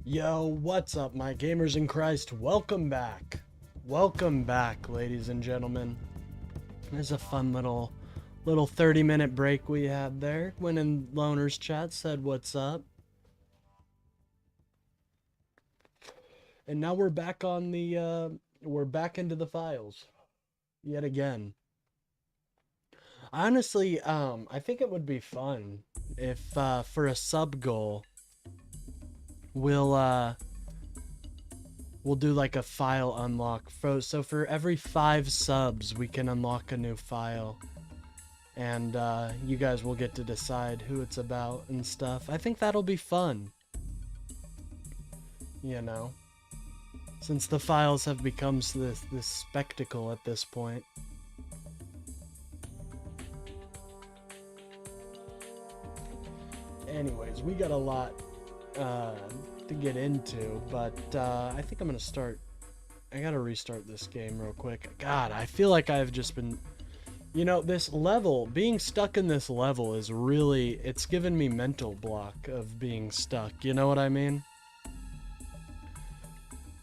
Yo, what's up, my gamers in Christ? Welcome back. Welcome back, ladies and gentlemen. There's a fun little 30-minute break we had there. Went in Loner's chat, said what's up. And now we're back on the, we're back into the files. Yet again. Honestly, I think it would be fun if, for a sub goal, we'll do like a file unlock. So for every 5 subs, we can unlock a new file. And you guys will get to decide who it's about and stuff. I think that'll be fun. You know? Since the files have become this spectacle at this point. Anyways, we got a lot to get into, but I think I'm gonna start. I gotta restart this game real quick. God, I feel like I've just been, you know, this level, being stuck in this level is really, it's given me mental block of being stuck, you know what I mean?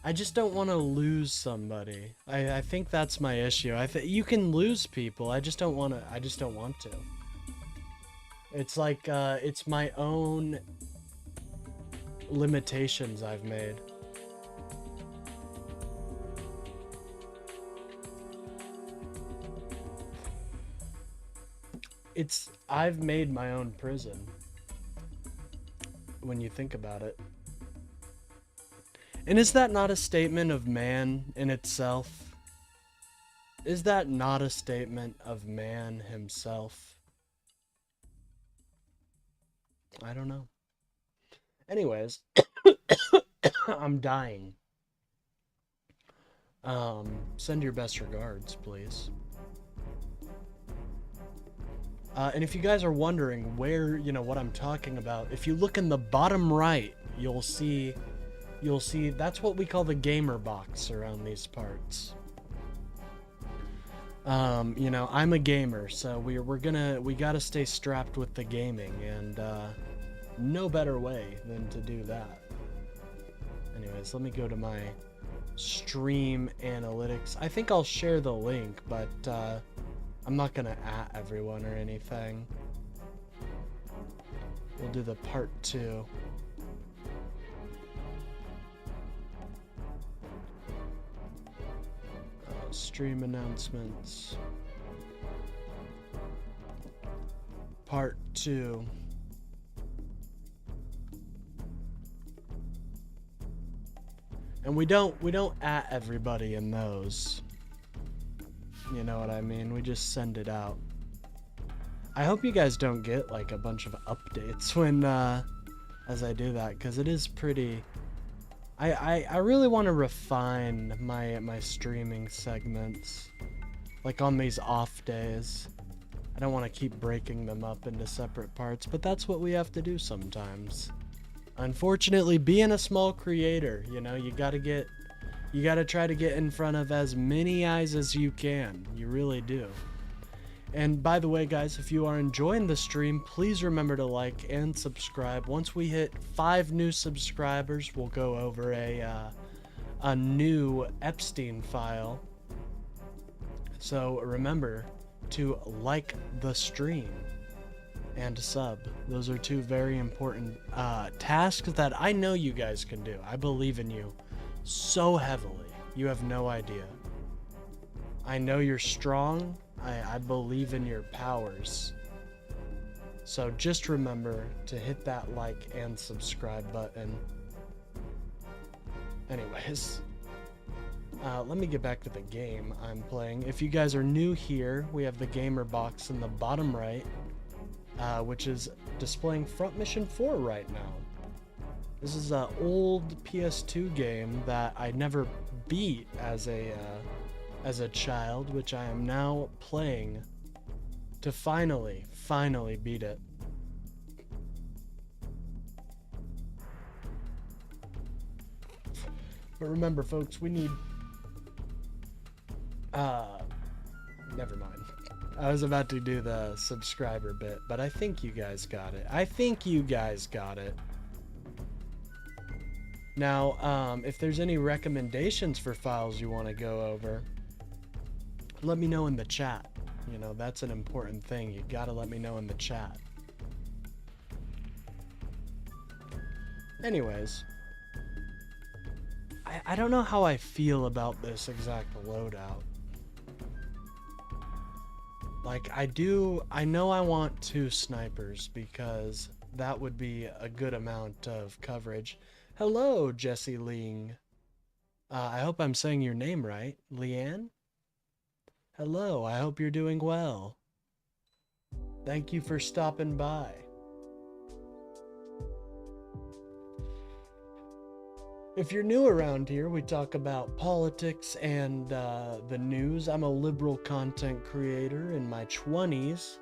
I just don't want to lose somebody. I think that's my issue. You can lose people, I just don't want to. It's like, it's my own limitations I've made. I've made my own prison. When you think about it. And is that not a statement of man in itself? Is that not a statement of man himself? I don't know. Anyways, I'm dying. Send your best regards, please. And if you guys are wondering where, you know, what I'm talking about, if you look in the bottom right, you'll see that's what we call the gamer box around these parts. You know, I'm a gamer, so we gotta stay strapped with the gaming, and no better way than to do that. Anyways, let me go to my stream analytics. I think I'll share the link, but I'm not gonna @ everyone or anything. We'll do the part 2. Stream announcements. Part 2. And we don't @ everybody in those. You know what I mean? We just send it out. I hope you guys don't get like a bunch of updates when as I do that, because it is pretty. I really want to refine my streaming segments, like on these off days. I don't want to keep breaking them up into separate parts, but that's what we have to do sometimes. Unfortunately, being a small creator, you know, you gotta try to get in front of as many eyes as you can. You really do. And by the way, guys, if you are enjoying the stream, please remember to like and subscribe. Once we hit 5 new subscribers, we'll go over a new Epstein file. So remember to like the stream and sub. Those are 2 very important tasks that I know you guys can do. I believe in you so heavily. You have no idea. I know you're strong. I believe in your powers. So just remember to hit that like and subscribe button. Anyways, let me get back to the game I'm playing. If you guys are new here, we have the gamer box in the bottom right, which is displaying Front Mission 4 right now. This is an old PS2 game that I never beat as a child, which I am now playing to finally beat it. But remember, folks, we need never mind. I was about to do the subscriber bit, but I think you guys got it. Now, if there's any recommendations for files you want to go over, let me know in the chat. You know, that's an important thing. You gotta let me know in the chat. Anyways, I don't know how I feel about this exact loadout. Like, I know I want 2 snipers because that would be a good amount of coverage. Hello, Jesse Ling. I hope I'm saying your name right. Leanne? Hello, I hope you're doing well. Thank you for stopping by. If you're new around here, we talk about politics and the news. I'm a liberal content creator in my 20s,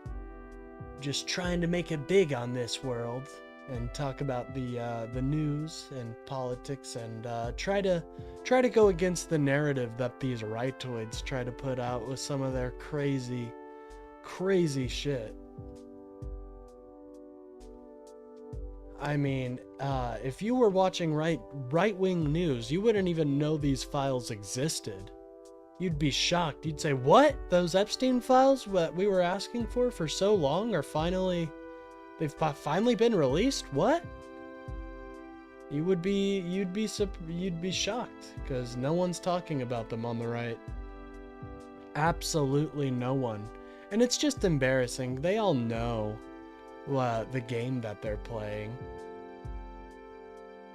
just trying to make it big on this world and talk about the news and politics and try to go against the narrative that these rightoids try to put out with some of their crazy shit. I mean, if you were watching right-wing news, you wouldn't even know these files existed. You'd be shocked. You'd say, "What? Those Epstein files that we were asking for so long are they've finally been released? What?" You'd be shocked because no one's talking about them on the right. Absolutely no one. And it's just embarrassing. They all know the game that they're playing.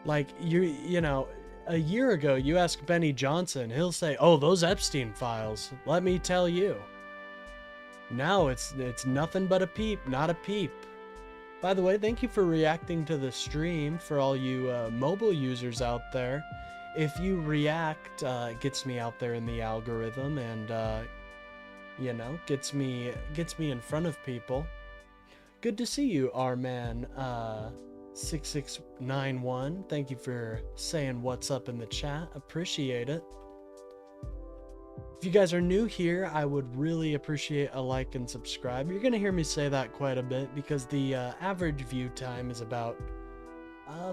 Like, you know, a year ago, you ask Benny Johnson, he'll say, "Oh, those Epstein files, let me tell you." Now it's nothing but a peep, not a peep. By the way, thank you for reacting to the stream for all you mobile users out there. If you react, it gets me out there in the algorithm and, you know, gets me in front of people. Good to see you, R-Man 6691. Thank you for saying what's up in the chat. Appreciate it. If you guys are new here, I would really appreciate a like and subscribe. You're gonna hear me say that quite a bit because the average view time is about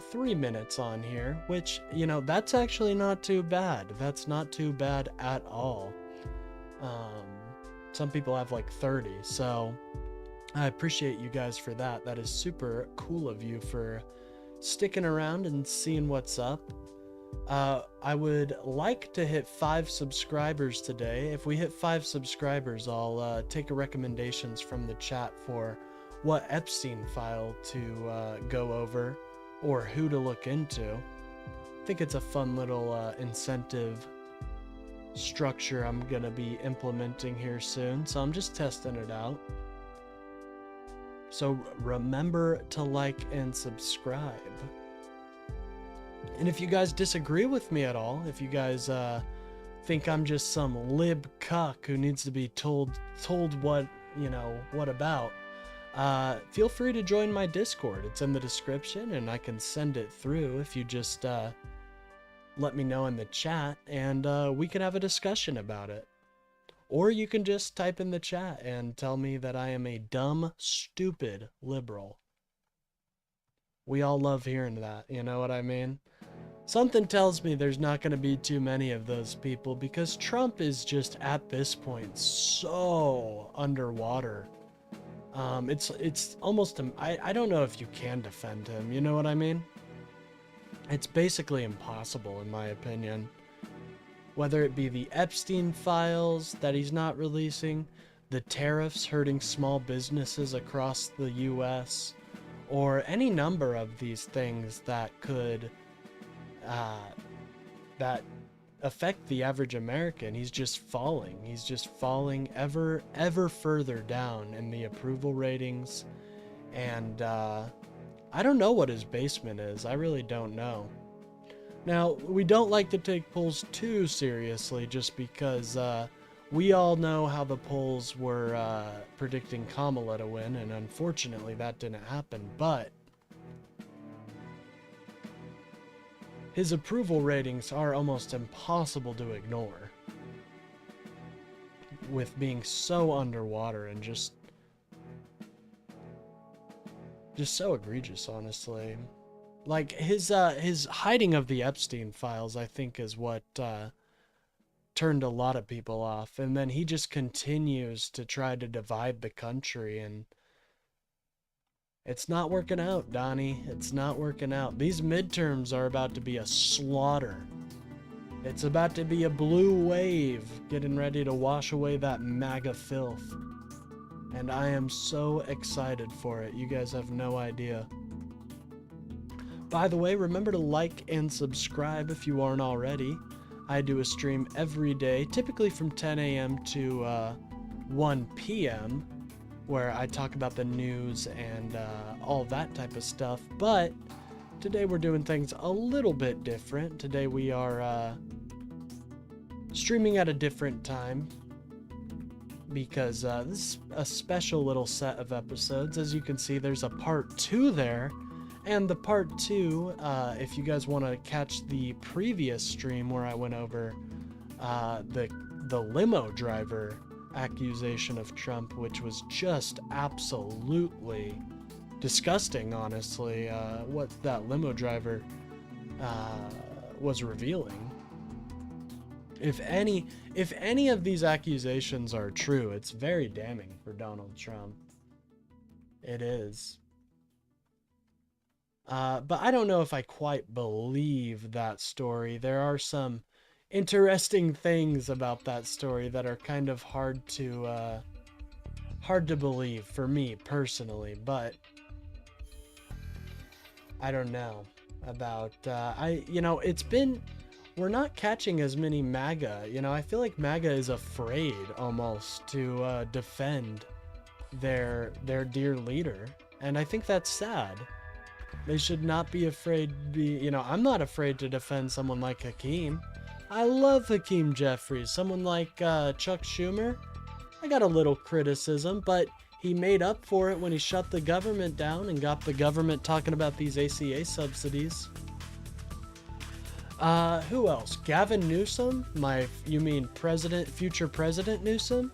3 minutes on here, which, you know, that's actually not too bad. That's not too bad at all. Some people have like 30, so I appreciate you guys for that. That is super cool of you for sticking around and seeing what's up. I would like to hit 5 subscribers today. If we hit 5 subscribers, I'll take recommendations from the chat for what Epstein file to go over or who to look into. I think it's a fun little incentive structure I'm gonna be implementing here soon, so I'm just testing it out. So remember to like and subscribe. And if you guys disagree with me at all, if you guys think I'm just some lib cuck who needs to be told what, you know, what about, feel free to join my Discord. It's in the description and I can send it through if you just let me know in the chat and we can have a discussion about it. Or you can just type in the chat and tell me that I am a dumb, stupid liberal. We all love hearing that, you know what I mean? Something tells me there's not going to be too many of those people because Trump is just at this point so underwater. It's almost, I don't know if you can defend him, you know what I mean? It's basically impossible in my opinion. Whether it be the Epstein files that he's not releasing, the tariffs hurting small businesses across the US, or any number of these things that could that affect the average American. He's just falling. He's just falling ever further down in the approval ratings. And I don't know what his basement is. I really don't know. Now, we don't like to take polls too seriously just because we all know how the polls were predicting Kamala to win, and unfortunately that didn't happen, but his approval ratings are almost impossible to ignore with being so underwater and just so egregious, honestly. Like his hiding of the Epstein files, I think, is what turned a lot of people off. And then he just continues to try to divide the country, and it's not working out, Donnie. It's not working out. These midterms are about to be a slaughter. It's about to be a blue wave getting ready to wash away that MAGA filth. And I am so excited for it. You guys have no idea. By the way, remember to like and subscribe if you aren't already. I do a stream every day, typically from 10 a.m. to 1 p.m., where I talk about the news and all that type of stuff. But today we're doing things a little bit different. Today we are streaming at a different time because this is a special little set of episodes. As you can see, there's a part 2 there. And the part 2, if you guys want to catch the previous stream where I went over the limo driver accusation of Trump, which was just absolutely disgusting, honestly, what that limo driver was revealing. If any of these accusations are true, it's very damning for Donald Trump. It is. But I don't know if I quite believe that story. There are some interesting things about that story that are kind of hard to believe for me personally, but I don't know about we're not catching as many MAGA. I feel like MAGA is afraid almost to defend their dear leader, and I think that's sad. They should not be afraid to be, I'm not afraid to defend someone like Hakeem. I love Hakeem Jeffries. Someone like Chuck Schumer, I got a little criticism, but he made up for it when he shut the government down and got the government talking about these ACA subsidies. Who else? Gavin Newsom? You mean future President Newsom?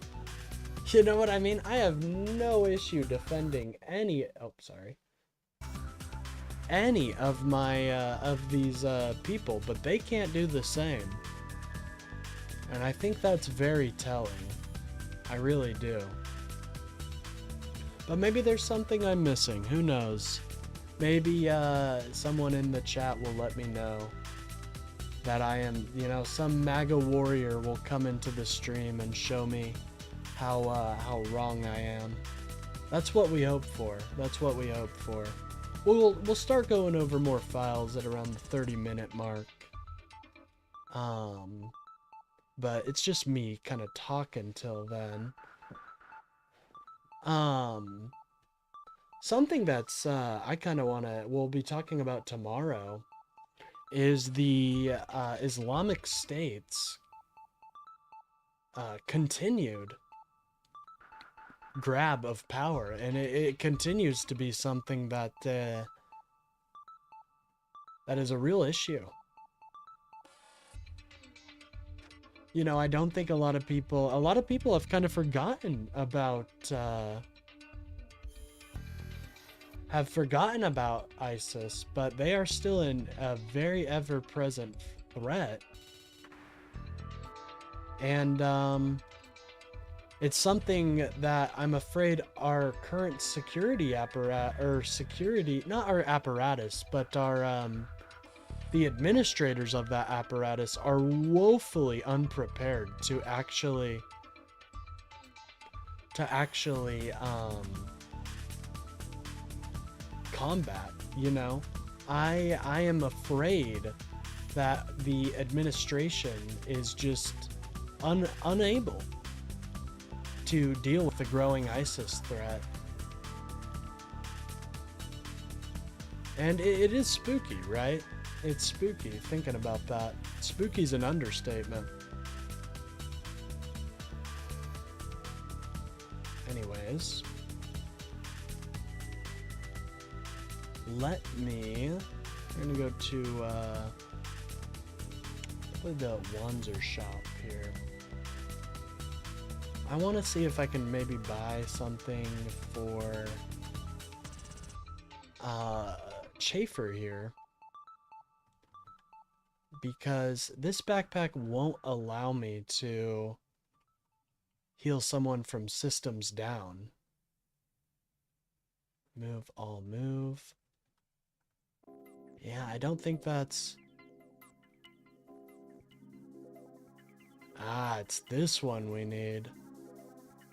You know what I mean? I have no issue defending any of my of these people, but they can't do the same. And I think that's very telling. I really do. But maybe there's something I'm missing. Who knows? Maybe someone in the chat will let me know that I am, some MAGA warrior will come into the stream and show me how wrong I am. That's what we hope for. That's what we hope for. We'll start going over more files at around the 30-minute mark. But it's just me kind of talking till then. Something that's I kind of we'll be talking about tomorrow is the Islamic State's continued grab of power, and it continues to be something that that is a real issue. I don't think a lot of people have kind of forgotten about ISIS, but they are still a very ever-present threat. And it's something that I'm afraid our current security not our apparatus, but the administrators of that apparatus are woefully unprepared to actually combat. I am afraid that the administration is just unable to deal with the growing ISIS threat. And it is spooky, right? It's spooky thinking about that. Spooky's an understatement. Anyways, we're gonna go to the Wanzer shop here. I want to see if I can maybe buy something for Schaefer here. because this backpack won't allow me to heal someone from systems down. Move, all move. Yeah, I don't think that's... Ah, it's this one we need.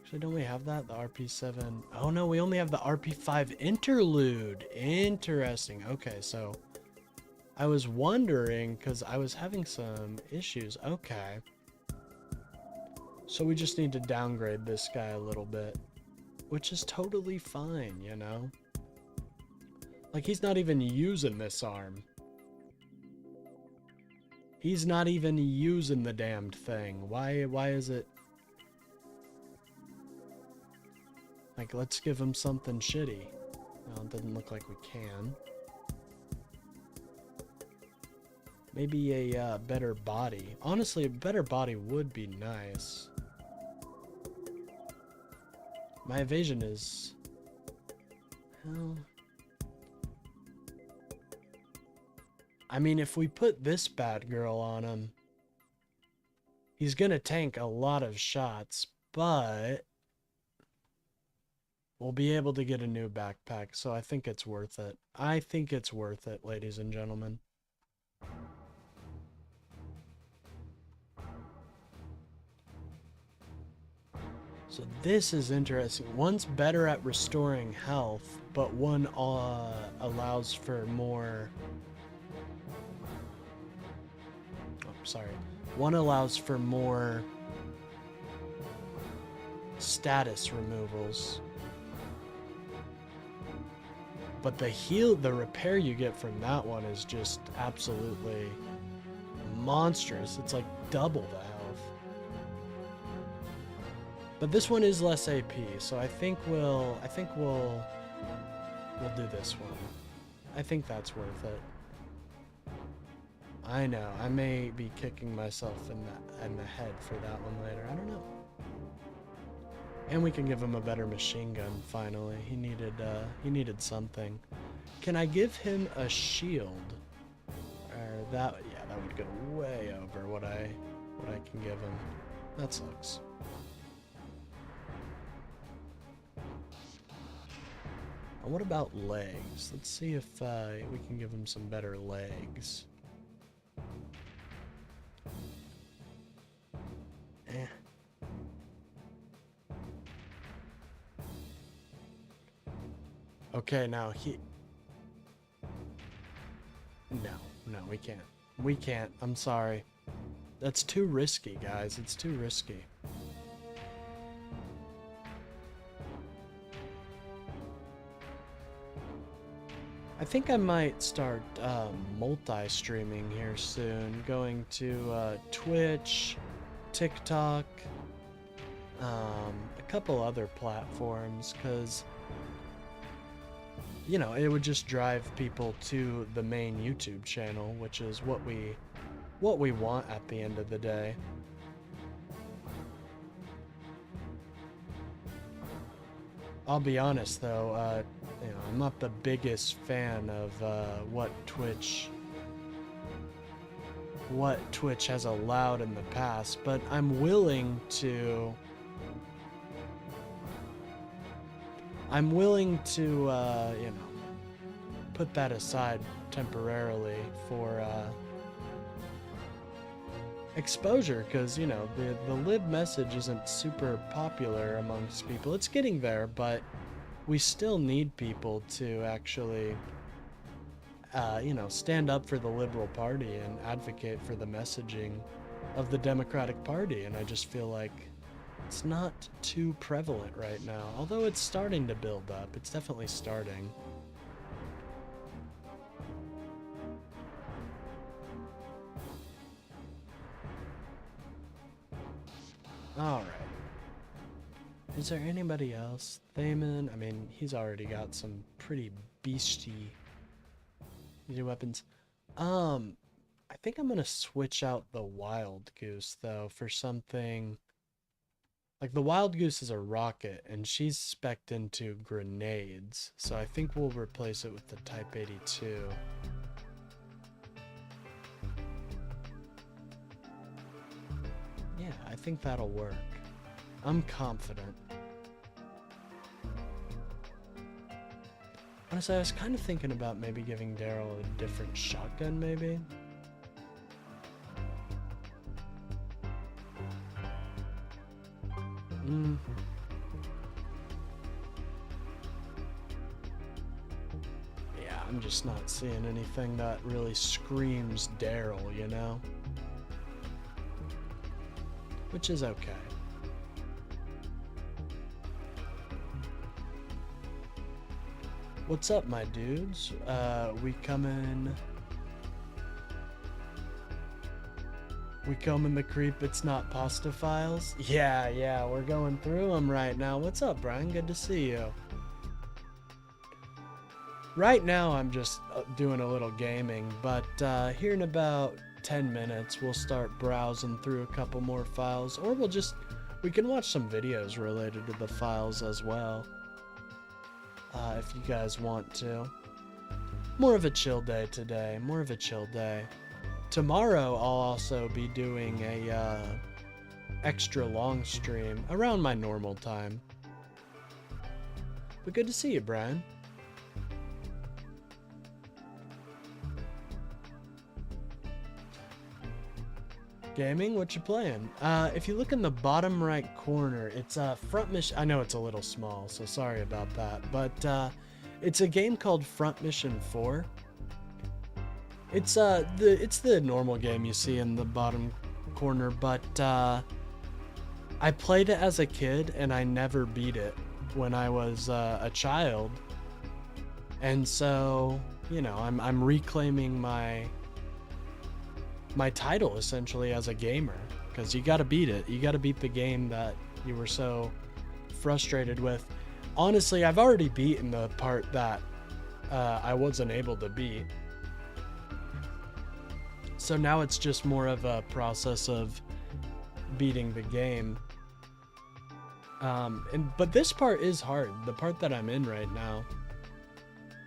Actually, don't we have that? The RP7... Oh no, we only have the RP5 interlude. Interesting. Okay, so... I was wondering, because I was having some issues. Okay. So we just need to downgrade this guy a little bit. Which is totally fine, you know? Like, he's not even using this arm. He's not even using the damned thing. Why is it... Like, let's give him something shitty. Well, it doesn't look like we can. Maybe a better body. Honestly, a better body would be nice. My evasion is... Well... I mean, if we put this bad girl on him, he's gonna tank a lot of shots, but we'll be able to get a new backpack, so I think it's worth it. I think it's worth it, ladies and gentlemen. So this is interesting. One's better at restoring health, but one allows for more... Oh, sorry. One allows for more status removals. But the repair you get from that one is just absolutely monstrous. It's like double the health. But this one is less AP, so I think we'll do this one. I think that's worth it. I know, I may be kicking myself in the head for that one later. I don't know. And we can give him a better machine gun finally. He needed something. Can I give him a shield? Or that would go way over what I can give him. That sucks. What about legs? Let's see if we can give him some better legs. Okay, now No, we can't. We can't. I'm sorry. That's too risky, guys. It's too risky. I think I might start multi-streaming here soon, going to Twitch, TikTok, a couple other platforms, because, you know, it would just drive people to the main YouTube channel, which is what we want at the end of the day. I'll be honest though, you know, I'm not the biggest fan of what Twitch has allowed in the past, but I'm willing to you know, put that aside temporarily for exposure, because, you know, the lib message isn't super popular amongst people. It's getting there, but we still need people to actually you know, stand up for the Liberal Party and advocate for the messaging of the Democratic Party, and I just feel like it's not too prevalent right now, although it's starting to build up. It's definitely starting. Alright. Is there anybody else? Thaman, I mean, he's already got some pretty beastie weapons. I think I'm gonna switch out the Wild Goose, though, for something... Like, the Wild Goose is a rocket, and she's spec'd into grenades, so I think we'll replace it with the Type 82. Yeah, I think that'll work. I'm confident. Honestly, I was kind of thinking about maybe giving Daryl a different shotgun, maybe. Yeah, I'm just not seeing anything that really screams Daryl, you know? Which is okay. What's up, my dudes? We coming the creep, it's not pasta files? Yeah, we're going through them right now. What's up, Brian? Good to see you. Right now, I'm just doing a little gaming, but here in about 10 minutes, we'll start browsing through a couple more files, or we can watch some videos related to the files as well. If you guys want to. More of a chill day today. More of a chill day. Tomorrow I'll also be doing a extra long stream around my normal time. But good to see you, Brian. Gaming, what you playing? If you look in the bottom right corner, it's Front Mission. I know it's a little small, so sorry about that. But it's a game called Front Mission 4. It's the normal game you see in the bottom corner, but I played it as a kid and I never beat it when I was a child. And so, you know, I'm reclaiming my title essentially as a gamer, because you got to beat it. You got to beat the game that you were so frustrated with. Honestly, I've already beaten the part that I wasn't able to beat. So now it's just more of a process of beating the game. But this part is hard, the part that I'm in right now.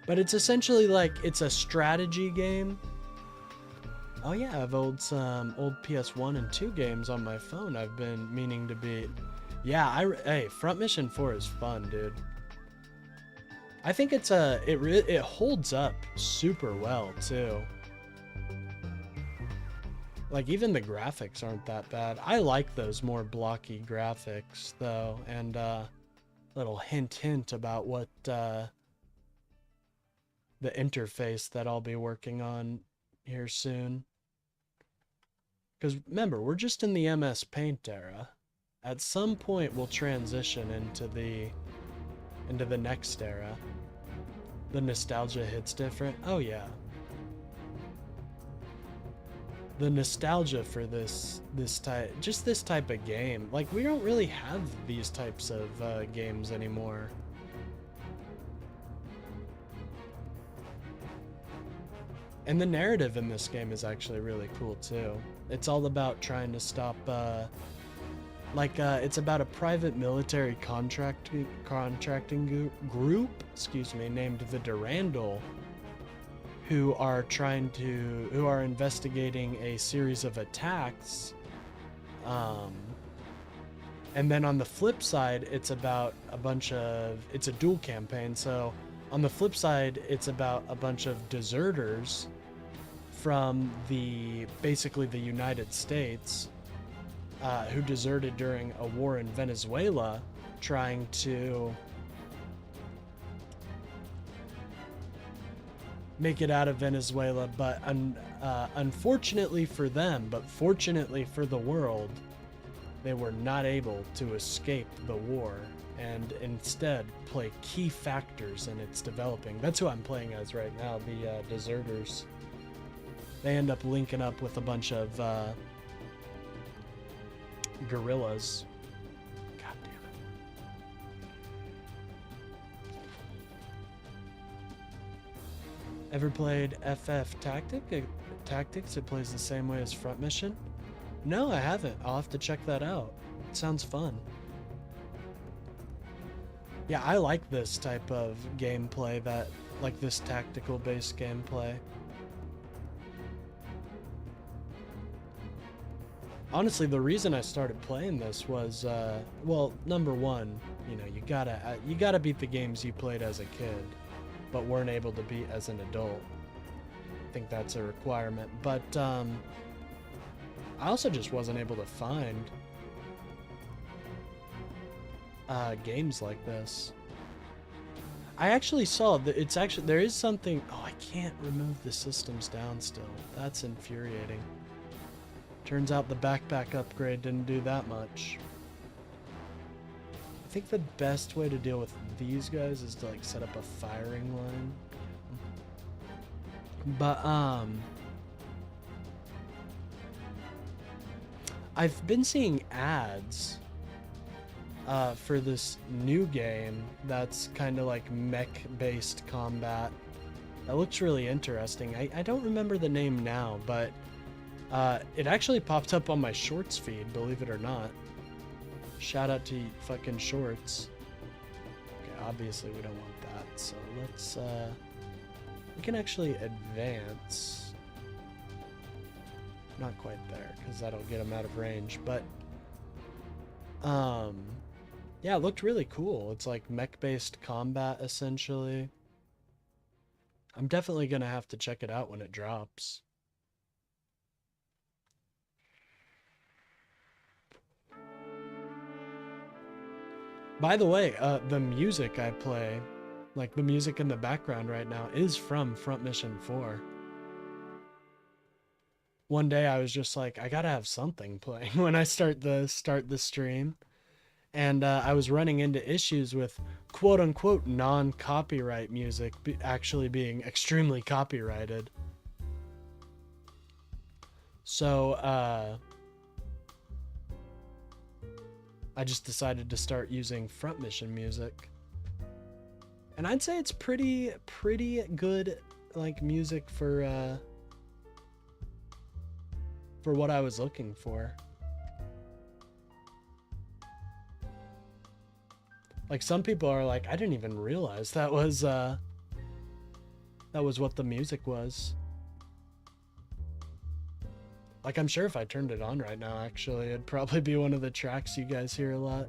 But it's essentially like, it's a strategy game. Oh yeah, I've some old PS1 and 2 games on my phone I've been meaning to beat. Yeah, hey, Front Mission 4 is fun, dude. I think it holds up super well too. Like, even the graphics aren't that bad. I like those more blocky graphics though, and little hint about what the interface that I'll be working on here soon. Because remember, we're just in the MS Paint era. At some point, we'll transition into the next era. The nostalgia hits different. Oh yeah. The nostalgia for this type of game. Like, we don't really have these types of games anymore. And the narrative in this game is actually really cool too. It's all about trying to stop, it's about a private military contracting group, named the Durandal, who are investigating a series of attacks. And then on the flip side, it's about it's a dual campaign. So on the flip side, it's about a bunch of deserters from basically the United States, who deserted during a war in Venezuela, trying to make it out of Venezuela, but unfortunately for them, but fortunately for the world, they were not able to escape the war and instead play key factors in its developing. That's who I'm playing as right now, the deserters. They end up linking up with a bunch of guerrillas. God damn it. Ever played FF Tactics? It plays the same way as Front Mission? No, I haven't. I'll have to check that out. It sounds fun. Yeah, I like this type of gameplay, like this tactical based gameplay. Honestly, the reason I started playing this was, well, number one, you know, you gotta beat the games you played as a kid, but weren't able to beat as an adult. I think that's a requirement. But I also just wasn't able to find games like this. I actually saw that it's actually, there is something. Oh, I can't remove the systems down still. That's infuriating. Turns out the backpack upgrade didn't do that much. I think the best way to deal with these guys is to like set up a firing line. But I've been seeing ads for this new game that's kind of like mech-based combat. That looks really interesting. I don't remember the name now, but it actually popped up on my shorts feed, believe it or not. Shout out to fucking shorts. Okay, obviously we don't want that, so let's we can actually advance. Not quite there, because that'll get him out of range, but yeah, it looked really cool. It's like mech-based combat, essentially. I'm definitely gonna have to check it out when it drops. By the way, the music I play, like the music in the background right now, is from Front Mission 4. One day I was just like, I gotta have something playing when I start the stream. And I was running into issues with quote-unquote non-copyright music actually being extremely copyrighted. So I just decided to start using Front Mission music, and I'd say it's pretty good, like, music for what I was looking for. Like, some people are like, I didn't even realize that was what the music was. Like, I'm sure if I turned it on right now, actually, it'd probably be one of the tracks you guys hear a lot.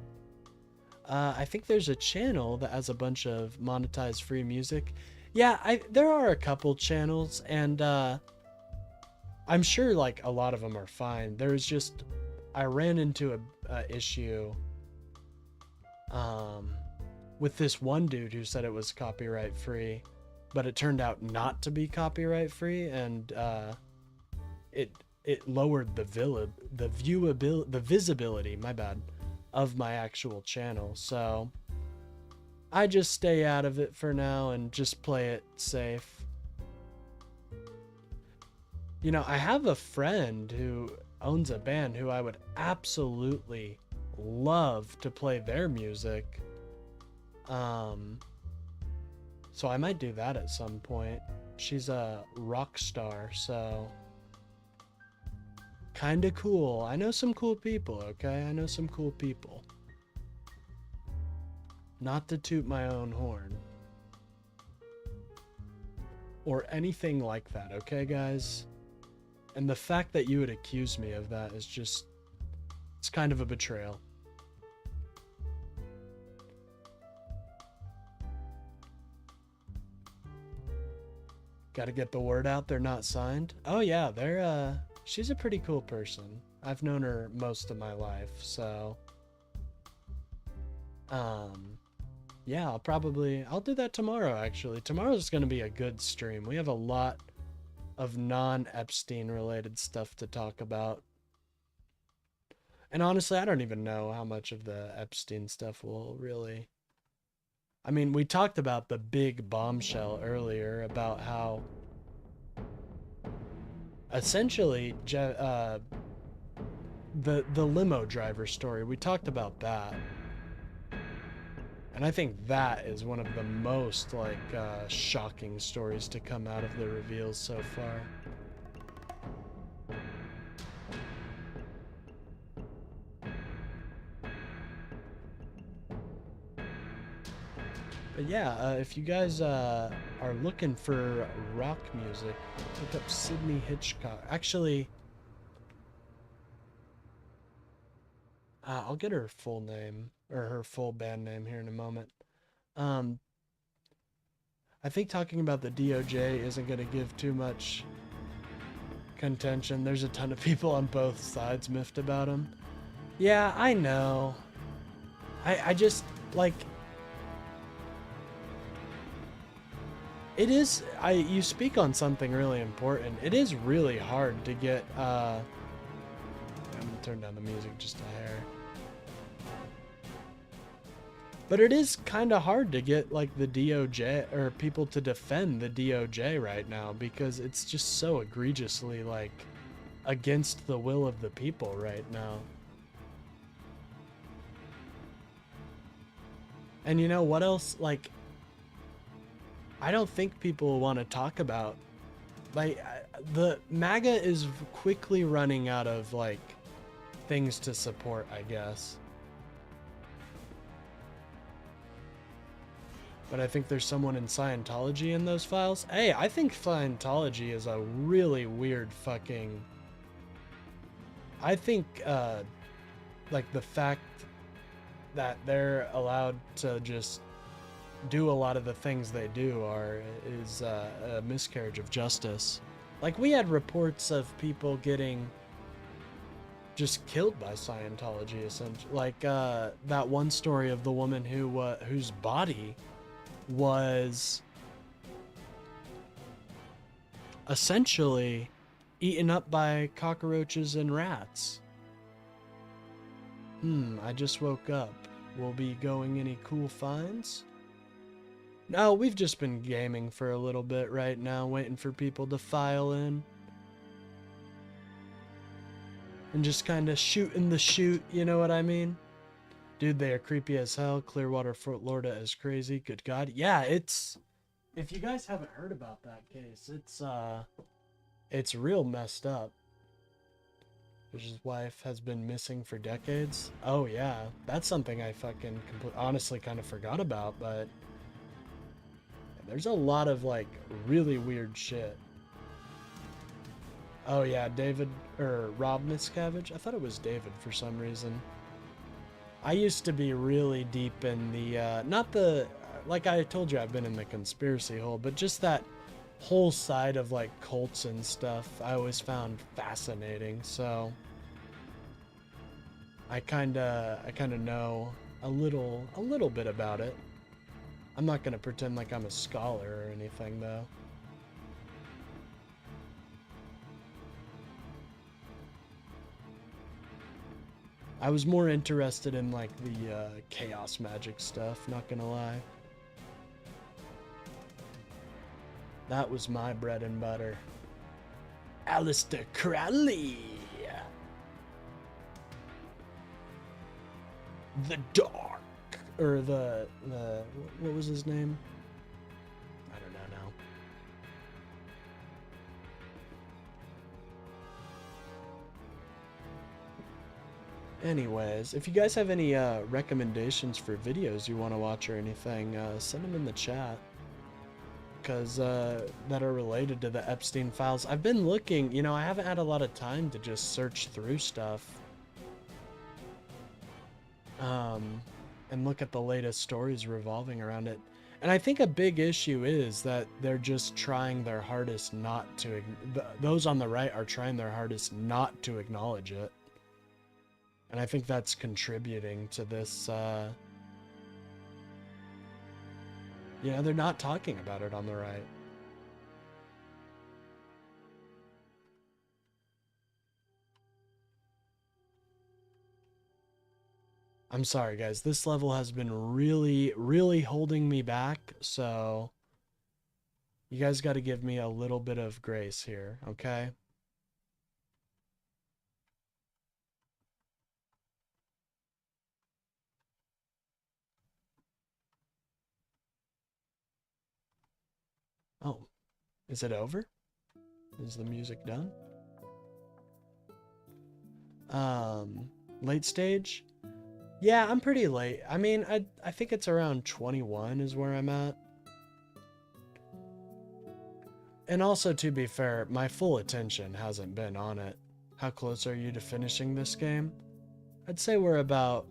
I think there's a channel that has a bunch of monetized free music. Yeah, there are a couple channels, and I'm sure, like, a lot of them are fine. There's just, I ran into a issue with this one dude who said it was copyright free, but it turned out not to be copyright free, and it lowered the visibility, my bad, of my actual channel. So I just stay out of it for now and just play it safe. You know, I have a friend who owns a band who I would absolutely love to play their music. So I might do that at some point. She's a rock star, so kind of cool. I know some cool people, okay? I know some cool people. Not to toot my own horn or anything like that, okay, guys? And the fact that you would accuse me of that is just, it's kind of a betrayal. Gotta get the word out, they're not signed. Oh yeah, she's a pretty cool person. I've known her most of my life, so yeah, I'll do that tomorrow, actually. Tomorrow's gonna be a good stream. We have a lot of non-Epstein related stuff to talk about. And honestly, I don't even know how much of the Epstein stuff will really... I mean, we talked about the big bombshell earlier about how essentially the limo driver story. We talked about that. And I think that is one of the most, like, shocking stories to come out of the reveals so far. But yeah, if you guys are looking for rock music, look up Sydney Hitchcock. Actually, I'll get her full name, or her full band name here in a moment. Um, I think talking about the DOJ isn't going to give too much contention. There's a ton of people on both sides miffed about him. Yeah, I know. I just, like, it is, you speak on something really important. It is really hard to get, I'm gonna turn down the music just a hair. But it is kind of hard to get, like, the DOJ, or people to defend the DOJ right now, because it's just so egregiously, like, against the will of the people right now. And you know what else? Like, I don't think people want to talk about, like, the MAGA is quickly running out of, like, things to support, I guess. But I think there's someone in Scientology in those files. Hey, I think Scientology is a really weird fucking... I think, like, the fact that they're allowed to just do a lot of the things they do is a miscarriage of justice. Like, we had reports of people getting just killed by Scientology, essentially. Like, that one story of the woman whose body was essentially eaten up by cockroaches and rats. I just woke up. Will be going any cool finds? No, we've just been gaming for a little bit right now, waiting for people to file in. And just kind of shooting the shoot, you know what I mean? Dude, they are creepy as hell. Clearwater, Florida is crazy. Good God. Yeah, it's... If you guys haven't heard about that case, it's real messed up. His wife has been missing for decades. Oh, yeah. That's something I fucking honestly kind of forgot about, but... There's a lot of, like, really weird shit. Oh, yeah, Rob Miscavige? I thought it was David for some reason. I used to be really deep in the, like I told you, I've been in the conspiracy hole, but just that whole side of, like, cults and stuff I always found fascinating, so I kinda know a little bit about it. I'm not gonna pretend like I'm a scholar or anything, though. I was more interested in, like, the chaos magic stuff, not gonna lie. That was my bread and butter. Aleister Crowley! The Dark! Or the what was his name? I don't know now. Anyways, if you guys have any recommendations for videos you want to watch or anything, send them in the chat. Because that are related to the Epstein files. I've been looking, you know, I haven't had a lot of time to just search through stuff. And look at the latest stories revolving around it. And I think a big issue is that they're just trying their hardest not to, those on the right are trying their hardest not to acknowledge it. And I think that's contributing to this, you know, they're not talking about it on the right. I'm sorry, guys. This level has been really holding me back, so you guys got to give me a little bit of grace here, okay? Oh, is it over? Is the music done? Late stage? Yeah, I'm pretty late. I mean, I think it's around 21 is where I'm at. And also, to be fair, my full attention hasn't been on it. How close are you to finishing this game? I'd say we're about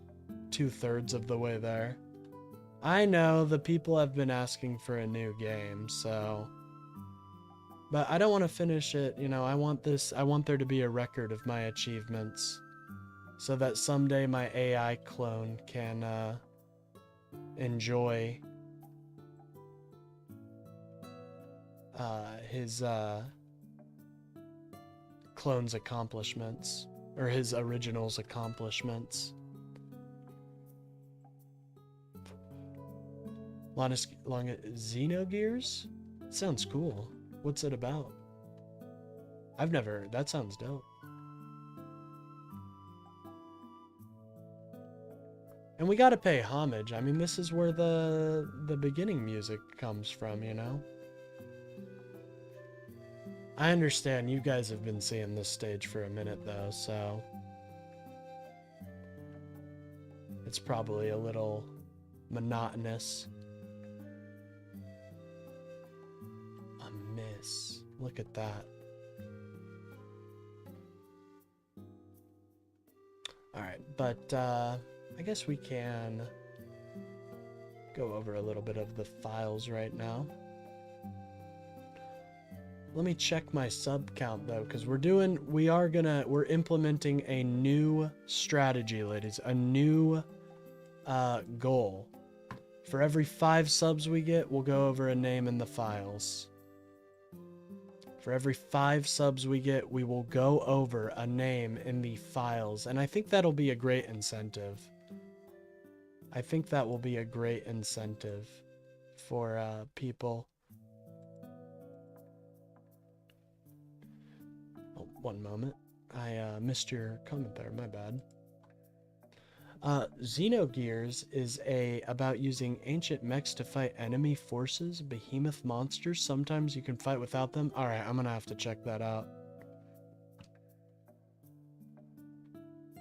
2/3 of the way there. I know the people have been asking for a new game, so... But I don't want to finish it, you know, I want there to be a record of my achievements. So that someday my AI clone can, enjoy... his, clone's accomplishments. Or his original's accomplishments. Xenogears? Sounds cool. What's it about? That sounds dope. And we gotta pay homage. I mean, this is where the beginning music comes from, you know? I understand you guys have been seeing this stage for a minute, though, so... It's probably a little monotonous. A miss. Look at that. Alright, but, I guess we can go over a little bit of the files right now. Let me check my sub count though, because we're implementing a new strategy, ladies, a new goal. For every 5 subs we get, we'll go over a name in the files. For every 5 subs we get, we will go over a name in the files, and I think that'll be a great incentive. I think that will be a great incentive for people. Oh, one moment. I missed your comment there, my bad. Xenogears is about using ancient mechs to fight enemy forces, behemoth monsters. Sometimes you can fight without them. Alright, I'm gonna have to check that out.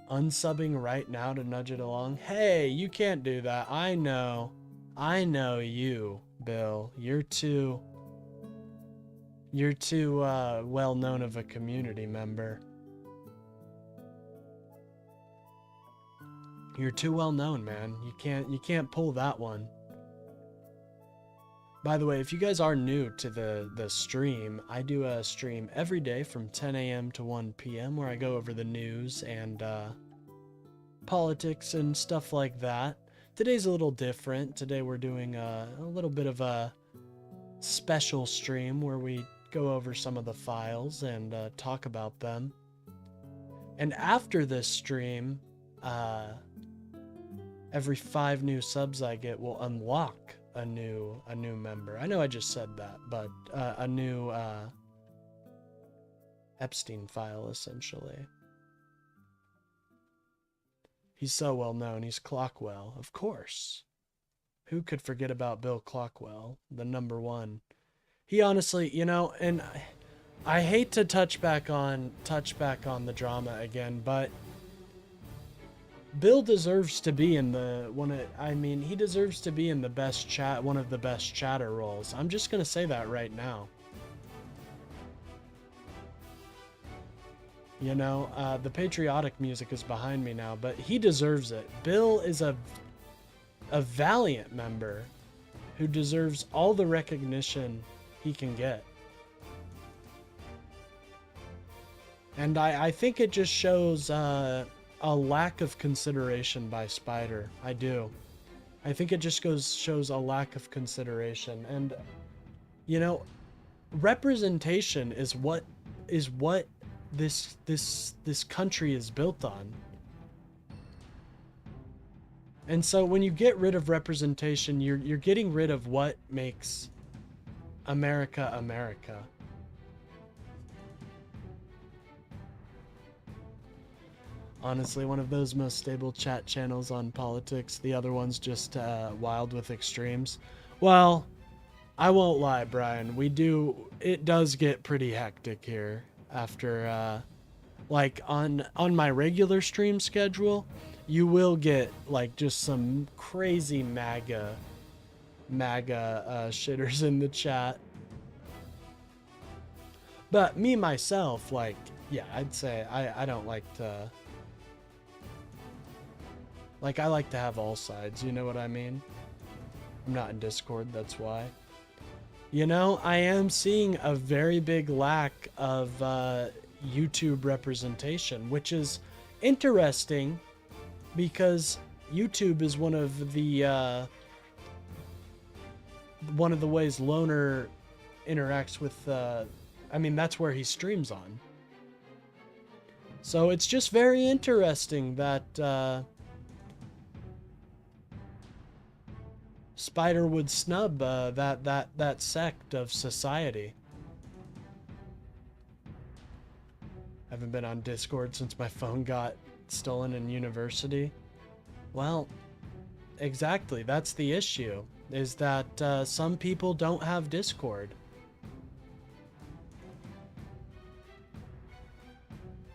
Unsubbing right now to nudge it along. Hey, you can't do that. I know you, Bill. You're too well known of a community member. You're too well known, man. You can't pull that one. By the way, if you guys are new to the stream, I do a stream every day from 10 a.m. to 1 p.m. where I go over the news and politics and stuff like that. Today's a little different. Today we're doing a little bit of a special stream where we go over some of the files and talk about them. And after this stream, every 5 new subs I get will unlock a new member. I know I just said that, but a new Epstein file, essentially. He's so well known. He's Clockwell, of course. Who could forget about Bill Clockwell, the #1? He honestly, you know, and I hate to touch back on the drama again, but Bill deserves to be in he deserves to be in the best chat, one of the best chatter roles. I'm just gonna say that right now. You know, the patriotic music is behind me now, but he deserves it. Bill is a valiant member who deserves all the recognition he can get. And I think it just shows a lack of consideration by Spider. I do. I think it just shows a lack of consideration. And, you know, representation is what this country is built on. And so when you get rid of representation, you're getting rid of what makes America America. Honestly, one of those most stable chat channels on politics. The other one's just wild with extremes. Well, I won't lie, Brian. It does get pretty hectic here after, like on my regular stream schedule, you will get like just some crazy MAGA shitters in the chat. But me, myself, like, yeah, I'd say I don't like to... Like, I like to have all sides, you know what I mean? I'm not in Discord, that's why. You know, I am seeing a very big lack of YouTube representation, which is interesting because YouTube is one of the ways Loner interacts with. I mean, that's where he streams on. So it's just very interesting that Spider would snub that sect of society. I haven't been on Discord since my phone got stolen in university. Well, exactly. That's the issue. Is that some people don't have Discord.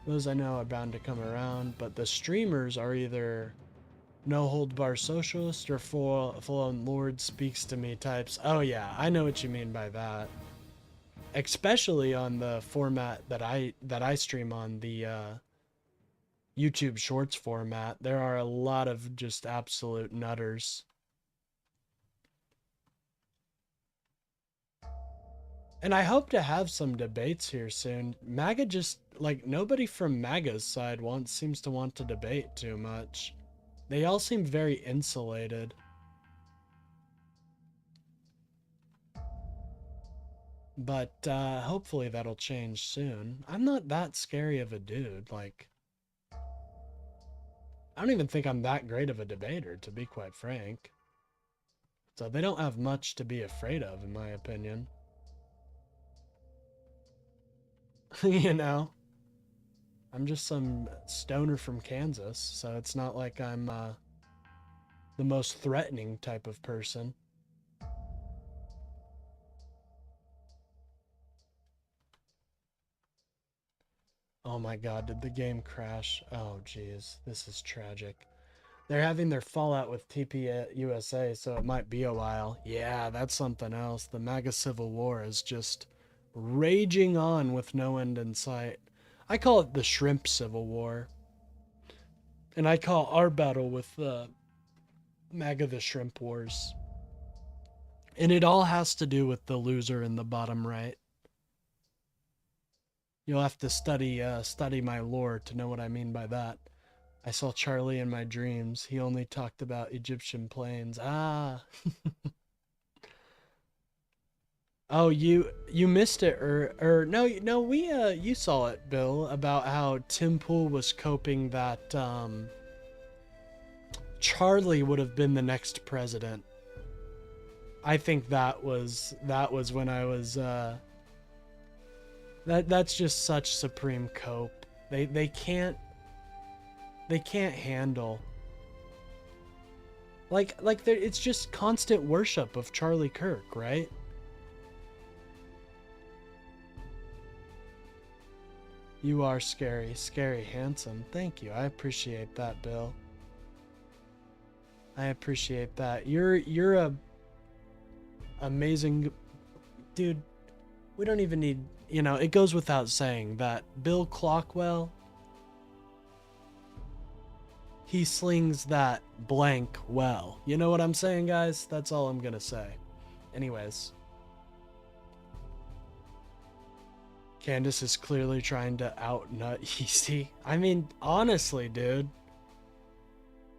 Those I know are bound to come around, but the streamers are either no hold bar socialist or full on Lord speaks to me types. Oh yeah, I know what you mean by that. Especially on the format that I stream on, the YouTube Shorts format. There are a lot of just absolute nutters. And I hope to have some debates here soon. MAGA just, like, nobody from MAGA's side seems to want to debate too much. They all seem very insulated. But hopefully that'll change soon. I'm not that scary of a dude. Like, I don't even think I'm that great of a debater, to be quite frank. So they don't have much to be afraid of, in my opinion. You know? I'm just some stoner from Kansas, so it's not like I'm the most threatening type of person. Oh my god, did the game crash? Oh jeez, this is tragic. They're having their fallout with TP USA, so it might be a while. Yeah, that's something else. The MAGA Civil War is just raging on with no end in sight. I call it the Shrimp Civil War. And I call our battle with MAGA the Shrimp Wars. And it all has to do with the loser in the bottom right. You'll have to study my lore to know what I mean by that. I saw Charlie in my dreams. He only talked about Egyptian plains. Ah. Oh, you missed it, or no, you saw it, Bill, about how Tim Pool was coping that Charlie would have been the next president. I think that was when I was that's just such supreme cope. They can't handle, like it's just constant worship of Charlie Kirk, right? You are scary handsome. Thank you. I appreciate that, Bill. I appreciate that. You're a amazing dude. We don't even need, you know, it goes without saying that Bill Clockwell, he slings that blank well. You know what I'm saying, guys? That's all I'm gonna say. Anyways. Candace is clearly trying to out-nut Yeasty. I mean, honestly, dude.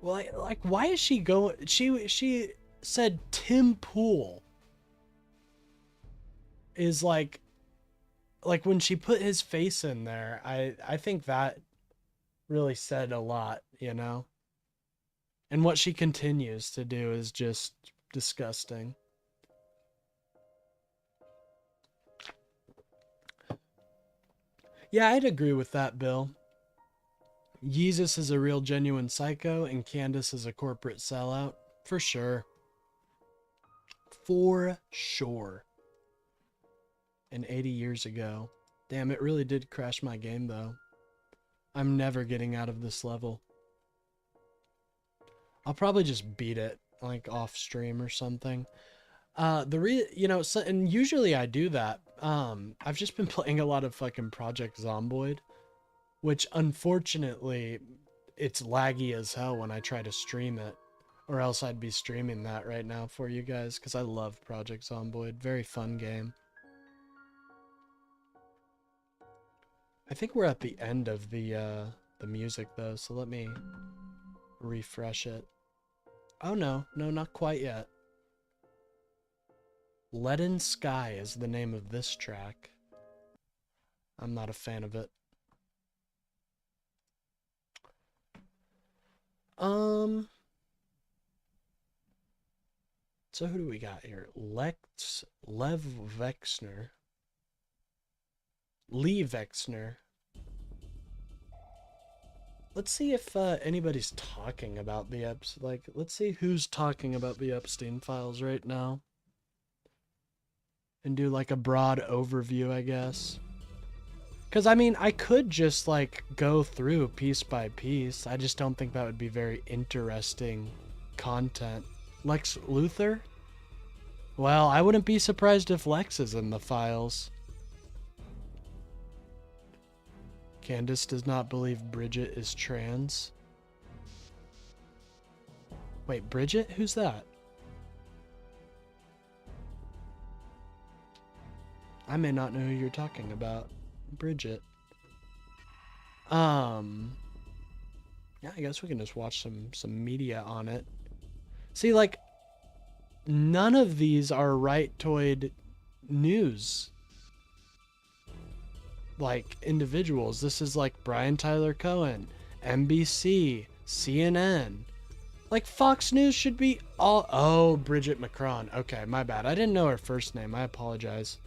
Well, like, why is she going... She said Tim Pool is like when she put his face in there, I think that really said a lot, you know? And what she continues to do is just disgusting. Yeah, I'd agree with that, Bill. Yeezus is a real genuine psycho, and Candace is a corporate sellout. For sure. For sure. And 80 years ago. Damn, it really did crash my game, though. I'm never getting out of this level. I'll probably just beat it, like, off stream or something. And usually I do that. I've just been playing a lot of fucking Project Zomboid, which unfortunately it's laggy as hell when I try to stream it. Or else I'd be streaming that right now for you guys, because I love Project Zomboid. Very fun game. I think we're at the end of the music though, so let me refresh it. Oh no, not quite yet. Leaden Sky is the name of this track. I'm not a fan of it. So who do we got here? Lev Vexner. Lee Vexner. Let's see if anybody's talking about the let's see who's talking about the Epstein files right now. And do like a broad overview, I guess. Because, I mean, I could just, like, go through piece by piece. I just don't think that would be very interesting content. Lex Luthor? Well, I wouldn't be surprised if Lex is in the files. Candace does not believe Bridget is trans. Wait, Bridget? Who's that? I may not know who you're talking about. Bridget. Yeah, I guess we can just watch some media on it. See, like, none of these are rightoid news. Like, individuals. This is like Brian Tyler Cohen, NBC, CNN. Like, Fox News should be all... Oh, Bridget Macron. Okay, my bad. I didn't know her first name. I apologize.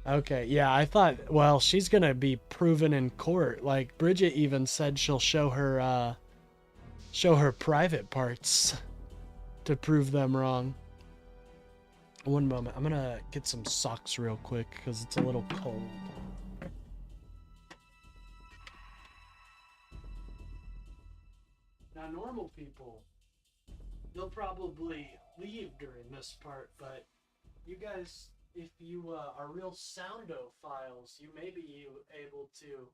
Okay, yeah, I thought, well, she's gonna be proven in court. Like, Bridget even said she'll show her private parts to prove them wrong. One moment, I'm gonna get some socks real quick because it's a little cold. Now, normal people, they'll probably leave during this part, but you guys... If you are real soundophiles, you may be able to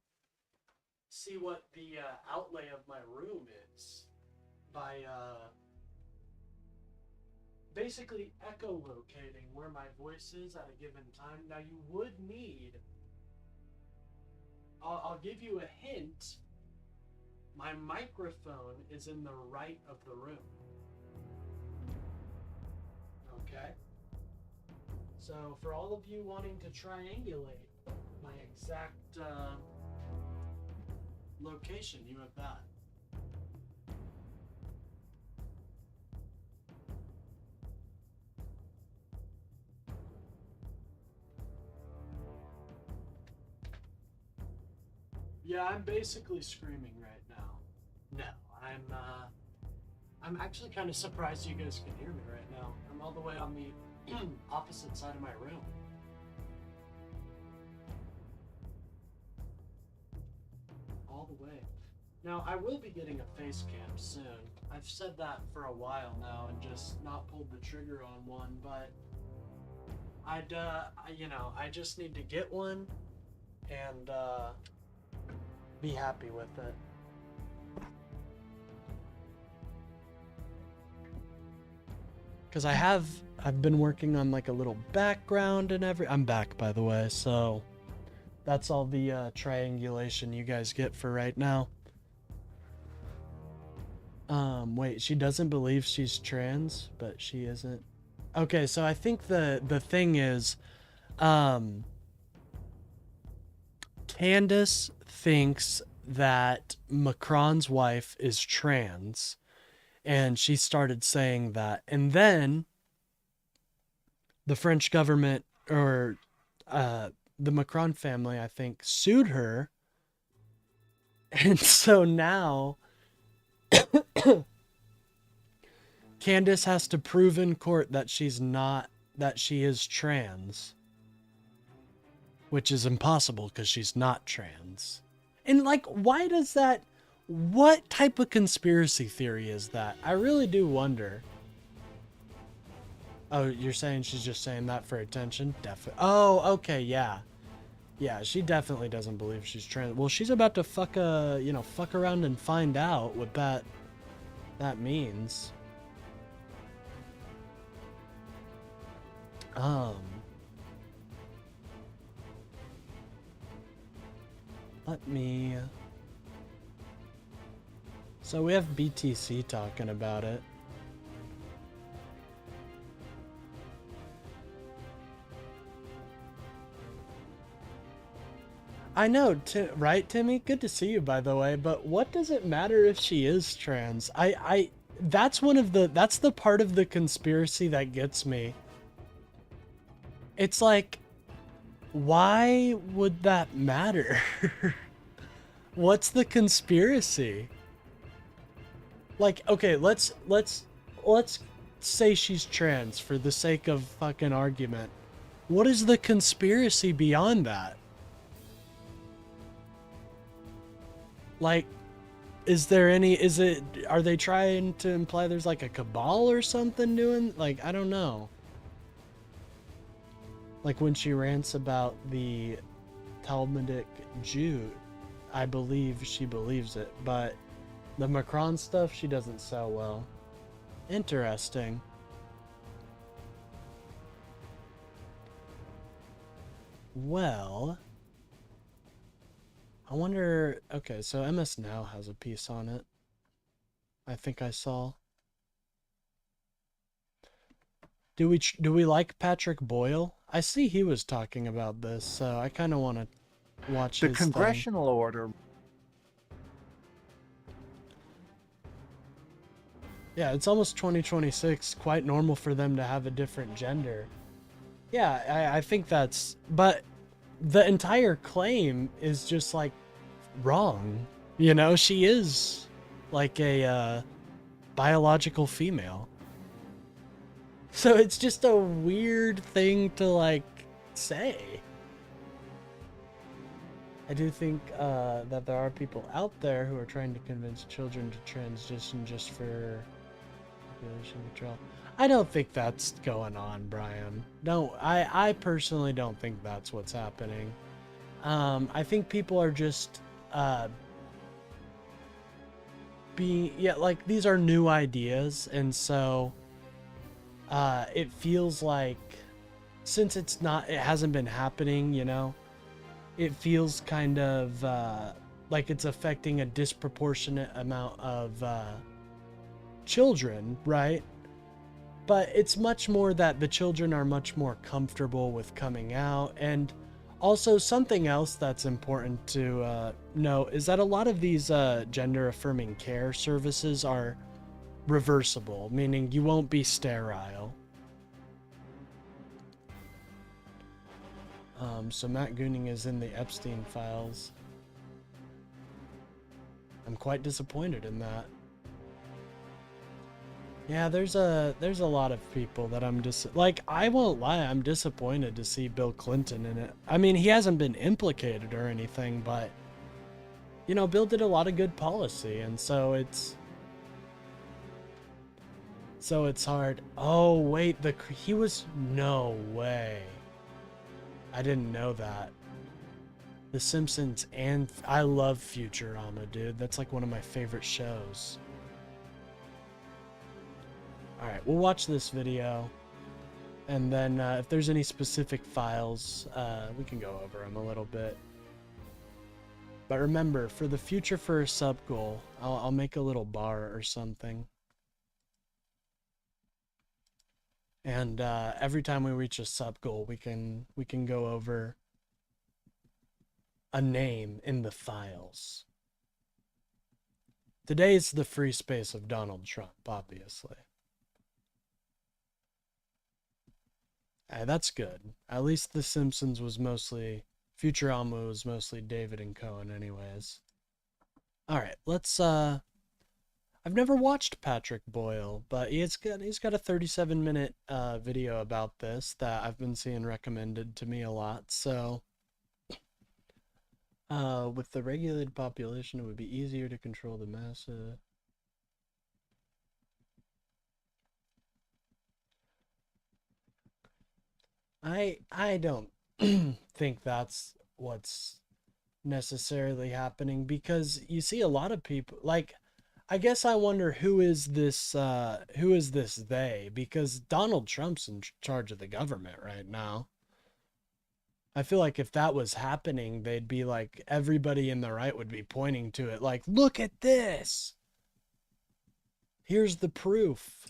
see what the outlay of my room is by basically echolocating where my voice is at a given time. Now you would need, I'll give you a hint, my microphone is in the right of the room. Okay? So for all of you wanting to triangulate my exact location, you have that. Yeah, I'm basically screaming right now. No, I'm actually kind of surprised you guys can hear me right now. I'm all the way on the opposite side of my room. All the way. Now, I will be getting a face cam soon. I've said that for a while now and just not pulled the trigger on one, but I just need to get one and be happy with it. Because I've been working on like a little background and I'm back, by the way, so that's all the triangulation you guys get for right now. Wait, she doesn't believe she's trans, but she isn't. Okay, so I think the thing is, Candace thinks that Macron's wife is trans. And she started saying that. And then the French government, or the Macron family, I think, sued her. And so now Candace has to prove in court that she is trans. Which is impossible because she's not trans. And like, why does that... What type of conspiracy theory is that? I really do wonder. Oh, you're saying she's just saying that for attention? Definitely. Oh, okay, yeah. Yeah, she definitely doesn't believe she's trans. Well, she's about to fuck around and find out what that means. Um, let me. So we have BTC talking about it. I know, right, Timmy? Good to see you, by the way. But what does it matter if she is trans? That's that's the part of the conspiracy that gets me. It's like, why would that matter? What's the conspiracy? Like, okay, let's say she's trans for the sake of fucking argument. What is the conspiracy beyond that? Like, are they trying to imply there's like a cabal or something doing? Like, I don't know. Like when she rants about the Talmudic Jew, I believe she believes it, but the Macron stuff, she doesn't sell well. Interesting. Well, I wonder. Okay, so MS Now has a piece on it. I think I saw. Do we like Patrick Boyle? I see he was talking about this, so I kind of want to watch The his thing. congressional order. Yeah, it's almost 2026. Quite normal for them to have a different gender. Yeah, I think that's. But the entire claim is just like wrong. You know, she is like a biological female. So it's just a weird thing to like say. I do think that there are people out there who are trying to convince children to transition just for population control. I don't think that's going on, Brian. No, I personally don't think that's what's happening. I think people are just like these are new ideas, and so it feels like since it hasn't been happening, you know, it feels kind of like it's affecting a disproportionate amount of children, right? But it's much more that the children are much more comfortable with coming out. And also something else that's important to know is that a lot of these gender affirming care services are reversible, meaning you won't be sterile. So Matt Gooning is in the Epstein files. I'm quite disappointed in that. Yeah, there's a lot of people that I'm like, I won't lie, I'm disappointed to see Bill Clinton in it. I mean, he hasn't been implicated or anything, but you know, Bill did a lot of good policy, and so it's hard. Oh, wait, he was no way. I didn't know that. The Simpsons, and I love Futurama, dude. That's like one of my favorite shows. Alright, we'll watch this video, and then if there's any specific files, we can go over them a little bit. But remember, for the future for a sub goal, I'll make a little bar or something. And every time we reach a sub goal, we can go over a name in the files. Today is the free space of Donald Trump, obviously. That's good. At least The Simpsons was mostly Futurama was mostly David and Cohen, anyways. All right, let's. I've never watched Patrick Boyle, but he's got a 37-minute video about this that I've been seeing recommended to me a lot. So, with the regulated population, it would be easier to control the mass. I don't think that's what's necessarily happening, because you see a lot of people, like, I guess I wonder who is this they, because Donald Trump's in charge of the government right now. I feel like if that was happening, they'd be like, everybody in the right would be pointing to it like, look at this. Here's the proof.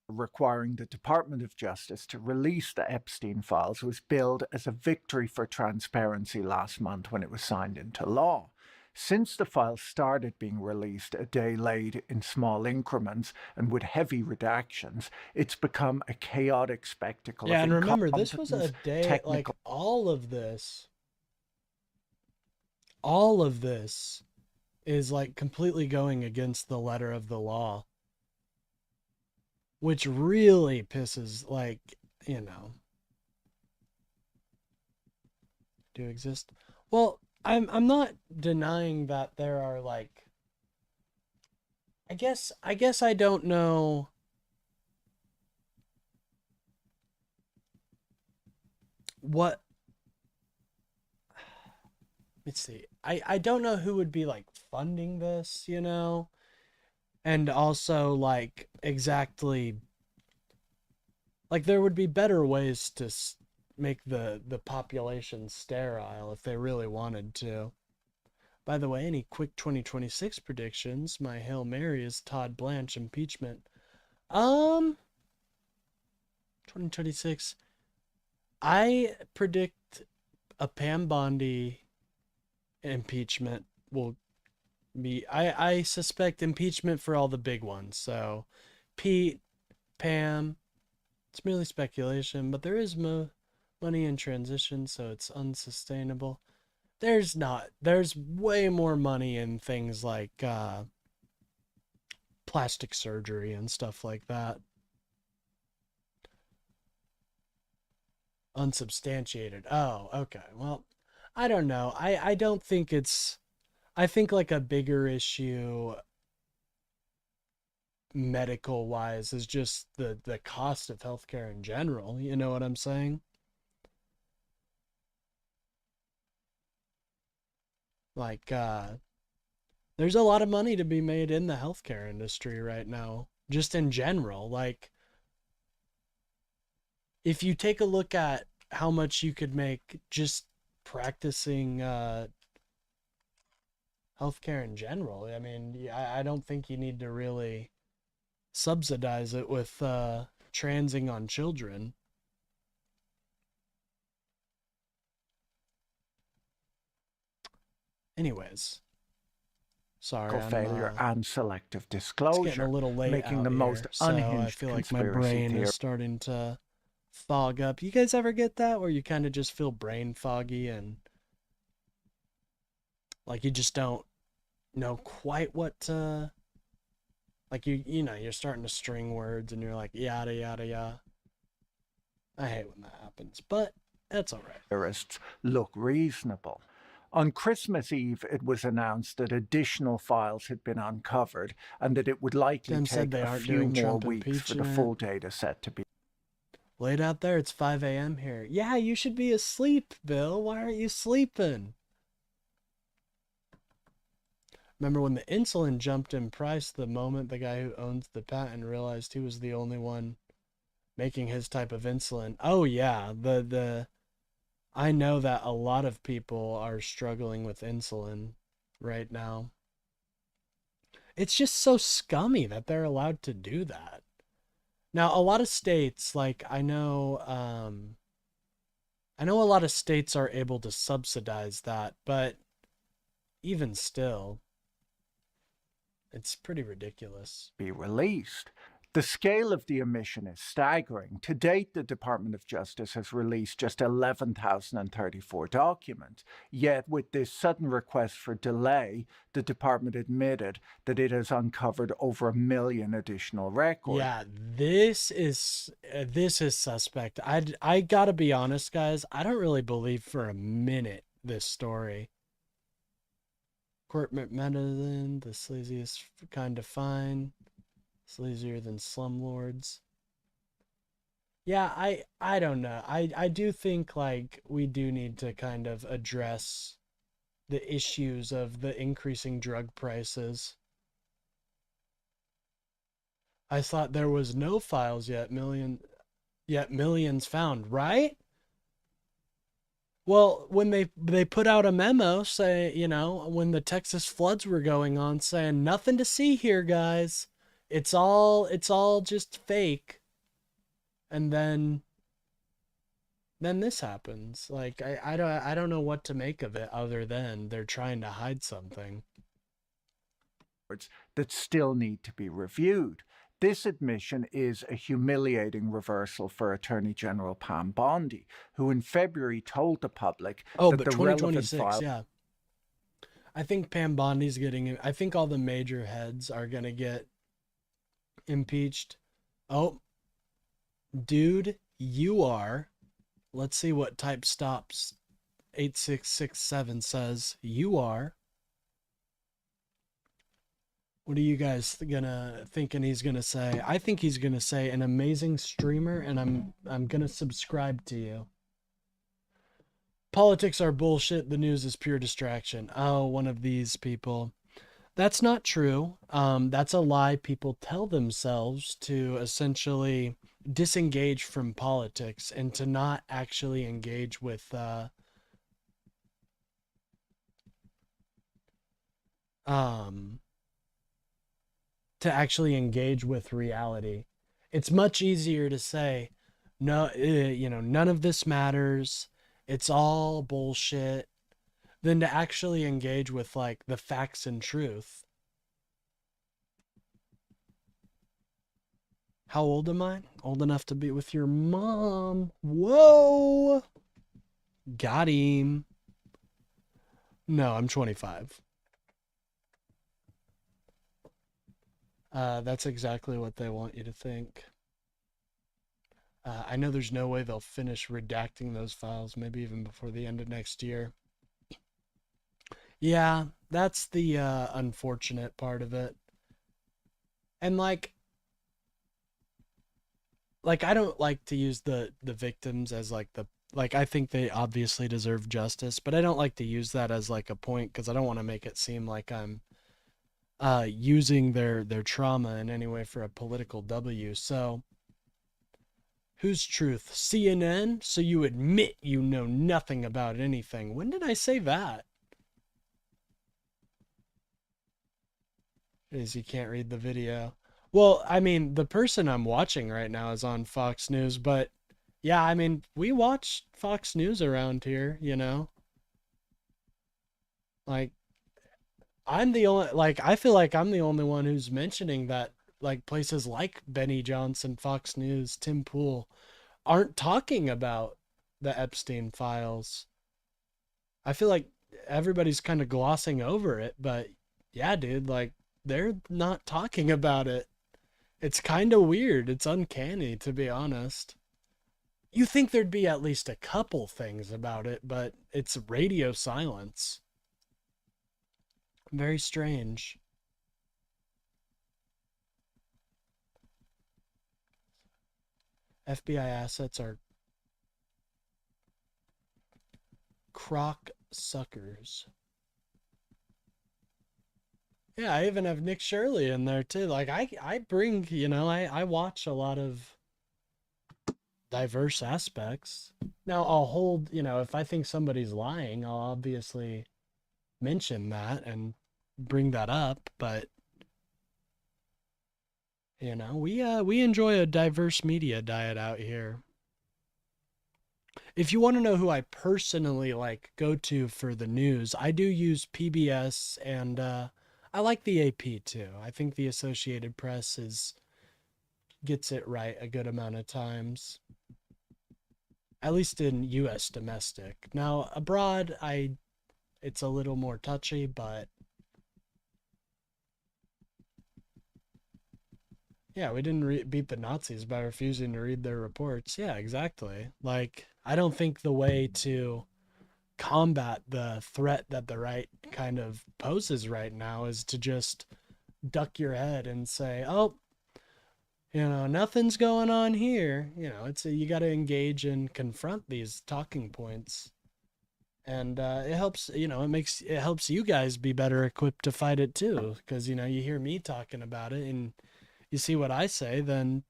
Requiring the Department of Justice to release the Epstein files was billed as a victory for transparency last month when it was signed into law. Since the files started being released a day late in small increments and with heavy redactions, it's become a chaotic spectacle Yeah, of and remember, this was a incompetence, day, like, technical all of this is like completely going against the letter of the law, which really pisses, like, you know, do exist. Well, I'm not denying that there are, like, I guess I don't know what, let's see. I don't know who would be like funding this, you know? And also, like, exactly, like, there would be better ways to make the population sterile if they really wanted to. By the way, any quick 2026 predictions? My Hail Mary is Todd Blanche impeachment. 2026. I predict a Pam Bondi impeachment will be. I suspect impeachment for all the big ones. So, Pete, Pam. It's merely speculation, but there is money in transition, so it's unsustainable. There's not. There's way more money in things like plastic surgery and stuff like that. Unsubstantiated. Oh, okay. Well, I don't know. I don't think it's. I think like a bigger issue medical wise is just the cost of healthcare in general. You know what I'm saying? Like there's a lot of money to be made in the healthcare industry right now, just in general. Like, if you take a look at how much you could make just practicing healthcare in general, I mean, I don't think you need to really subsidize it with transing on children. Anyways, sorry, failure and selective it's getting a disclosure, little late making out the most here, so I unhinged feel like my conspiracy brain is theory. starting to fog up. You guys ever get that where you kind of just feel brain foggy and like you just don't know quite what to, like, you're starting to string words and you're like yada yada yada. I hate when that happens, but that's all right. Theorists look reasonable. On Christmas Eve, it was announced that additional files had been uncovered and that it would likely Dem said take they a aren't few doing more Trump weeks for the full impeachment. data set to be. Late out there, it's 5 a.m. here. Yeah, you should be asleep, Bill. Why aren't you sleeping? Remember when the insulin jumped in price the moment the guy who owns the patent realized he was the only one making his type of insulin? Oh yeah, the I know that a lot of people are struggling with insulin right now. It's just so scummy that they're allowed to do that. Now, a lot of states, like, I know a lot of states are able to subsidize that, but even still, it's pretty ridiculous. Be released. The scale of the omission is staggering. To date, the Department of Justice has released just 11,034 documents. Yet, with this sudden request for delay, the department admitted that it has uncovered over 1 million additional records. Yeah, this is suspect. I gotta be honest, guys. I don't really believe for a minute this story. Corporate medicine, the sleaziest kind of fine, sleazier than slumlords. Yeah, I don't know. I do think like we do need to kind of address the issues of the increasing drug prices. I thought there was no files yet millions found, right? Well, when they put out a memo say, when the Texas floods were going on saying nothing to see here, guys. It's all just fake. And then this happens. Like I don't know what to make of it other than they're trying to hide something. That still need to be reviewed. This admission is a humiliating reversal for Attorney General Pam Bondi, who in February told the public Oh, that but the relevant 2026, file. yeah. I think Pam Bondi's getting I think all the major heads are going to get impeached. Oh, dude, you are. Let's see what type stops 8667 says. You are. What are you guys thinking he's gonna say? I think he's gonna say an amazing streamer, and I'm gonna subscribe to you. Politics are bullshit. The news is pure distraction. Oh, one of these people. That's not true. That's a lie people tell themselves to essentially disengage from politics and to not actually engage with um to actually engage with reality. It's much easier to say, no, none of this matters. It's all bullshit than to actually engage with like the facts and truth. How old am I? Old enough to be with your mom. Whoa. Got him. No, I'm 25. That's exactly what they want you to think. I know there's no way they'll finish redacting those files, maybe even before the end of next year. Yeah, that's the unfortunate part of it. And like I don't like to use the victims as like the like I think they obviously deserve justice, but I don't like to use that as like a point because I don't want to make it seem like I'm using their trauma in any way for a political W. So, whose truth? CNN? So you admit you know nothing about anything. When did I say that? Is you can't read the video. Well, I mean, the person I'm watching right now is on Fox News, but yeah, I mean, we watch Fox News around here, Like I'm the only like I feel like I'm the only one who's mentioning that like places like Benny Johnson, Fox News, Tim Pool aren't talking about the Epstein files. I feel like everybody's kind of glossing over it, but yeah, dude, like they're not talking about it. It's kind of weird. It's uncanny, to be honest. You think there'd be at least a couple things about it, but it's radio silence. Very strange. FBI assets are crock suckers. Yeah, I even have Nick Shirley in there too. Like I bring, I watch a lot of diverse aspects. Now I'll hold, if I think somebody's lying, I'll obviously mention that and bring that up, but we enjoy a diverse media diet out here. If you want to know who I personally like go to for the news, I do use PBS and I like the AP too. I think the Associated Press is gets it right a good amount of times. At least in US domestic. Now abroad I it's a little more touchy, but yeah, we didn't beat the Nazis by refusing to read their reports. Yeah, exactly. Like I don't think the way to combat the threat that the right kind of poses right now is to just duck your head and say, "Oh, Nothing's going on here. You got to engage and confront these talking points. And it helps, it helps you guys be better equipped to fight it too. Because, you hear me talking about it and you see what I say, then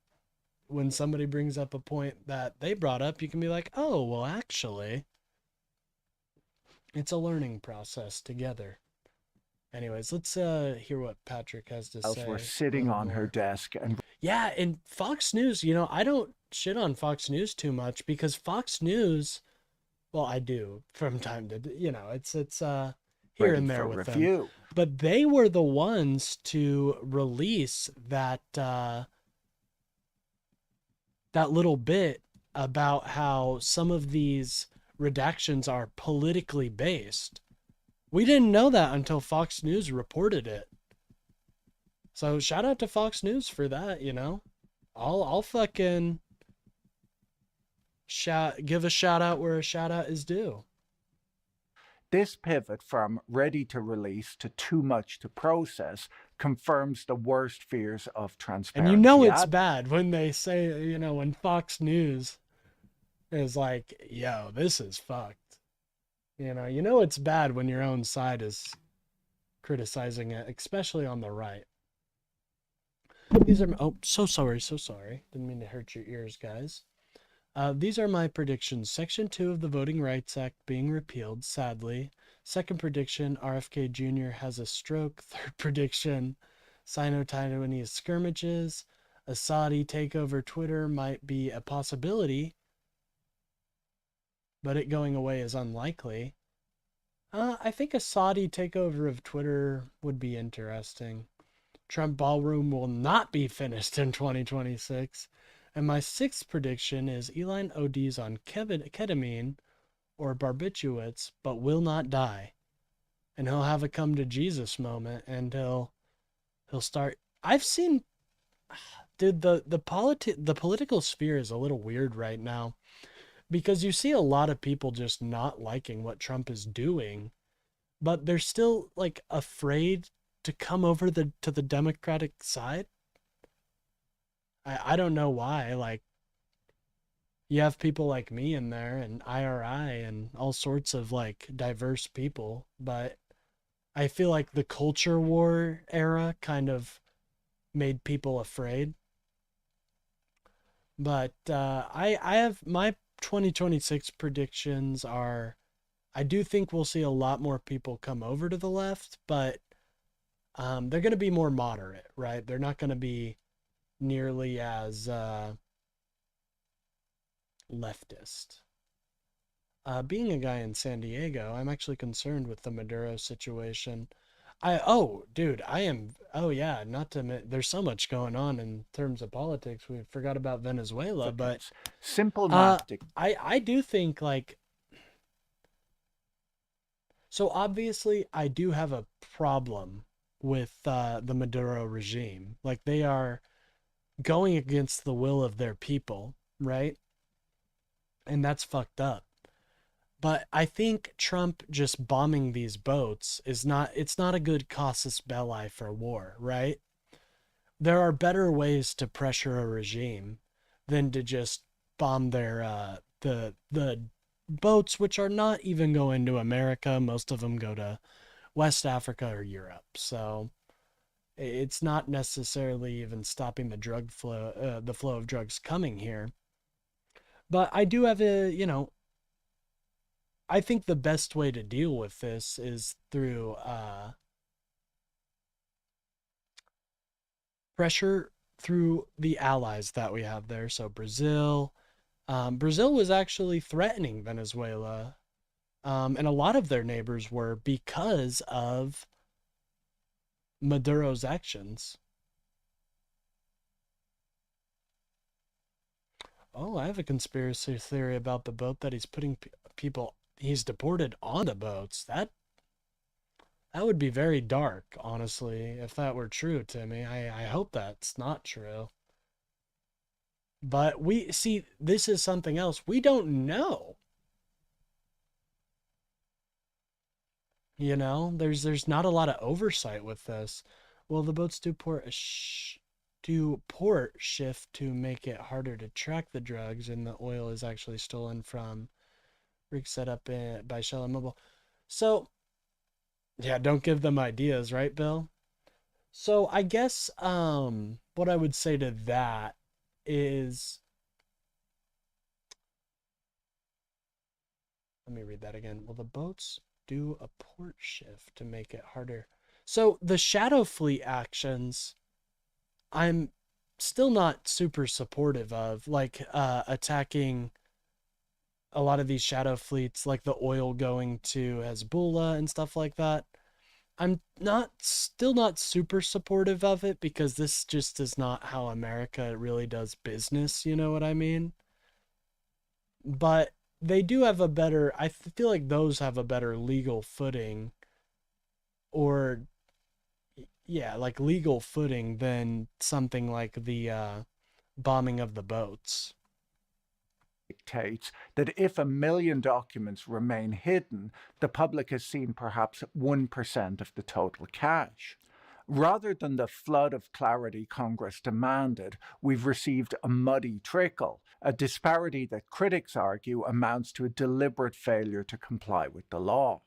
when somebody brings up a point that they brought up, you can be like, oh, well, actually, it's a learning process together. Anyways, let's hear what Patrick has to Files were say a sitting little on her more. desk and Yeah, and Fox News, I don't shit on Fox News too much because Fox News, well, I do from time to, it's here ready and there for with them. review. But they were the ones to release that little bit about how some of these redactions are politically based. We didn't know that until Fox News reported it. So shout out to Fox News for that. I'll fucking give a shout out where a shout out is due. This pivot from ready to release to too much to process confirms the worst fears of And transparency it's ad. bad when they say, when Fox News is like, yo, this is fucked. It's bad when your own side is criticizing it, especially on the right. These are, oh, so sorry. Didn't mean to hurt your ears, guys. These are my predictions. Section 2 of the Voting Rights Act being repealed, sadly. Second prediction, RFK Jr. has a stroke. Third prediction, Sino-Taiwanese skirmishes. A Saudi takeover Twitter might be a possibility, but it going away is unlikely. I think a Saudi takeover of Twitter would be interesting. Trump ballroom will not be finished in 2026. And my sixth prediction is Elon ODs on ketamine or barbiturates, but will not die. And he'll have a come to Jesus moment, and he'll start. I've seen, dude, the political sphere is a little weird right now because you see a lot of people just not liking what Trump is doing, but they're still like afraid to come over to the Democratic side. I don't know why. Like, you have people like me in there and IRI and all sorts of like diverse people, but I feel like the culture war era kind of made people afraid. But I have my 2026 predictions are I do think we'll see a lot more people come over to the left, but they're going to be more moderate, right? They're not going to be nearly as leftist. Being a guy in San Diego, I'm actually concerned with the Maduro situation. Dude, I am. Oh, yeah, not to. There's so much going on in terms of politics. We forgot about Venezuela, but Simple math. I do think like. So obviously, I do have a problem with the Maduro regime. Like they are going against the will of their people, right? And that's fucked up. But I think Trump just bombing these boats it's not a good casus belli for war, right? There are better ways to pressure a regime than to just bomb their the boats which are not even going to America. Most of them go to West Africa or Europe. So it's not necessarily even stopping the flow of drugs coming here. But I do have I think the best way to deal with this is through pressure through the allies that we have there. So Brazil. Brazil was actually threatening Venezuela, and a lot of their neighbors were because of Maduro's actions. Oh, I have a conspiracy theory about the boat that he's putting people he's deported on the boats. That would be very dark, honestly, if that were true, Timmy. I hope that's not true. But we see this is something else. We don't know. There's not a lot of oversight with this. Well, the boats do port. Shh. do port shift to make it harder to track the drugs, and the oil is actually stolen from rigs set up by Shell and Mobil. So, yeah, don't give them ideas, right, Bill? So I guess what I would say to that is, let me read that again. Will the boats do a port shift to make it harder? So the Shadow Fleet actions, I'm still not super supportive of, like attacking a lot of these shadow fleets, like the oil going to Hezbollah and stuff like that. I'm not still not super supportive of it because this just is not how America really does business, you know what I mean? But they do have a better, I feel like those have a better legal footing, or yeah, like legal footing than something like the bombing of the boats. Dictates that if 1 million documents remain hidden, the public has seen perhaps 1% of the total cache. Rather than the flood of clarity Congress demanded, we've received a muddy trickle, a disparity that critics argue amounts to a deliberate failure to comply with the law.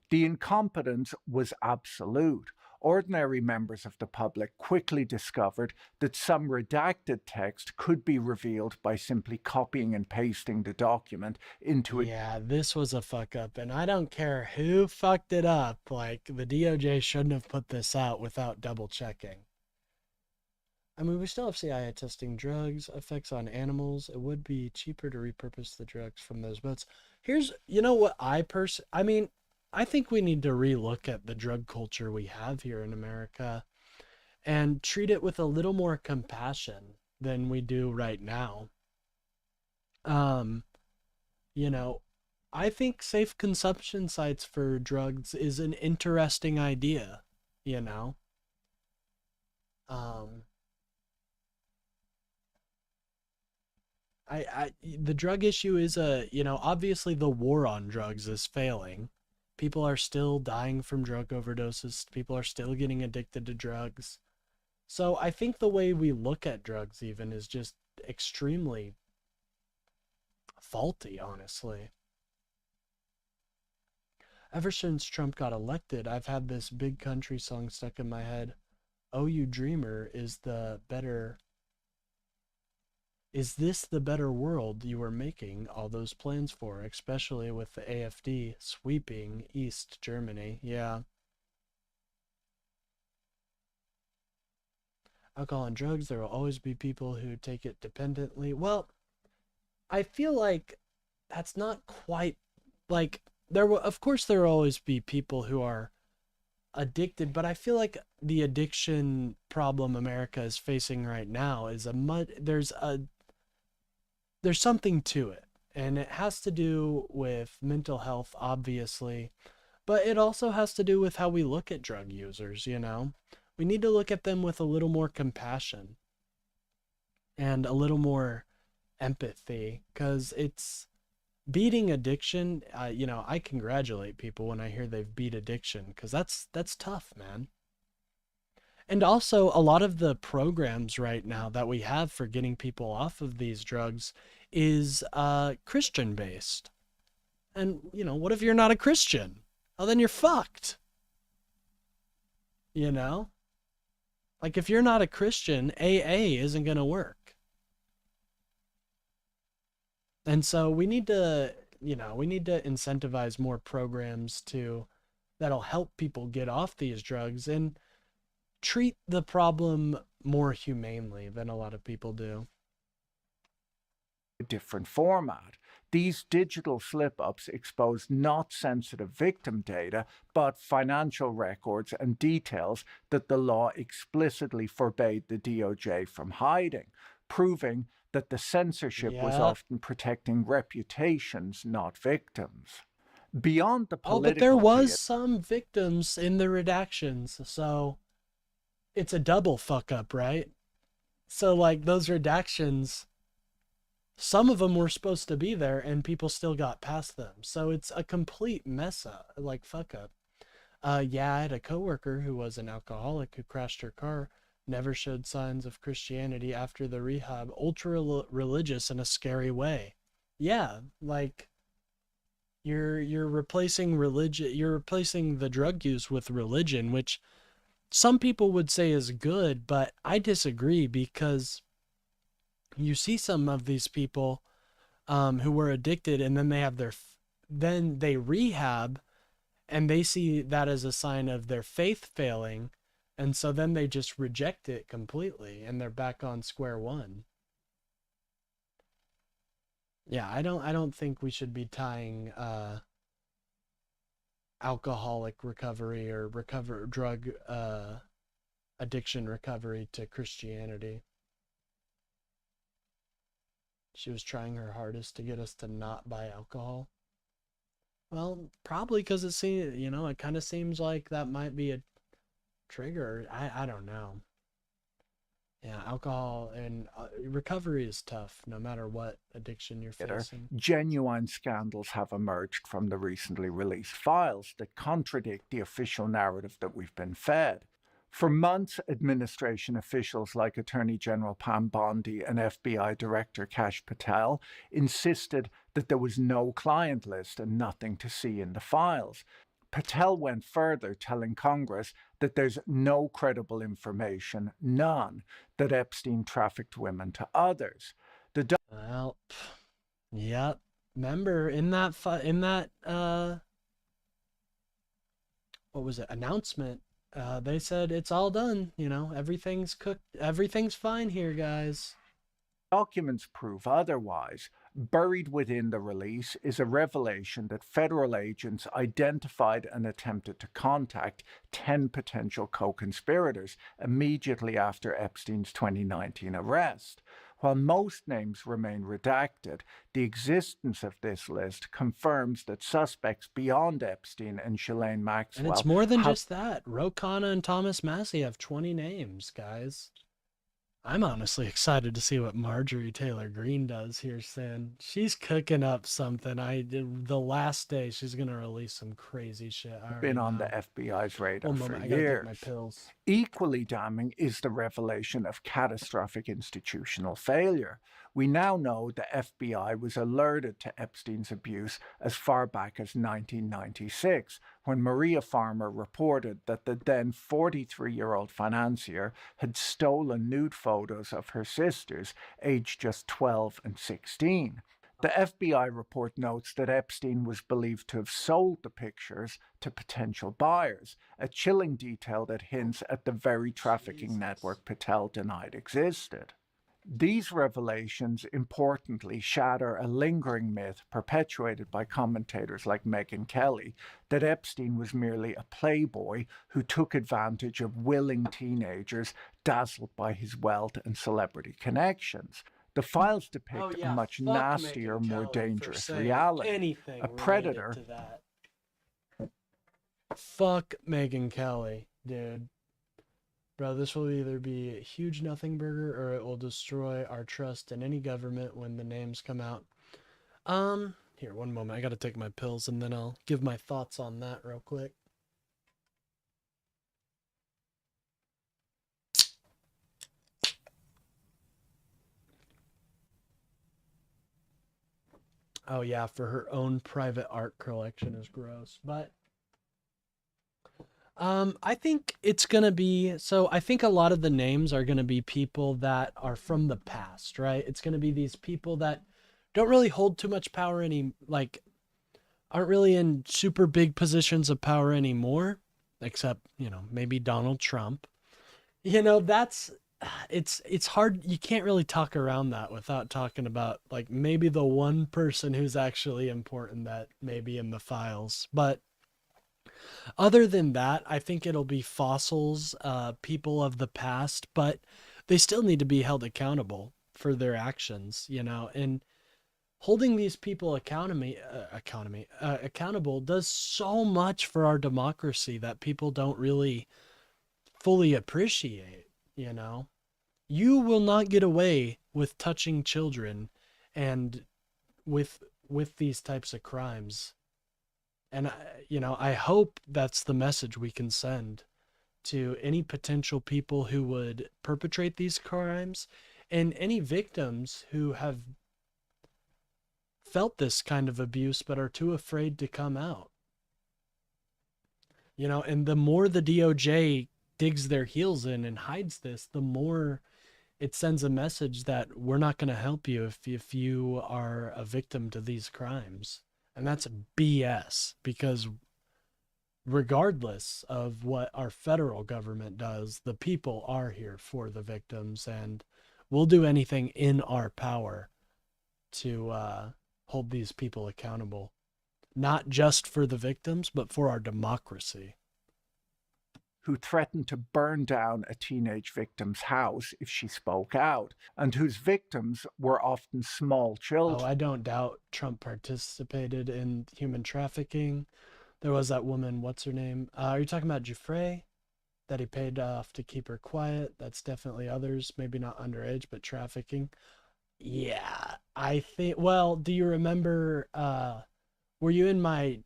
The incompetence was absolute. Ordinary members of the public quickly discovered that some redacted text could be revealed by simply copying and pasting the document into a Yeah, this was a fuck up, and I don't care who fucked it up. Like, the DOJ shouldn't have put this out without double checking. I mean, we still have CIA testing drugs, effects on animals. It would be cheaper to repurpose the drugs from those boats. Here's, you know what I mean, I think we need to relook at the drug culture we have here in America and treat it with a little more compassion than we do right now. Um, you know, I think safe consumption sites for drugs is an interesting idea, you know. Um, the drug issue is obviously the war on drugs is failing. People are still dying from drug overdoses. People are still getting addicted to drugs. So I think the way we look at drugs even is just extremely faulty, honestly. Ever since Trump got elected, I've had this big country song stuck in my head. Oh, you dreamer, is this the better world you were making all those plans for, especially with the AfD sweeping East Germany? Yeah. Alcohol and drugs, there will always be people who take it dependently. Well, I feel like that's not quite like there will, of course, there will always be people who are addicted, but I feel like the addiction problem America is facing right now is there's something to it, and it has to do with mental health, obviously, but it also has to do with how we look at drug users, you know? We need to look at them with a little more compassion and a little more empathy, because it's beating addiction. I congratulate people when I hear they've beat addiction, because that's tough, man. And also, a lot of the programs right now that we have for getting people off of these drugs is Christian based. And, what if you're not a Christian? Oh, then you're fucked. You know? Like, if you're not a Christian, AA isn't going to work. And so we need to incentivize more programs that'll help people get off these drugs and treat the problem more humanely than a lot of people do. different format. These digital slip ups expose not sensitive victim data, but financial records and details that the law explicitly forbade the DOJ from hiding, proving that the censorship was Yeah. often protecting reputations, not victims. Beyond the Oh, but there political was theater, some victims in the redactions, so it's a double fuck up, right? So like those redactions, some of them were supposed to be there and people still got past them. So it's a complete mess up, like fuck up. Yeah, I had a coworker who was an alcoholic who crashed her car. never showed signs of Christianity after the rehab, ultra religious in a scary way. Yeah, like you're replacing religion, you're replacing the drug use with religion, which some people would say is good, but I disagree because you see some of these people who were addicted, and then they have then they rehab, and they see that as a sign of their faith failing, and so then they just reject it completely, and they're back on square one. Yeah, I don't think we should be tying alcoholic recovery or drug addiction recovery to Christianity. She was trying her hardest to get us to not buy alcohol. Well, probably because it seems, it kind of seems like that might be a trigger. I don't know. Yeah, alcohol and recovery is tough no matter what addiction you're facing. Genuine scandals have emerged from the recently released files that contradict the official narrative that we've been fed. For months, administration officials like Attorney General Pam Bondi and FBI Director Kash Patel insisted that there was no client list and nothing to see in the files. Patel went further, telling Congress that there's no credible information, none, that Epstein trafficked women to others. Well, yep. Remember in that what was it, announcement, they said it's all done, everything's cooked, everything's fine here, guys. Documents prove otherwise. Buried within the release is a revelation that federal agents identified and attempted to contact 10 potential co-conspirators immediately after Epstein's 2019 arrest. While most names remain redacted, the existence of this list confirms that suspects beyond Epstein and Ghislaine Maxwell... And it's more than just that. Ro Khanna and Thomas Massey have 20 names, guys. I'm honestly excited to see what Marjorie Taylor Greene does here soon. She's cooking up something. The last day she's gonna release some crazy shit. Been on the FBI's radar for I gotta years. get my pills. Equally damning is the revelation of catastrophic institutional failure. We now know the FBI was alerted to Epstein's abuse as far back as 1996, when Maria Farmer reported that the then 43-year-old financier had stolen nude photos of her sisters, aged just 12 and 16. The FBI report notes that Epstein was believed to have sold the pictures to potential buyers, a chilling detail that hints at the very trafficking network Patel denied existed. These revelations, importantly, shatter a lingering myth perpetuated by commentators like Megyn Kelly that Epstein was merely a playboy who took advantage of willing teenagers dazzled by his wealth and celebrity connections. The files depict a much nastier, more dangerous reality. A predator. Fuck Megyn Kelly, dude. Bro, this will either be a huge nothing burger or it will destroy our trust in any government when the names come out. Here, one moment. I gotta take my pills and then I'll give my thoughts on that real quick. Oh yeah, for her own private art collection is gross. But I think it's gonna be, so I think a lot of the names are gonna be people that are from the past, right? It's gonna be these people that don't really hold too much power aren't really in super big positions of power anymore, except, maybe Donald Trump. It's hard. You can't really talk around that without talking about like maybe the one person who's actually important that may be in the files. But other than that, I think it'll be fossils, people of the past, but they still need to be held accountable for their actions, and holding these people accountable does so much for our democracy that people don't really fully appreciate. You will not get away with touching children and with these types of crimes. And I hope that's the message we can send to any potential people who would perpetrate these crimes and any victims who have felt this kind of abuse but are too afraid to come out. You know, and the more the DOJ digs their heels in and hides this, the more it sends a message that we're not going to help you if you are a victim to these crimes. And that's BS, because regardless of what our federal government does, the people are here for the victims, and we'll do anything in our power to hold these people accountable, not just for the victims, but for our democracy. Who threatened to burn down a teenage victim's house if she spoke out, and whose victims were often small children. Oh, I don't doubt Trump participated in human trafficking. There was that woman, what's her name? Are you talking about Giuffre? That he paid off to keep her quiet? That's definitely others, maybe not underage, but trafficking. Yeah, I think, well, do you remember, were you in my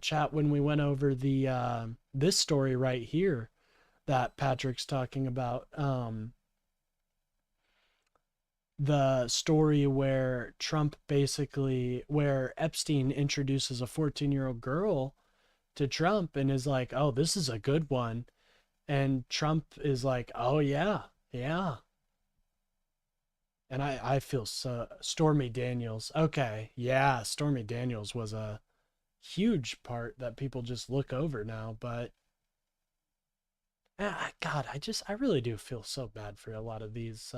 chat when we went over the this story right here that Patrick's talking about? The story where where Epstein introduces a 14-year-old girl to Trump and is like, "Oh, this is a good one." And Trump is like, "Oh yeah, yeah." And I feel so. Stormy Daniels. Okay, yeah, Stormy Daniels was a huge part that people just look over now. But God, I really do feel so bad for a lot of these.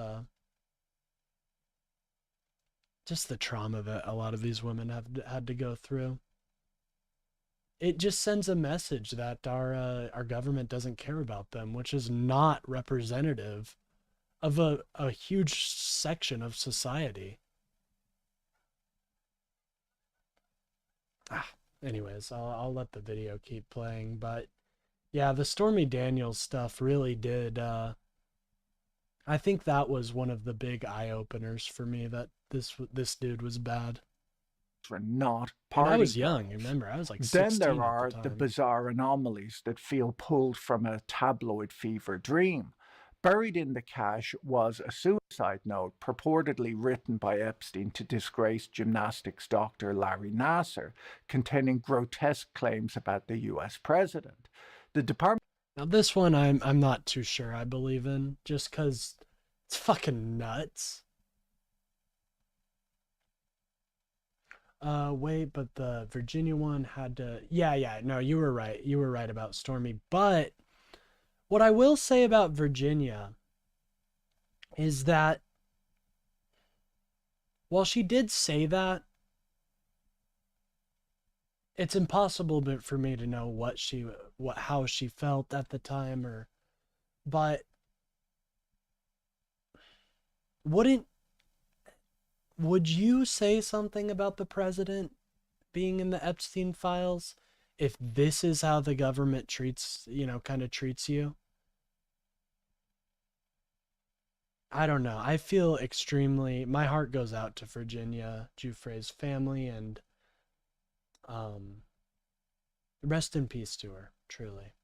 Just the trauma that a lot of these women have had to go through. It just sends a message that our government doesn't care about them, which is not representative of a huge section of society. Anyways, I'll let the video keep playing, but yeah, the Stormy Daniels stuff really did. I think that was one of the big eye openers for me, that this dude was bad. For not And I party was young. girls. Remember, I was like Then 16 there at are the the time. bizarre anomalies that feel pulled from a tabloid fever dream. Buried in the cache was a suicide note purportedly written by Epstein to disgrace gymnastics doctor Larry Nasser, containing grotesque claims about the US president. The Department Now this one I'm not too sure I believe in, just because it's fucking nuts. Wait, but the Virginia one had to. Yeah. No, you were right. You were right about Stormy. But what I will say about Virginia is that while she did say that, it's impossible for me to know how she felt at the time, but wouldn't would you say something about the president being in the Epstein files if this is how the government kind of treats you? I don't know. I feel my heart goes out to Virginia Giuffre's family, and um rest in peace to her, truly.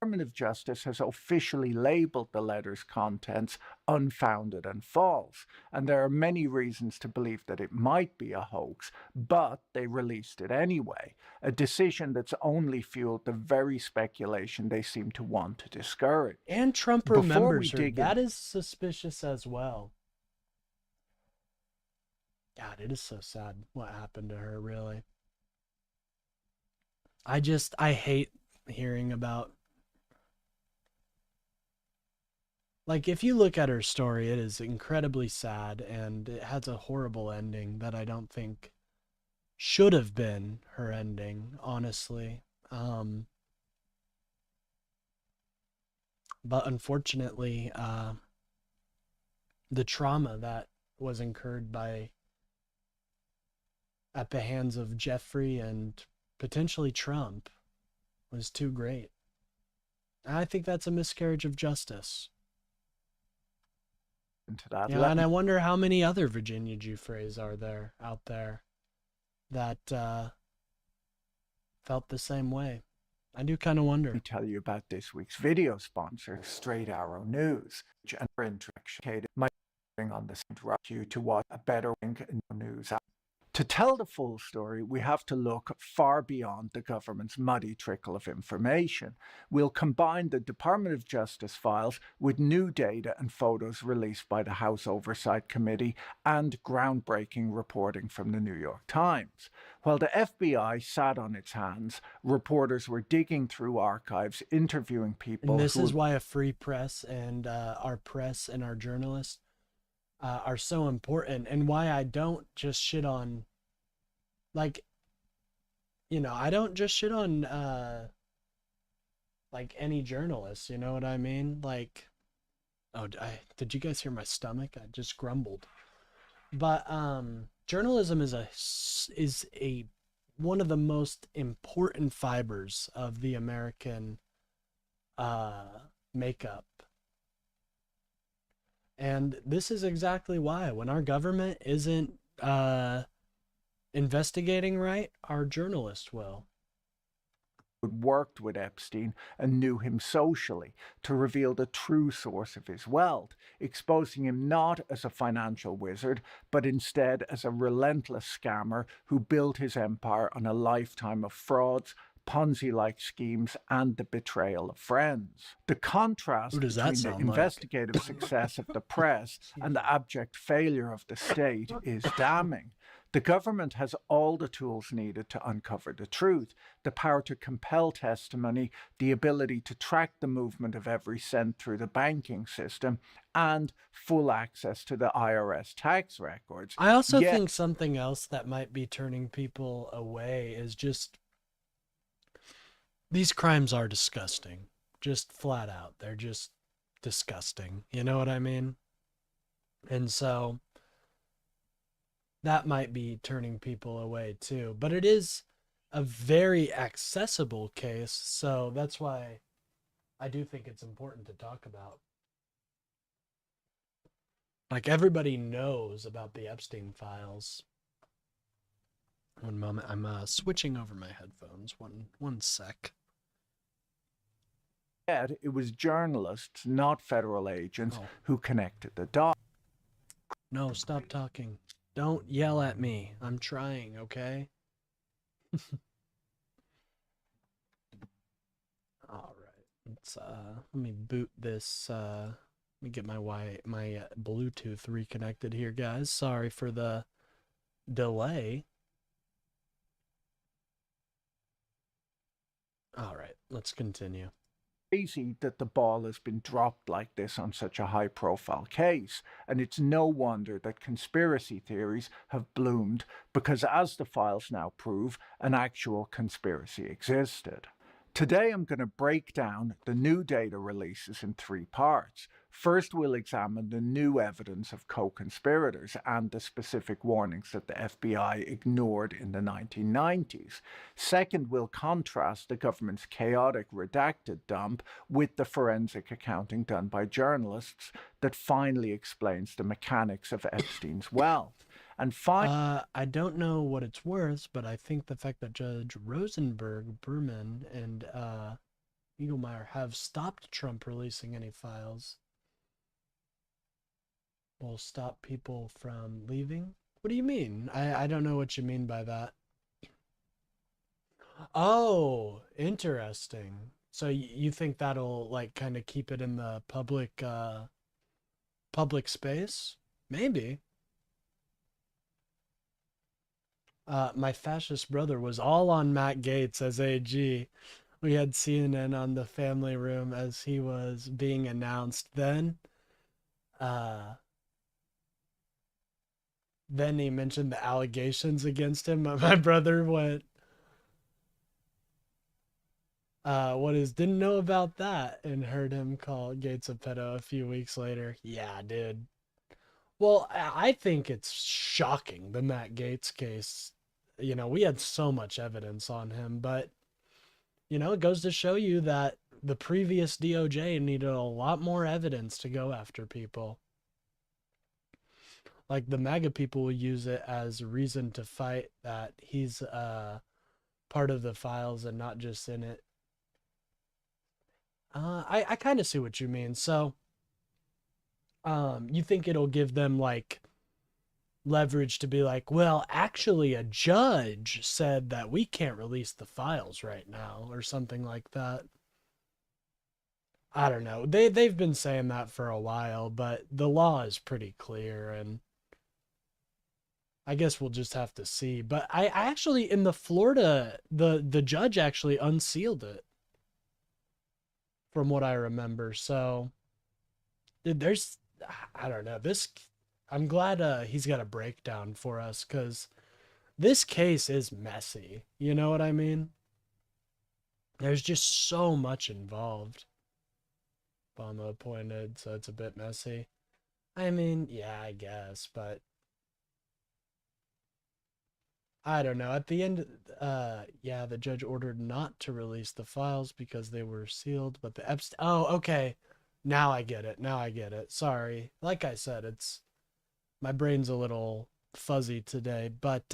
of Justice has officially labeled the letter's contents unfounded and false, and there are many reasons to believe that it might be a hoax, but they released it anyway, a decision that's only fueled the very speculation they seem to want to discourage. And Trump Before we remembers her. dig in, That is suspicious as well. God, it is so sad what happened to her, really. I hate hearing about, like, if you look at her story, it is incredibly sad, and it has a horrible ending that I don't think should have been her ending, honestly. But unfortunately, the trauma that was incurred at the hands of Jeffrey and potentially Trump was too great. I think that's a miscarriage of justice. into that, Yeah, and I wonder how many other Virginia Giuffres are there out there that felt the same way. I do kind of Let me wonder. tell you about this week's video sponsor, Straight Arrow News, which an interaction might bring on this interrupt you to watch a better link in the news. To tell the full story, we have to look far beyond the government's muddy trickle of information. We'll combine the Department of Justice files with new data and photos released by the House Oversight Committee and groundbreaking reporting from the New York Times. While the FBI sat on its hands, reporters were digging through archives, interviewing people And this who is why a free press and our press and our journalists are so important, and why I don't just shit on, like, I don't just shit on like any journalist, you know what I mean? Like, oh, did you guys hear my stomach? I just grumbled. But journalism is a one of the most important fibers of the American makeup. And this is exactly why, when our government isn't investigating right, our journalists will. had worked with Epstein and knew him socially to reveal the true source of his wealth, exposing him not as a financial wizard, but instead as a relentless scammer who built his empire on a lifetime of frauds, Ponzi like schemes, and the betrayal of friends. The Who contrast does that between the sound like? investigative success of the press and the abject failure of the state is damning. The government has all the tools needed to uncover the truth: the power to compel testimony, the ability to track the movement of every cent through the banking system, and full access to the IRS tax records. I also Yet, think something else that might be turning people away is just these crimes are disgusting. Just flat out. They're just disgusting. You know what I mean? And so that might be turning people away too. But it is a very accessible case, so that's why I do think it's important to talk about. Like, everybody knows about the Epstein files. One moment, I'm switching over my headphones. One sec. it was journalists, not federal agents, Oh. who connected the dots. No, stop talking. Don't yell at me. I'm trying, okay? All right. Let's let me boot this let me get my Bluetooth reconnected here, guys. Sorry for the delay. All right, let's continue. Crazy that the ball has been dropped like this on such a high profile case, and it's no wonder that conspiracy theories have bloomed because, as the files now prove, an actual conspiracy existed. Today I'm going to break down the new data releases in three parts. First, we'll examine the new evidence of co-conspirators and the specific warnings that the FBI ignored in the 1990s. Second, we'll contrast the government's chaotic redacted dump with the forensic accounting done by journalists that finally explains the mechanics of Epstein's wealth. And finally, I don't know what it's worth, but I think the fact that Judge Rosenberg, Berman, and Eaglemeyer have stopped Trump releasing any files will stop people from leaving. What do you mean? I don't know what you mean by that. Oh, interesting. So you think that'll, like, kind of keep it in the public space? Maybe. My fascist brother was all on Matt Gaetz as AG. We had CNN on the family room as he was being announced. Then he mentioned the allegations against him. My brother went, didn't know about that, and heard him call Gates a pedo a few weeks later. Yeah, dude. Well, I think it's shocking, the Matt Gaetz case. We had so much evidence on him, but, it goes to show you that the previous DOJ needed a lot more evidence to go after people. Like, the MAGA people will use it as reason to fight that he's part of the files and not just in it. I kind of see what you mean. So, you think it'll give them like leverage to be like, well, actually, a judge said that we can't release the files right now, or something like that. I don't know. They've been saying that for a while, but the law is pretty clear, and I guess we'll just have to see. But I actually in the Florida, the judge actually unsealed it from what I remember. So there's I don't know. This I'm glad he's got a breakdown for us cuz this case is messy. You know what I mean? There's just so much involved. Obama appointed, so it's a bit messy. I mean, yeah, I guess, but I don't know. At the end, yeah, the judge ordered not to release the files because they were sealed, but the Epstein. Oh, okay. Now I get it. Now I get it. Sorry. Like I said, it's my brain's a little fuzzy today, but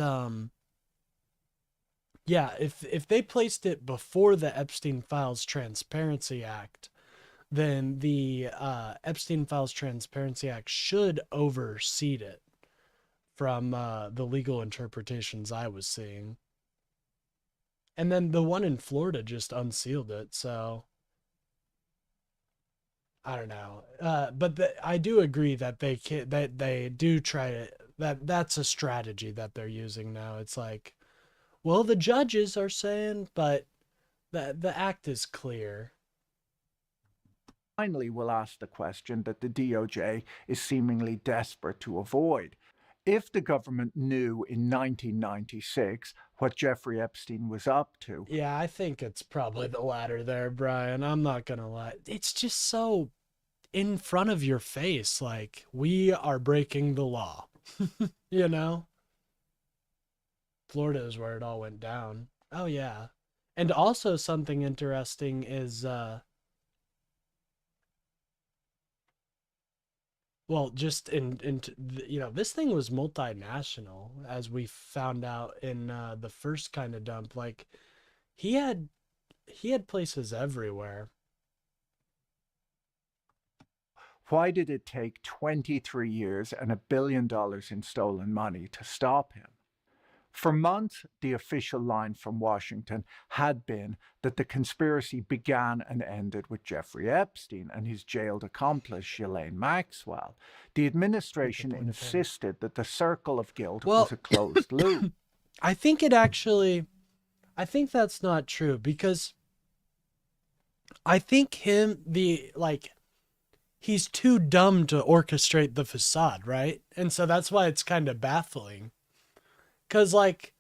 yeah, if they placed it before the Epstein Files Transparency Act, then the Epstein Files Transparency Act should oversee it from the legal interpretations I was seeing. And then the one in Florida just unsealed it, so I don't know. I do agree that that they do try to that's a strategy that they're using now. It's like, well, the judges are saying, but the act is clear. Finally, we'll ask the question that the DOJ is seemingly desperate to avoid. If the government knew in 1996 what Jeffrey Epstein was up to, Yeah, I think it's probably the latter there, Brian. I'm not gonna lie. It's just so in front of your face, like we are breaking the law. You know? Florida is where it all went down. Oh yeah. And also something interesting is well, just you know, this thing was multinational as we found out in the first kind of dump. Like he had he had places everywhere. why did it take 23 years and $1 billion in stolen money to stop him? For months, the official line from Washington had been that the conspiracy began and ended with Jeffrey Epstein and his jailed accomplice, Ghislaine Maxwell. The administration Point of him. insisted that the circle of guilt Well, was a closed loop. I think it actually I think that's not true because I think him the like he's too dumb to orchestrate the facade, right? And so that's why it's kind of baffling. Cuz like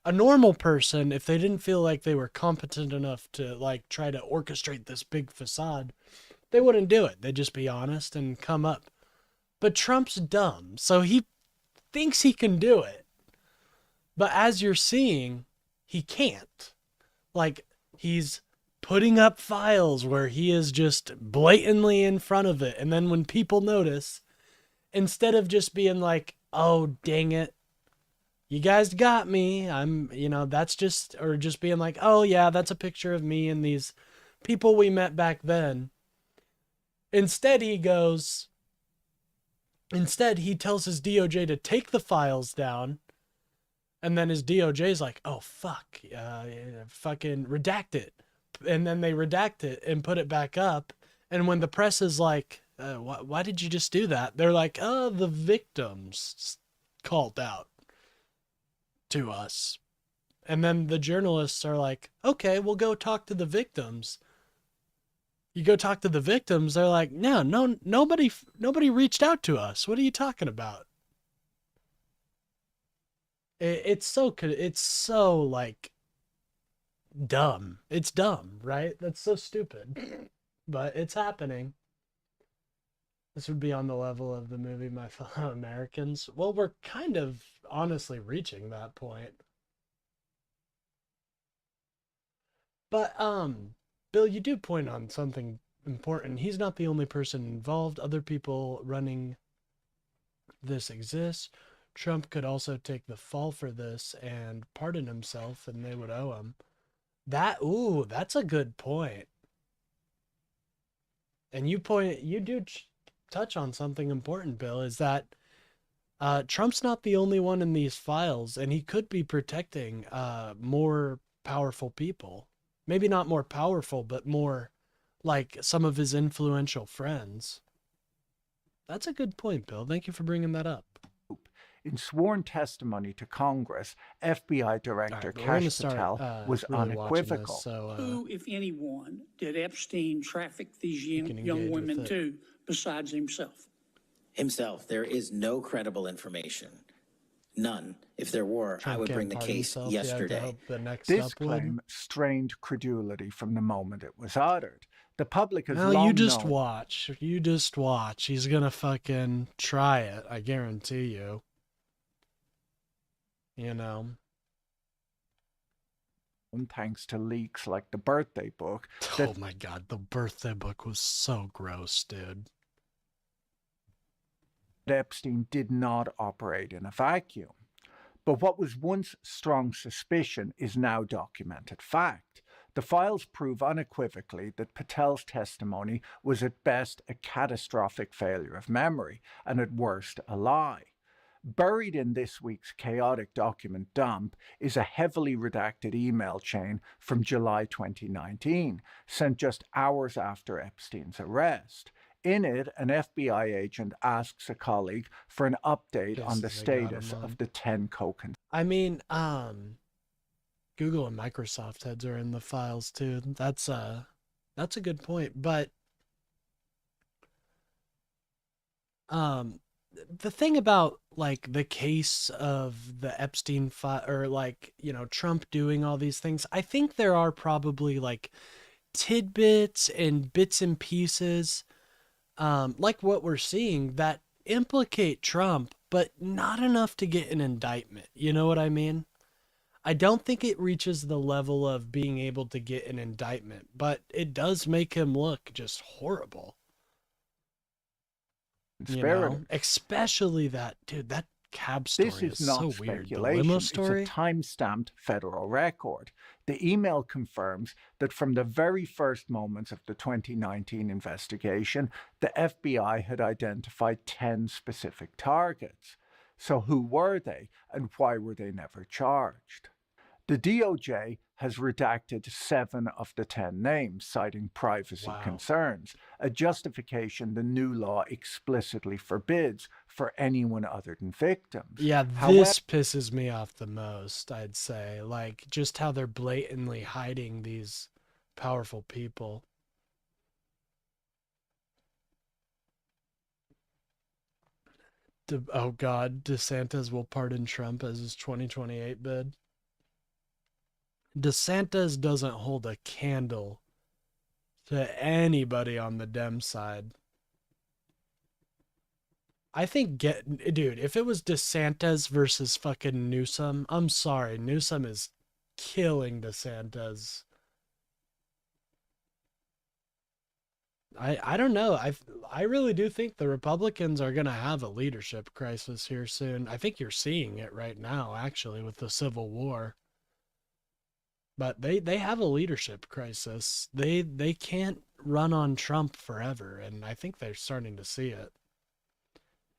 a normal person, if they didn't feel like they were competent enough to like try to orchestrate this big facade, they wouldn't do it. They'd just be honest and come up. But Trump's dumb, so he thinks he can do it. But as you're seeing, he can't. Like he's putting up files where he is just blatantly in front of it. And then when people notice, instead of just being like, oh, dang it, you guys got me. That's just, or just being like, oh, yeah, that's a picture of me and these people we met back then. Instead, he tells his DOJ to take the files down. And then his DOJ's like, oh, fuck, fucking redact it. And then they redact it and put it back up. And when the press is like, why did you just do that? They're like, oh, the victims called out to us. And then the journalists are like, okay, we'll go talk to the victims. You go talk to the victims. They're like, no, nobody reached out to us. What are you talking about? It's so like dumb. It's dumb, right? That's so stupid. But it's happening. This would be on the level of the movie My Fellow Americans. Well, we're kind of honestly reaching that point. But Bill, you do point on something important. He's not the only person involved. Other people running this exists. Trump could also take the fall for this and pardon himself, and they would owe him. That's a good point. And you do touch on something important, Bill, is that Trump's not the only one in these files, and he could be protecting more powerful people. Maybe not more powerful, but more like some of his influential friends. That's a good point, Bill. Thank you for bringing that up. In sworn testimony to Congress, FBI Director All right, we're going to Kash Patel start was really unequivocal. This, so, who, if anyone, did Epstein traffic these young women to besides himself? Himself. There is no credible information. None. If there were, Trump I would bring the can't case pardon himself. yesterday. This claim strained credulity from the moment it was uttered. The public has Well, long you just known. watch. You just watch. He's gonna fucking try it. I guarantee you. You know. Thanks to leaks like the birthday book. Oh my god, the birthday book was so gross, dude. Epstein did not operate in a vacuum. But what was once strong suspicion is now documented fact. The files prove unequivocally that Patel's testimony was at best a catastrophic failure of memory, and at worst a lie. Buried in this week's chaotic document dump is a heavily redacted email chain from July 2019, sent just hours after Epstein's arrest. In it, an FBI agent asks a colleague for an update on the status of the 10 co-conspirators. I mean, Google and Microsoft heads are in the files too. That's a good point. But the thing about like the case of the Epstein file, or like, you know, Trump doing all these things, I think there are probably like tidbits and bits and pieces, like what we're seeing, that implicate Trump, but not enough to get an indictment. You know what I mean? I don't think it reaches the level of being able to get an indictment, but it does make him look just horrible. You know? Especially that, dude, that cab story This is not so speculation. weird. The limo story? It's a time-stamped federal record. The email confirms that from the very first moments of the 2019 investigation, the FBI had identified 10 specific targets. So who were they, and why were they never charged? The DOJ has redacted 7 of the 10 names, citing privacy concerns, a justification the new law explicitly forbids for anyone other than victims. Yeah, this pisses me off the most, I'd say. Like, just how they're blatantly hiding these powerful people. Oh God, DeSantis will pardon Trump as his 2028 bid. DeSantis doesn't hold a candle to anybody on the Dem side. I think dude, if it was DeSantis versus fucking Newsom, I'm sorry, Newsom is killing DeSantis. I don't know. I really do think the Republicans are going to have a leadership crisis here soon. I think you're seeing it right now, actually, with the Civil War. But they have a leadership crisis. They can't run on Trump forever, and I think they're starting to see it.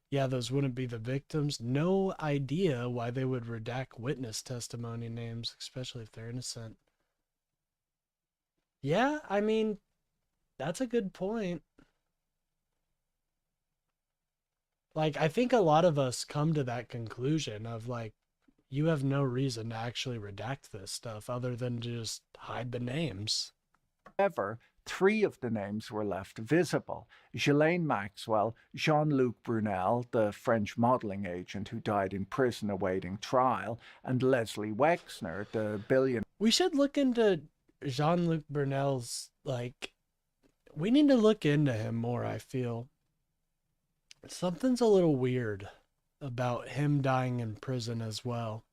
Yeah, those wouldn't be the victims. No idea why they would redact witness testimony names, especially if they're innocent. Yeah, I mean, that's a good point. Like, I think a lot of us come to that conclusion of like, you have no reason to actually redact this stuff other than to just hide the names. However, 3 of the names were left visible. Ghislaine Maxwell, Jean-Luc Brunel, the French modeling agent who died in prison awaiting trial, and Leslie Wexner, the billionaire. We should look into Jean-Luc Brunel's, like, we need to look into him more, I feel. Something's a little weird about him dying in prison as well.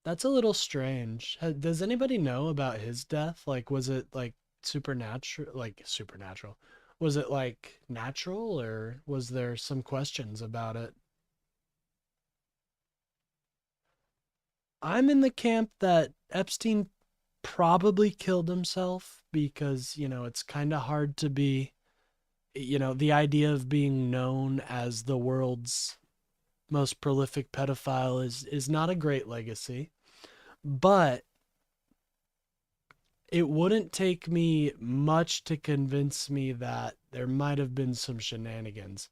That's a little strange. Does anybody know about his death? Like, was it like supernatural? Was it like natural, or was there some questions about it? I'm in the camp that Epstein probably killed himself because, it's kind of hard to be, the idea of being known as the world's most prolific pedophile is not a great legacy. But it wouldn't take me much to convince me that there might have been some shenanigans.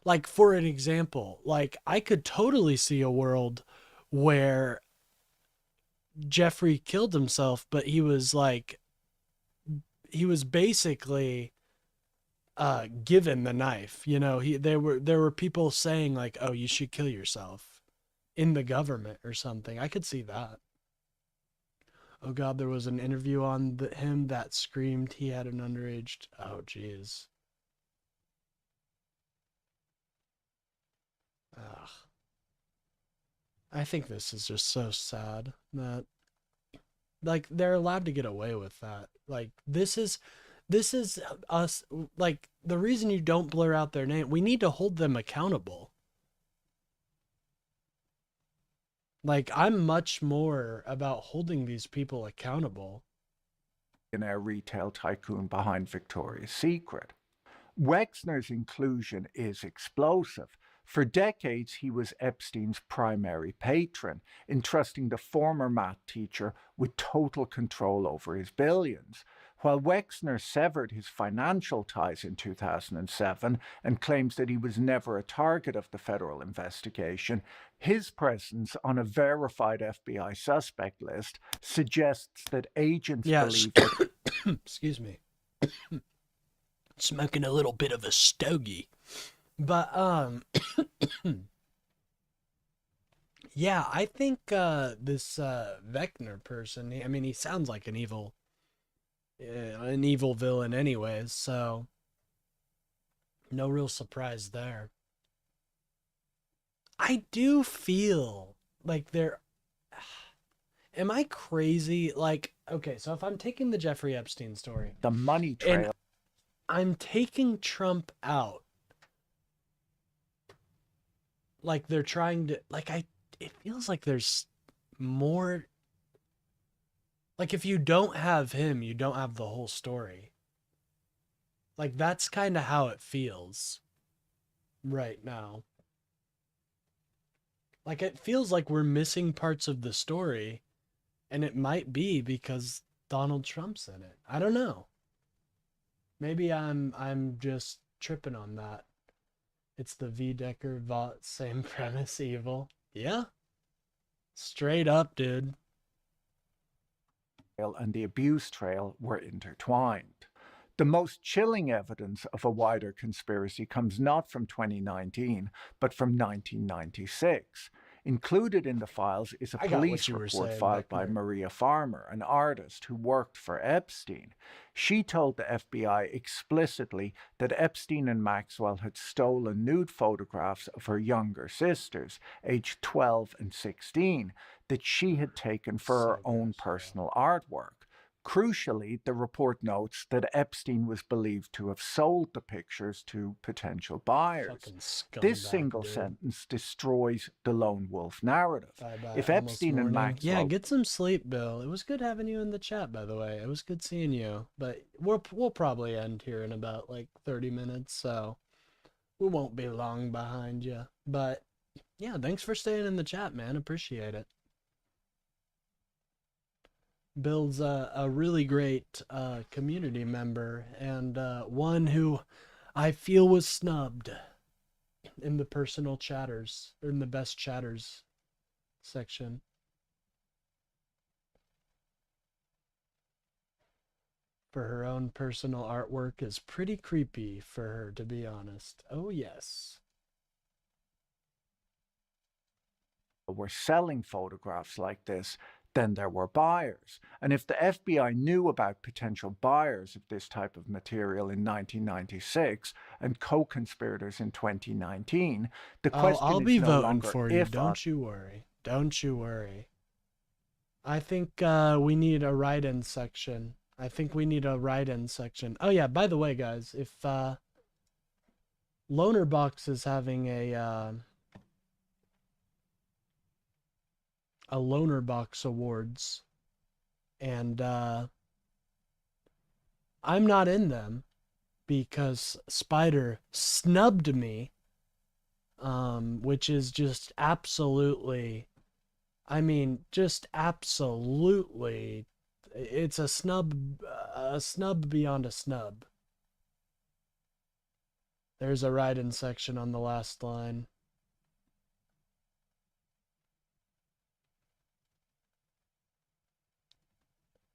Like, for an example, like, I could totally see a world where Jeffrey killed himself, but he was basically given the knife. There were people saying like, "Oh, you should kill yourself," in the government or something. I could see that. Oh God, there was an interview on him that screamed he had an underage. Oh geez. Ugh. I think this is just so sad that like they're allowed to get away with that. Like this is us, like the reason you don't blur out their name. We need to hold them accountable. Like I'm much more about holding these people accountable. A retail tycoon behind Victoria's Secret. Wexner's inclusion is explosive. For decades, he was Epstein's primary patron, entrusting the former math teacher with total control over his billions. While Wexner severed his financial ties in 2007 and claims that he was never a target of the federal investigation, his presence on a verified FBI suspect list suggests that agents believe that. Excuse me. Smoking a little bit of a stogie. But yeah, I think this Vector person, I mean, he sounds like an evil villain anyways, so no real surprise there. I do feel like am I crazy? Like, okay, so if I'm taking the Jeffrey Epstein story, The money trail. and I'm taking Trump out, like they're trying to, it feels like there's more, like if you don't have him, you don't have the whole story. Like that's kind of how it feels right now. Like it feels like we're missing parts of the story, and it might be because Donald Trump's in it. I don't know. Maybe I'm just tripping on that. It's the V. Decker Vought same premise evil. Yeah. Straight up, dude. And the abuse trail were intertwined. The most chilling evidence of a wider conspiracy comes not from 2019, but from 1996. Included in the files is a police report filed by Maria Farmer, an artist who worked for Epstein. She told the FBI explicitly that Epstein and Maxwell had stolen nude photographs of her younger sisters, aged 12 and 16, that she had taken for her own personal artwork. Crucially, the report notes that Epstein was believed to have sold the pictures to potential buyers. This single sentence destroys the lone wolf narrative. If Epstein and Maxwell... Yeah, get some sleep, Bill. It was good having you in the chat, by the way. It was good seeing you. But we'll probably end here in about like 30 minutes, so we won't be long behind you. But yeah, thanks for staying in the chat, man. Appreciate it. Bill's a really great community member, and one who I feel was snubbed in the personal chatters, or in the best chatters section. For her own personal artwork is pretty creepy for her, to be honest. Oh, yes. Were selling photographs like this, then there were buyers. And if the FBI knew about potential buyers of this type of material in 1996 and co-conspirators in 2019, the question I'll is be no voting longer for you. if... Don't you worry. Don't you worry. I think we need a write-in section. Oh yeah, by the way, guys, if Lonerbox is having a a Loner Box Awards, and I'm not in them because Spider snubbed me, which is just absolutely, I mean, just absolutely, it's a snub beyond a snub. There's a write-in section on the last line.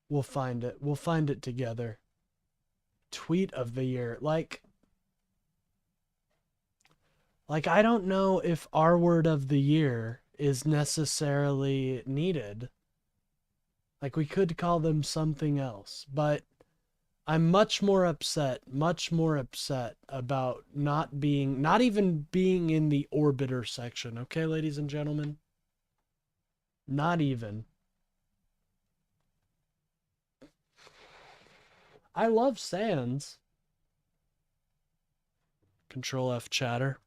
We'll find it. We'll find it together. Tweet of the year. Like I don't know if our word of the year is necessarily needed. Like, we could call them something else, but I'm much more upset about not even being in the orbiter section, okay, ladies and gentlemen? Not even. I love Sans. Control F chatter.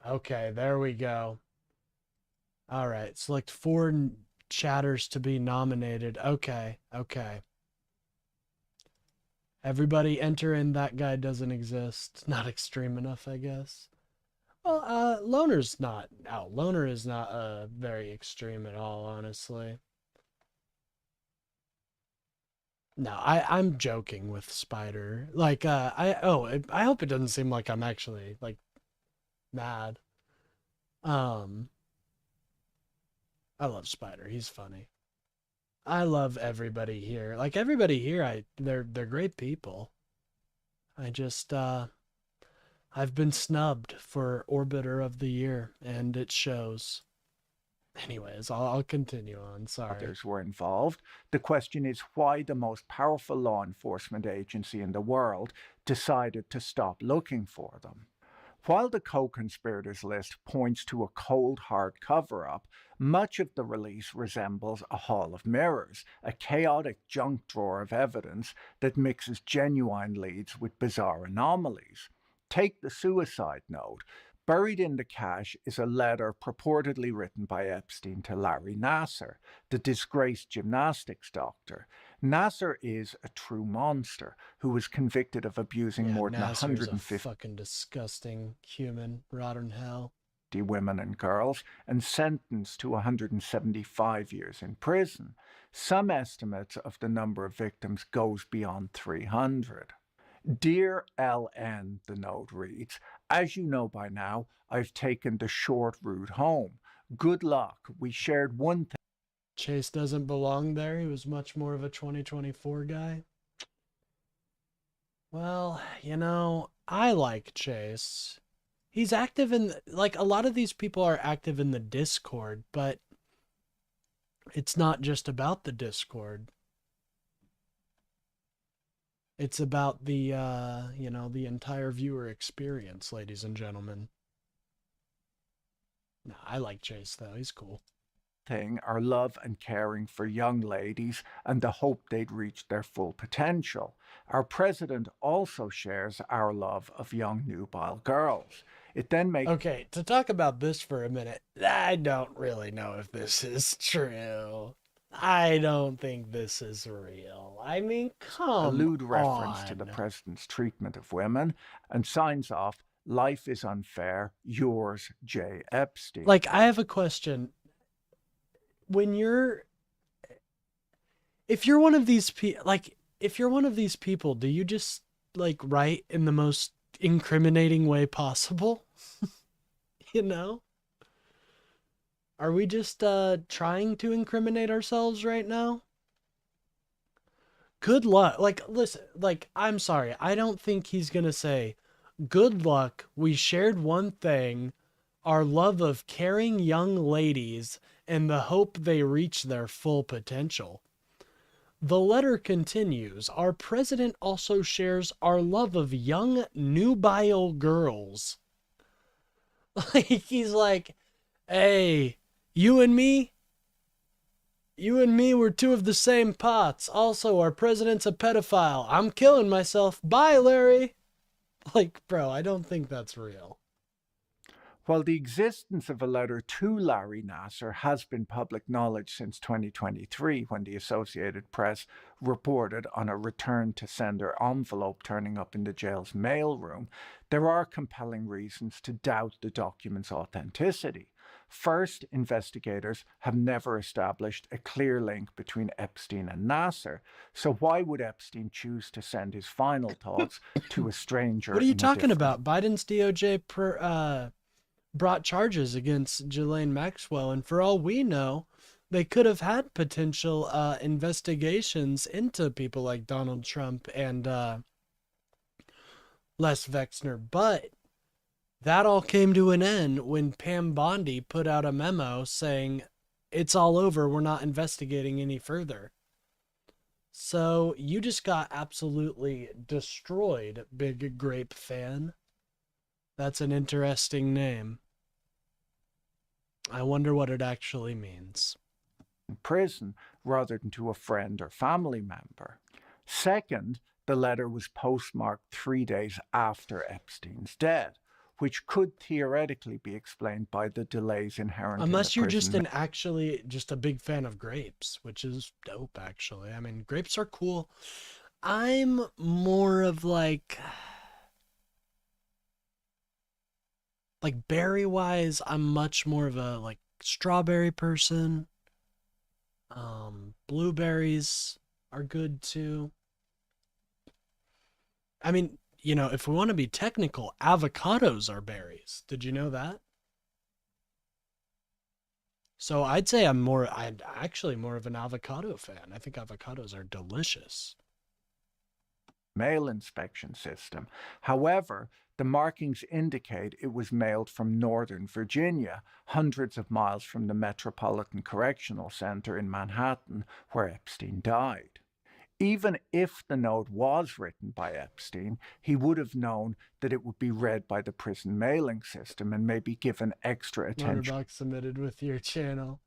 Okay, there we go. All right, select 4 chatters to be nominated. Okay. Everybody enter in That Guy Doesn't Exist. Not extreme enough, I guess. Well, Loner's not out. Loner is not very extreme at all, honestly. No, I'm joking with Spider. Like, I hope it doesn't seem like I'm actually, like, mad. I love Spider. He's funny. I love everybody here. Like, everybody here, they're great people. I just, I've been snubbed for Orbiter of the Year, and it shows. Anyways, I'll continue on. Sorry. Others were involved. The question is why the most powerful law enforcement agency in the world decided to stop looking for them. While the co-conspirators list points to a cold, hard cover-up, much of the release resembles a hall of mirrors, a chaotic junk drawer of evidence that mixes genuine leads with bizarre anomalies. Take the suicide note. Buried in the cache is a letter purportedly written by Epstein to Larry Nassar, the disgraced gymnastics doctor. Nassar is a true monster who was convicted of abusing more than Nassar's 150 a fucking disgusting human, rotten hell. women and girls and sentenced to 175 years in prison. Some estimates of the number of victims goes beyond 300. Dear LN, the note reads, as you know by now, I've taken the short route home. Good luck. We shared one thing. Chase doesn't belong there. He was much more of a 2024 guy. Well, you know, I like Chase. He's active in, like, a lot of these people are active in the Discord, but it's not just about the Discord. It's about the, the entire viewer experience, ladies and gentlemen. No, I like Chase, though. He's cool. Our love and caring for young ladies and the hope they'd reach their full potential. Our president also shares our love of young nubile girls. It then makes... Okay, to talk about this for a minute, I don't really know if this is true. I don't think this is real. I mean, come on. Allude reference to the president's treatment of women and signs off, life is unfair, yours, J. Epstein. Like, I have a question. If you're one of these people, do you just, like, write in the most incriminating way possible? You know? Are we just trying to incriminate ourselves right now? Good luck. Like, listen, like, I'm sorry. I don't think he's going to say, good luck. We shared one thing, our love of caring young ladies and the hope they reach their full potential. The letter continues. Our president also shares our love of young nubile girls. Like, he's like, hey, you and me were two of the same pots. Also, our president's a pedophile. I'm killing myself. Bye, Larry. Like, bro, I don't think that's real. While the existence of a letter to Larry Nassar has been public knowledge since 2023, when the Associated Press reported on a return to sender envelope turning up in the jail's mailroom, there are compelling reasons to doubt the document's authenticity. First, investigators have never established a clear link between Epstein and Nassar, so why would Epstein choose to send his final thoughts to a stranger? What are you in a talking different about? Biden's DOJ brought charges against Ghislaine Maxwell, and for all we know, they could have had potential investigations into people like Donald Trump and Les Wexner, but that all came to an end when Pam Bondi put out a memo saying it's all over, we're not investigating any further. So you just got absolutely destroyed, Big Grape fan. That's an interesting name. I wonder what it actually means. prison rather than to a friend or family member. Second, the letter was postmarked 3 days after Epstein's death, which could theoretically be explained by the delays inherent Unless in you're the just prison. just a big fan of grapes, which is dope, actually. I mean, grapes are cool. I'm more of like berry wise, I'm much more of a like strawberry person. Blueberries are good too. I mean, you know, if we want to be technical, avocados are berries. Did you know that? So I'd say I'm actually more of an avocado fan. I think avocados are delicious. Mail inspection system. However, the markings indicate it was mailed from Northern Virginia, hundreds of miles from the Metropolitan Correctional Center in Manhattan, where Epstein died. Even if the note was written by Epstein, he would have known that it would be read by the prison mailing system and maybe given extra attention. Motorbox submitted with your channel,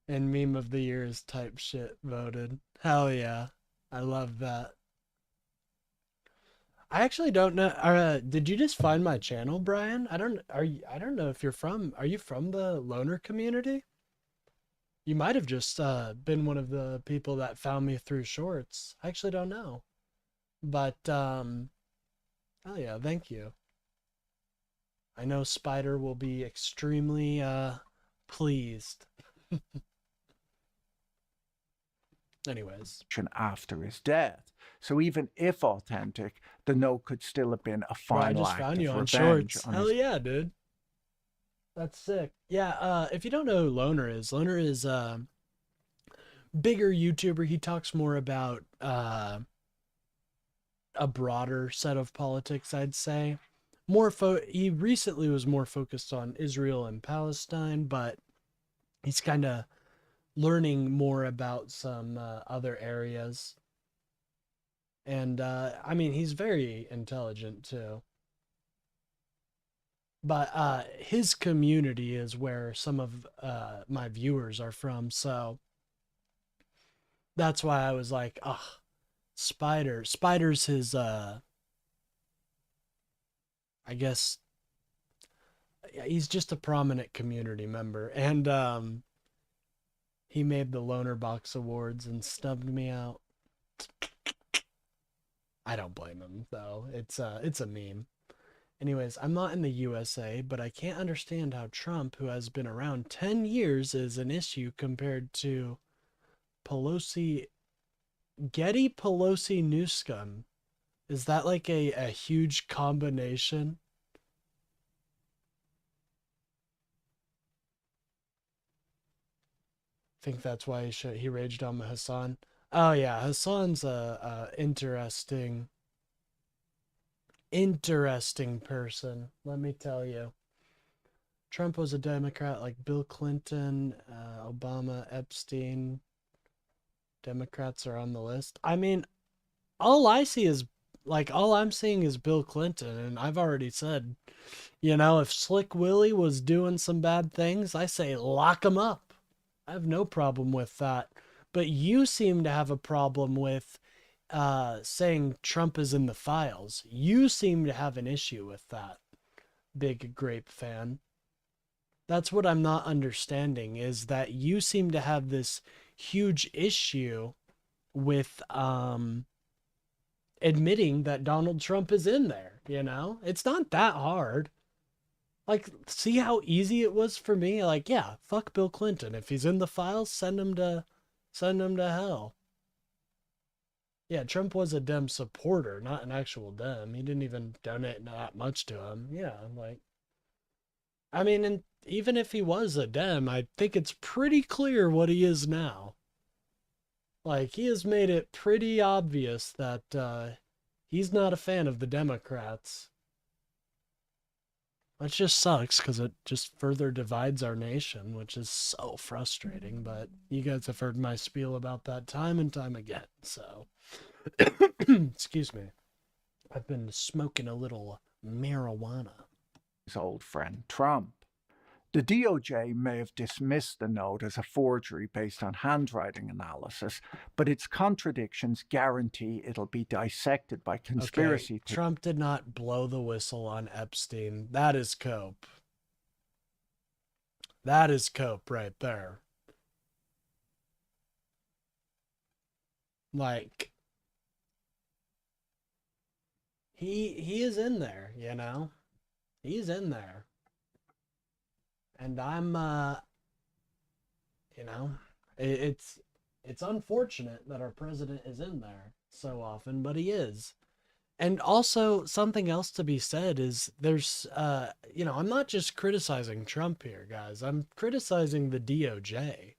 and meme of the year is type shit voted. Hell yeah. I love that. I actually don't know. Did you just find my channel, Brian? I don't know if are you from the loner community? You might have just been one of the people that found me through shorts. I actually don't know. But oh yeah, thank you. I know Spider will be extremely pleased. Anyways. After his death. So even if authentic, the note could still have been a final I just act found of you on revenge shorts. on Hell his yeah, dude. That's sick. Yeah, if you don't know who Loner is bigger YouTuber. He talks more about a broader set of politics, I'd say. He recently was more focused on Israel and Palestine, but he's kind of learning more about some other areas. And I mean, he's very intelligent too. But his community is where some of my viewers are from, so that's why I was like, ugh, Spider's his I guess he's just a prominent community member, and he made the Loner Box Awards and snubbed me out. I don't blame him though. It's a meme. Anyways, I'm not in the USA, but I can't understand how Trump, who has been around 10 years, is an issue compared to Pelosi, Getty Pelosi Newscom. Is that like a huge combination? I think that's why he raged on Hassan. Oh yeah, Hassan's a interesting person, let me tell you. Trump was a Democrat like Bill Clinton, Obama, Epstein. Democrats are on the list. I mean, all I'm seeing is Bill Clinton, and I've already said, you know, if Slick Willie was doing some bad things, I say lock him up. I have no problem with that. But you seem to have a problem with saying Trump is in the files. You seem to have an issue with that, Big Grape fan. That's what I'm not understanding, is that you seem to have this huge issue with admitting that Donald Trump is in there, you know? It's not that hard. Like, see how easy it was for me? Like, yeah, fuck Bill Clinton. If he's in the files, send him to hell. Yeah, Trump was a Dem supporter, not an actual Dem. He didn't even donate that much to him. Yeah, like, I mean, and even if he was a Dem, I think it's pretty clear what he is now. Like, he has made it pretty obvious that he's not a fan of the Democrats. Which just sucks because it just further divides our nation, which is so frustrating. But you guys have heard my spiel about that time and time again. So, excuse me. I've been smoking a little marijuana. His old friend Trump. The DOJ may have dismissed the note as a forgery based on handwriting analysis, but its contradictions guarantee it'll be dissected by conspiracy Okay, Trump did not blow the whistle on Epstein. That is cope. That is cope right there. Like, he is in there, you know? He's in there. And I'm, you know, it's unfortunate that our president is in there so often, but he is. And also, something else to be said is there's, you know, I'm not just criticizing Trump here, guys. I'm criticizing the DOJ.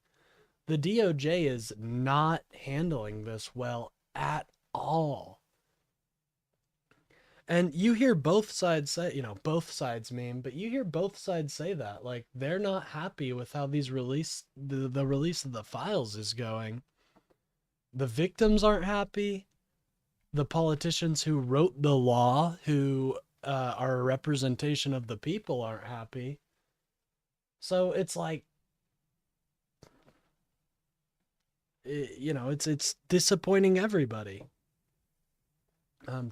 The DOJ is not handling this well at all. And you hear both sides say, you know, both sides mean, but you hear both sides say that, like, they're not happy with how these the release of the files is going. The victims aren't happy. The politicians who wrote the law, who are a representation of the people, aren't happy. So it's like, you know, it's disappointing everybody.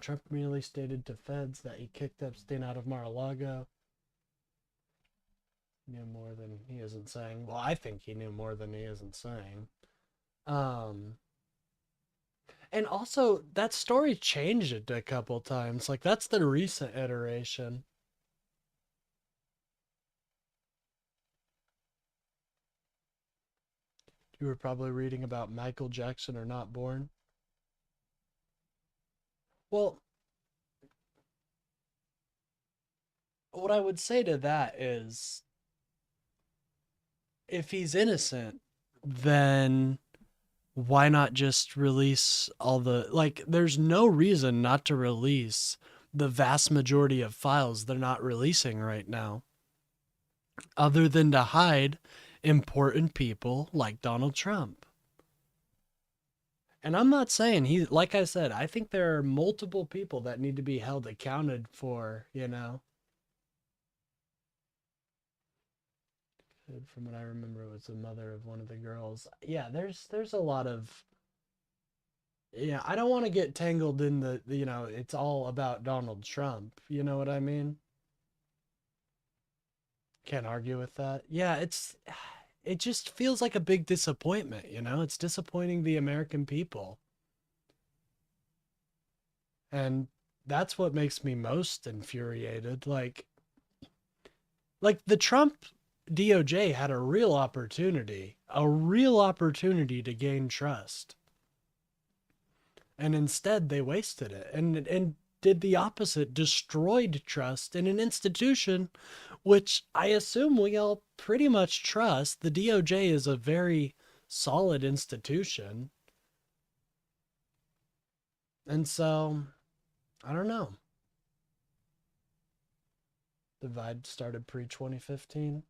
Trump merely stated to feds that he kicked Epstein out of Mar-a-Lago. Knew more than he isn't saying. Well, I think he knew more than he isn't saying. And also, that story changed a couple times. Like, that's the recent iteration. You were probably reading about Michael Jackson or Not Born. Well, what I would say to that is, if he's innocent, then why not just release all the, like, there's no reason not to release the vast majority of files they're not releasing right now, other than to hide important people like Donald Trump. And I'm not saying he, like I said, I think there are multiple people that need to be held accounted for, you know. From what I remember, it was the mother of one of the girls. Yeah, there's a lot of, yeah, I don't want to get tangled in the, you know, it's all about Donald Trump. You know what I mean? Can't argue with that. Yeah, it just feels like a big disappointment, you know? It's disappointing the American people. And that's what makes me most infuriated. Like the Trump DOJ had a real opportunity to gain trust. And instead they wasted it and did the opposite, destroyed trust in an institution which I assume we all pretty much trust. The DOJ is a very solid institution. And so, I don't know. Divide started pre-2015.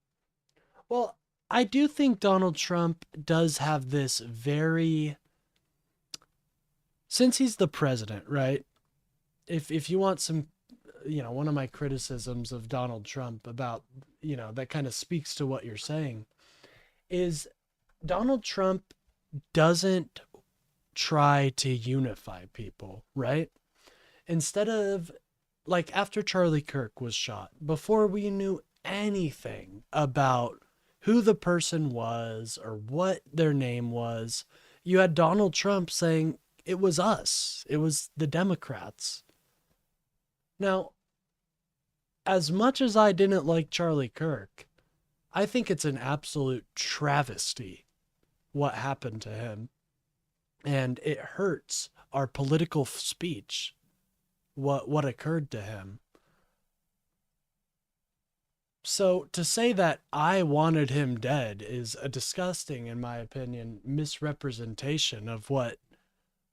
Well, I do think Donald Trump does have this very, since he's the president, right? If you want some, you know, one of my criticisms of Donald Trump about, you know, that kind of speaks to what you're saying, is Donald Trump doesn't try to unify people, right? Instead of, like, after Charlie Kirk was shot, before we knew anything about who the person was or what their name was. You had Donald Trump saying it was us, it was the Democrats. Now, as much as I didn't like Charlie Kirk, I think it's an absolute travesty what happened to him. And it hurts our political speech, what occurred to him. So to say that I wanted him dead is a disgusting, in my opinion, misrepresentation of what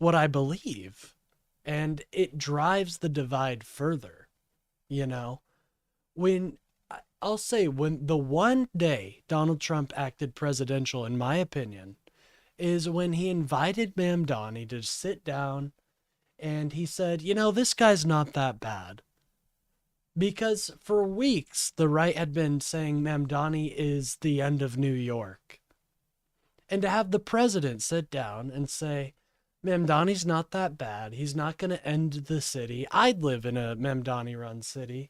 I believe. And it drives the divide further, you know? When I'll say when the one day Donald Trump acted presidential, in my opinion, is when he invited Mamdani to sit down and he said, you know, this guy's not that bad. Because for weeks, the right had been saying Mamdani is the end of New York. And to have the president sit down and say, Mamdani's not that bad. He's not going to end the city. I'd live in a Mamdani-run city.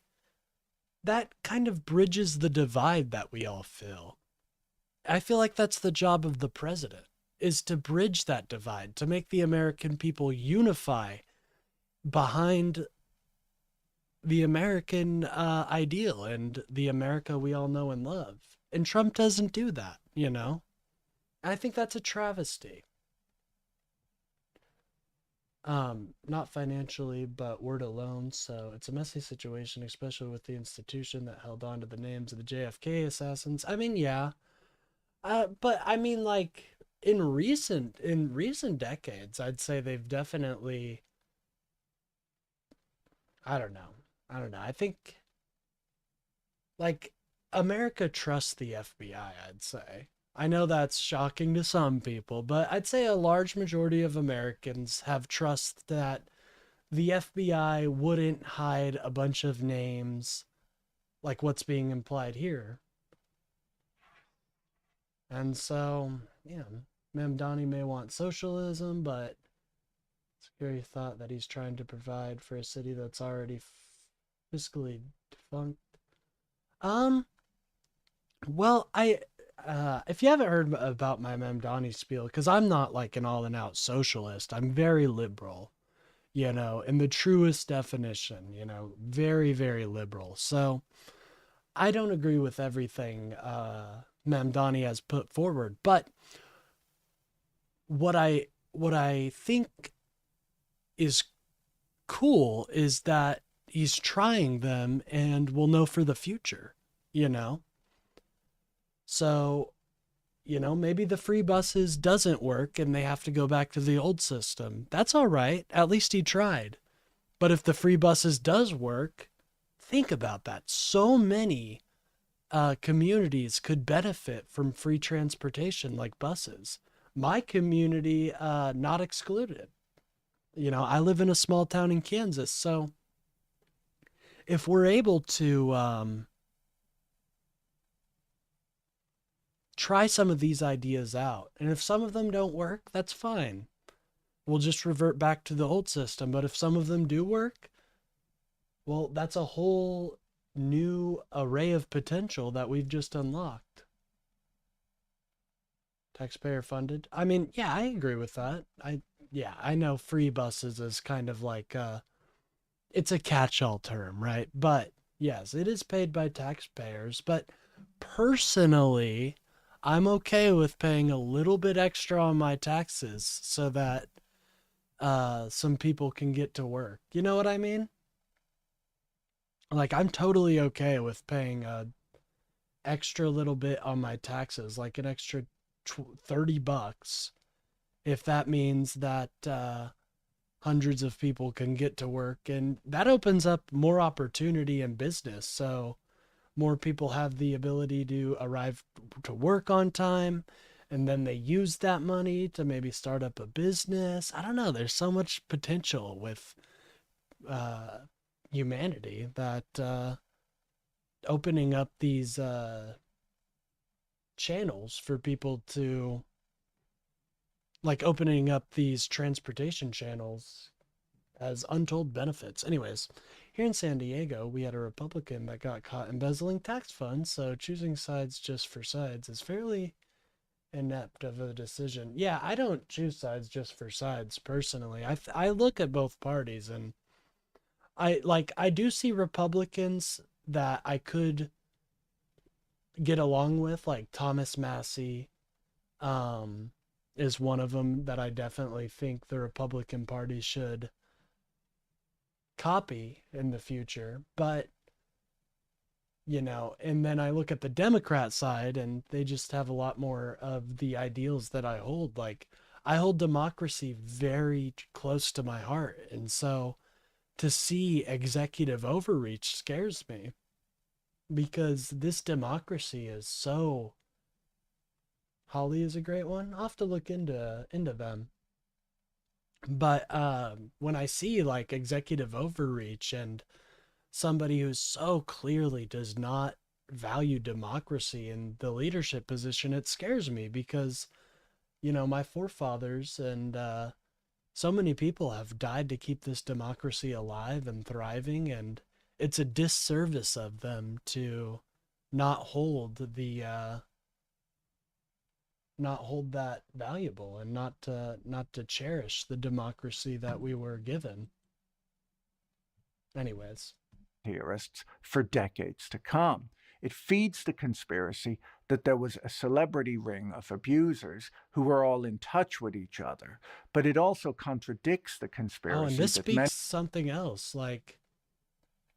That kind of bridges the divide that we all feel. I feel like that's the job of the president, is to bridge that divide, to make the American people unify behind the American ideal and the America we all know and love. And Trump doesn't do that, you know? I think that's a travesty. Not financially, but word alone. So it's a messy situation, especially with the institution that held on to the names of the JFK assassins. I mean, yeah. But I mean, like in recent decades, I'd say they've definitely, I don't know. I think like America trusts the FBI, I'd say. I know that's shocking to some people, but I'd say a large majority of Americans have trust that the FBI wouldn't hide a bunch of names like what's being implied here. And so, yeah, Mamdani may want socialism, but it's a scary thought that he's trying to provide for a city that's already fiscally defunct. Well, if you haven't heard about my Mamdani spiel, because I'm not like an all and out socialist, I'm very liberal, you know, in the truest definition, you know, very, very liberal. So I don't agree with everything Mamdani has put forward, but what I think is cool is that he's trying them and we'll know for the future, you know? So, you know, maybe the free buses doesn't work and they have to go back to the old system. That's all right. At least he tried. But if the free buses does work, think about that. So many communities could benefit from free transportation like buses. My community, not excluded. You know, I live in a small town in Kansas, so if we're able to try some of these ideas out, and if some of them don't work, that's fine. We'll just revert back to the old system. But if some of them do work, well, that's a whole new array of potential that we've just unlocked. Taxpayer funded. I mean, yeah, I agree with that. I know free buses is kind of like it's a catch-all term, right? But yes, it is paid by taxpayers. But personally, I'm okay with paying a little bit extra on my taxes so that some people can get to work. You know what I mean? Like, I'm totally okay with paying a extra little bit on my taxes, like an extra $30, if that means that hundreds of people can get to work, and that opens up more opportunity in business. So more people have the ability to arrive to work on time, and then they use that money to maybe start up a business. I don't know. There's so much potential with humanity that opening up these channels for people to, like, opening up these transportation channels as untold benefits. Anyways, here in San Diego, we had a Republican that got caught embezzling tax funds, so choosing sides just for sides is fairly inept of a decision. Yeah, I don't choose sides just for sides personally. I look at both parties, and I do see Republicans that I could get along with, like Thomas Massey is one of them that I definitely think the Republican Party should copy in the future. But and then I look at the Democrat side, and they just have a lot more of the ideals that I hold. Like, I hold democracy very close to my heart, and so to see executive overreach scares me, because this democracy is so... Holly is a great one. I'll have to look into them. But when I see like executive overreach and somebody who so clearly does not value democracy in the leadership position, it scares me, because my forefathers and so many people have died to keep this democracy alive and thriving, and it's a disservice of them to not hold that valuable, and not to cherish the democracy that we were given. Anyways, theorists for decades to come. It feeds the conspiracy that there was a celebrity ring of abusers who were all in touch with each other, but it also contradicts the conspiracy. oh, and this speaks something else, like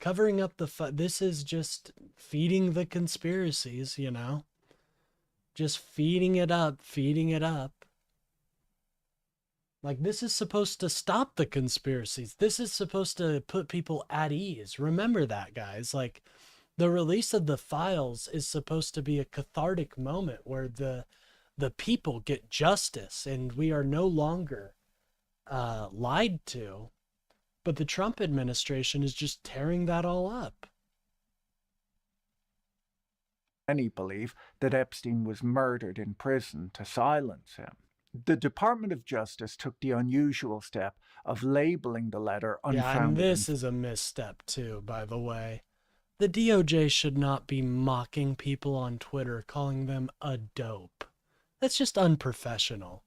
covering up this is just feeding the conspiracies, just feeding it up. Like, this is supposed to stop the conspiracies. This is supposed to put people at ease. Remember that, guys. Like, the release of the files is supposed to be a cathartic moment where the people get justice and we are no longer lied to. But the Trump administration is just tearing that all up. Many believe that Epstein was murdered in prison to silence him. The Department of Justice took the unusual step of labeling the letter unfounded. Yeah, and this is a misstep too, by the way. The DOJ should not be mocking people on Twitter, calling them a dope. That's just unprofessional,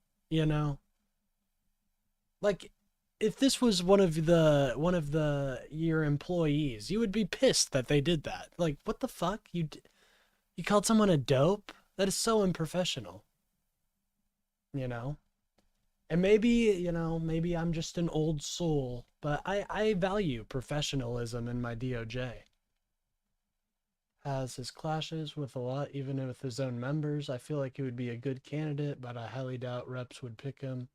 Like, if this was one of your employees, you would be pissed that they did that. Like, what the fuck? You called someone a dope? That is so unprofessional. And maybe I'm just an old soul, but I value professionalism in my DOJ. Has his clashes with a lot, even with his own members. I feel like he would be a good candidate, but I highly doubt reps would pick him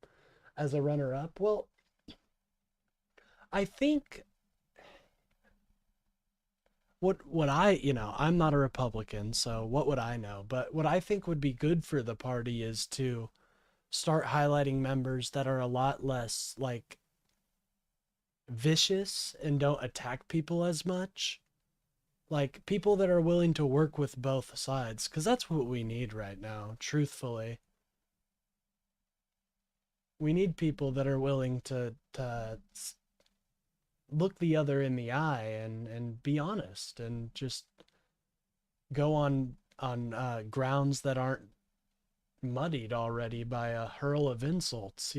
as a runner-up. Well, I think what I'm not a Republican, so what would I know? But what I think would be good for the party is to start highlighting members that are a lot less, like, vicious and don't attack people as much. Like, people that are willing to work with both sides, because that's what we need right now, truthfully. We need people that are willing to look the other in the eye and be honest, and just go on grounds that aren't muddied already by a hurl of insults,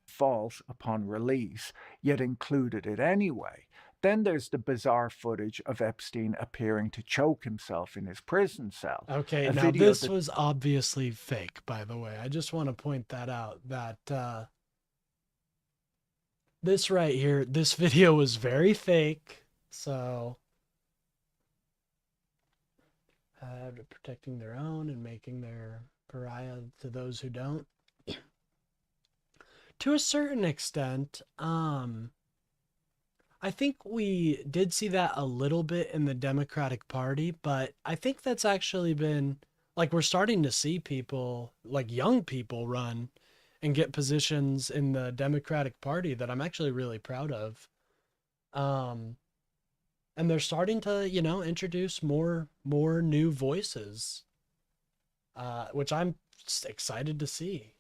False upon release, yet included it anyway. Then there's the bizarre footage of Epstein appearing to choke himself in his prison cell. Okay, now this was obviously fake, by the way. I just want to point that out, that this right here, this video was very fake, so protecting their own and making their pariah to those who don't. To a certain extent, I think we did see that a little bit in the Democratic Party, but I think that's actually been, like, we're starting to see people, like young people, run and get positions in the Democratic Party that I'm actually really proud of. And they're starting to, introduce more new voices, which I'm excited to see,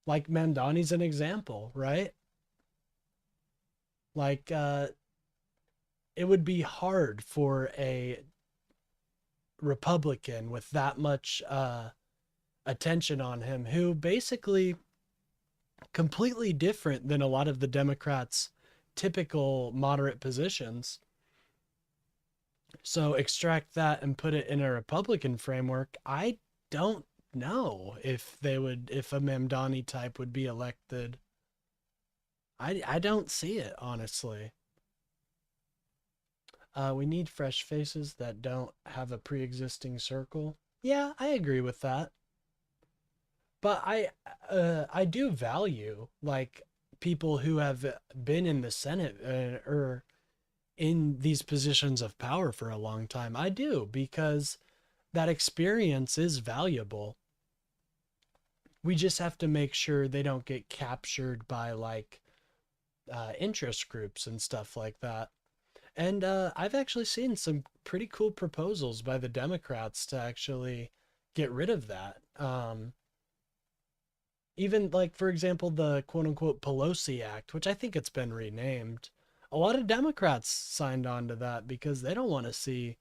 Like Mamdani's an example, right? Like, it would be hard for a Republican with that much attention on him, who basically completely different than a lot of the Democrats' typical moderate positions. So extract that and put it in a Republican framework. I don't know if if a Mamdani type would be elected. I don't see it, honestly. We need fresh faces that don't have a pre-existing circle. Yeah, I agree with that. But I do value like people who have been in the Senate or in these positions of power for a long time. I do, because that experience is valuable. We just have to make sure they don't get captured by like interest groups and stuff like that. And I've actually seen some pretty cool proposals by the Democrats to actually get rid of that. Even like, for example, the quote unquote Pelosi Act, which I think it's been renamed. A lot of Democrats signed on to that because they don't want to see,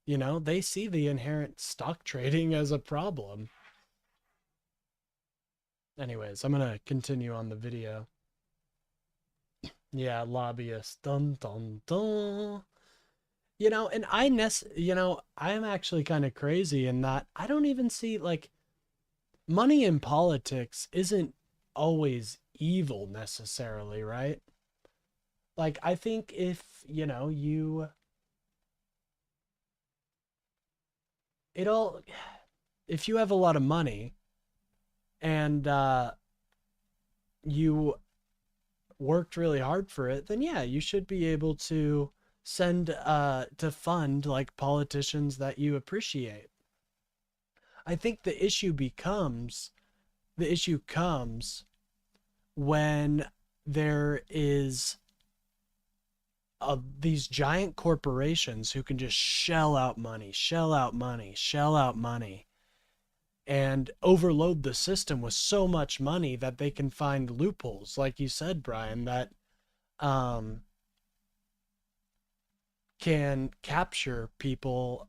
they see the inherent stock trading as a problem. Anyways, I'm going to continue on the video. Yeah, lobbyists. Dun, dun, dun. And I'm actually kind of crazy in that I don't even see like money in politics isn't always evil necessarily, right? Like, I think if, if you have a lot of money and you worked really hard for it, then yeah, you should be able to send to fund like politicians that you appreciate. I think the issue comes when there is these giant corporations who can just shell out money, and overload the system with so much money that they can find loopholes, like you said, Brian, that can capture people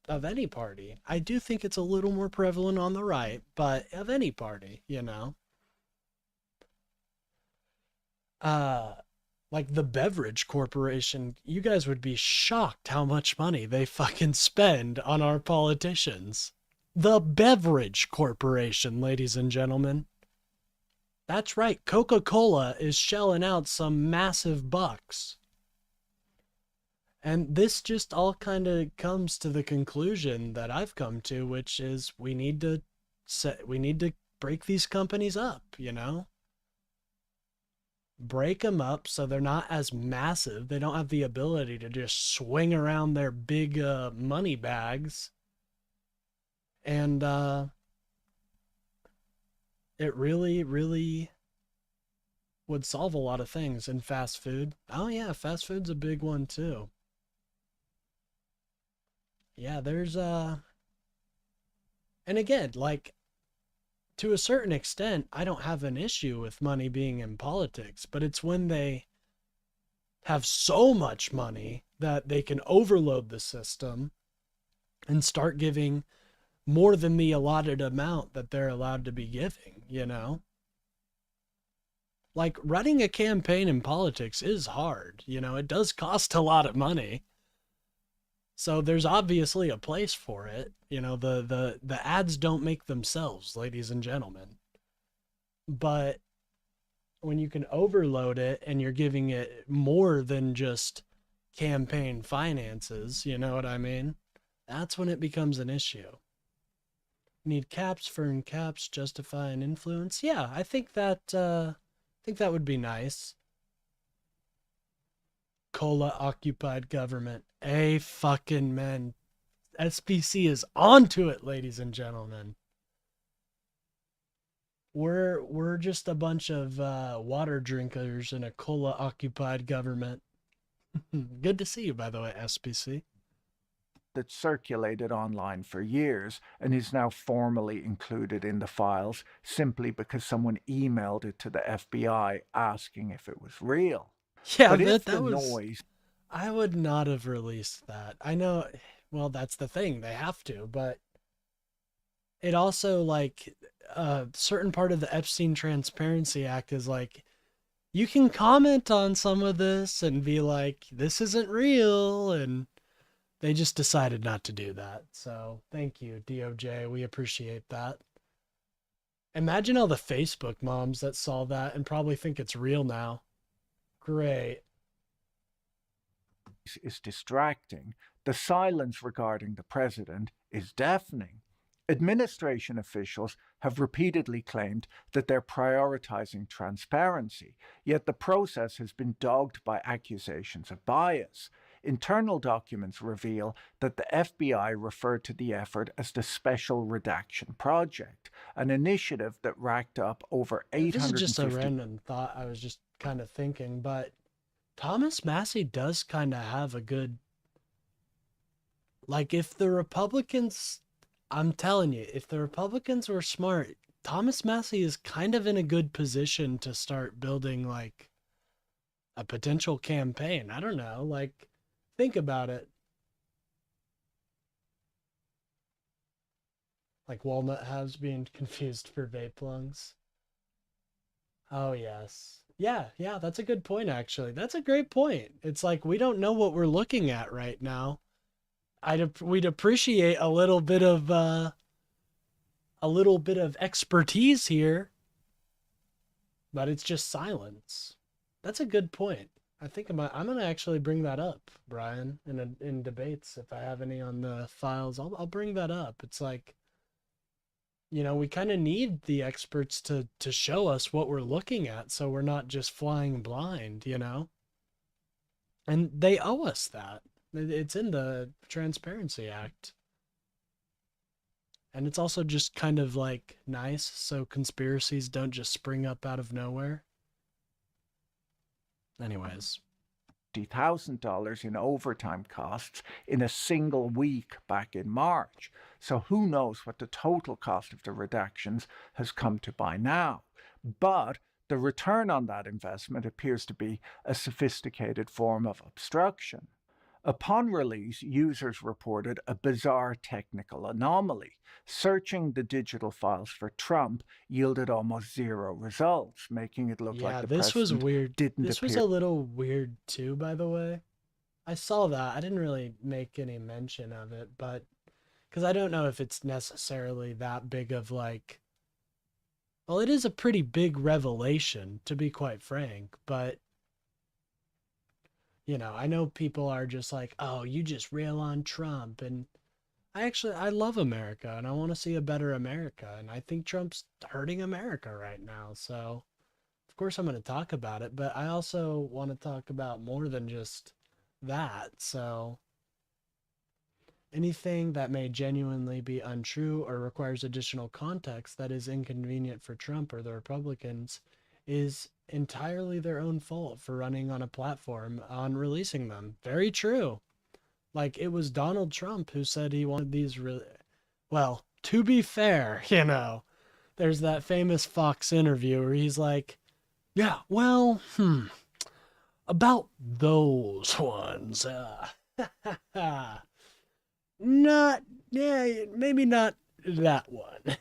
of any party. I do think it's a little more prevalent on the right, but of any party, like the beverage corporation, you guys would be shocked how much money they fucking spend on our politicians. The beverage corporation, ladies and gentlemen. That's right, Coca-Cola is shelling out some massive bucks. And this just all kind of comes to the conclusion that I've come to, which is we need to break these companies up, break them up so they're not as massive. They don't have the ability to just swing around their big money bags. And it really, really would solve a lot of things in fast food. Oh yeah, fast food's a big one too. Yeah, there's and again, like, to a certain extent, I don't have an issue with money being in politics, but it's when they have so much money that they can overload the system and start giving more than the allotted amount that they're allowed to be giving, Like, running a campaign in politics is hard, it does cost a lot of money. So there's obviously a place for it. The ads don't make themselves, ladies and gentlemen. But when you can overload it and you're giving it more than just campaign finances, you know what I mean? That's when it becomes an issue. Need caps for in caps justify an influence? Yeah, I think that would be nice. Cola occupied government. Fucking man. SPC is onto it, ladies and gentlemen. We're just a bunch of water drinkers in a cola occupied government. Good to see you, by the way, SPC. that circulated online for years and is now formally included in the files simply because someone emailed it to the FBI asking if it was real. Yeah, But if that the was... noise I would not have released that. I know, well, that's the thing. They have to, but it also, like, a certain part of the Epstein Transparency Act is like, you can comment on some of this and be like, this isn't real, and they just decided not to do that. So thank you, DOJ. We appreciate that. Imagine all the Facebook moms that saw that and probably think it's real now. Great. is distracting, the silence regarding the president is deafening. Administration officials have repeatedly claimed that they're prioritizing transparency, yet the process has been dogged by accusations of bias. Internal documents reveal that the FBI referred to the effort as the Special Redaction Project, an initiative that racked up over This is just a 850. random thought I was just kind of thinking, but Thomas Massey does kind of have a good, like, if the Republicans, I'm telling you, if the Republicans were smart, Thomas Massey is kind of in a good position to start building, like, a potential campaign. I don't know, like, think about it. Like Walnut House being confused for vape lungs. Oh, yes. Yeah, that's a good point, actually. That's a great point. It's like, we don't know what we're looking at right now. We'd appreciate a little bit of expertise here, but it's just silence. That's a good point. I think I'm gonna actually bring that up, Brian, in debates. If I have any on the files, I'll bring that up. It's like, we kind of need the experts to show us what we're looking at, so we're not just flying blind, And they owe us that. It's in the Transparency Act. And it's also just kind of like nice, so conspiracies don't just spring up out of nowhere. Anyways. $50,000 in overtime costs in a single week back in March. So who knows what the total cost of the redactions has come to by now. But the return on that investment appears to be a sophisticated form of obstruction. Upon release, users reported a bizarre technical anomaly. Searching the digital files for Trump yielded almost zero results, making it look like the this was president weird. didn't This was appear. a little weird too, by the way. I saw that. I didn't really make any mention of it, but because I don't know if it's necessarily that big of like, well, it is a pretty big revelation, to be quite frank, but I know people are just like, oh, you just rail on Trump. And I love America and I want to see a better America. And I think Trump's hurting America right now. So, of course, I'm going to talk about it. But I also want to talk about more than just that. So, anything that may genuinely be untrue or requires additional context that is inconvenient for Trump or the Republicans is entirely their own fault for running on a platform on releasing them. Very true. Like, it was Donald Trump who said he wanted these well, to be fair, there's that famous Fox interview where he's like, yeah, well, about those ones, not, yeah, maybe not that one.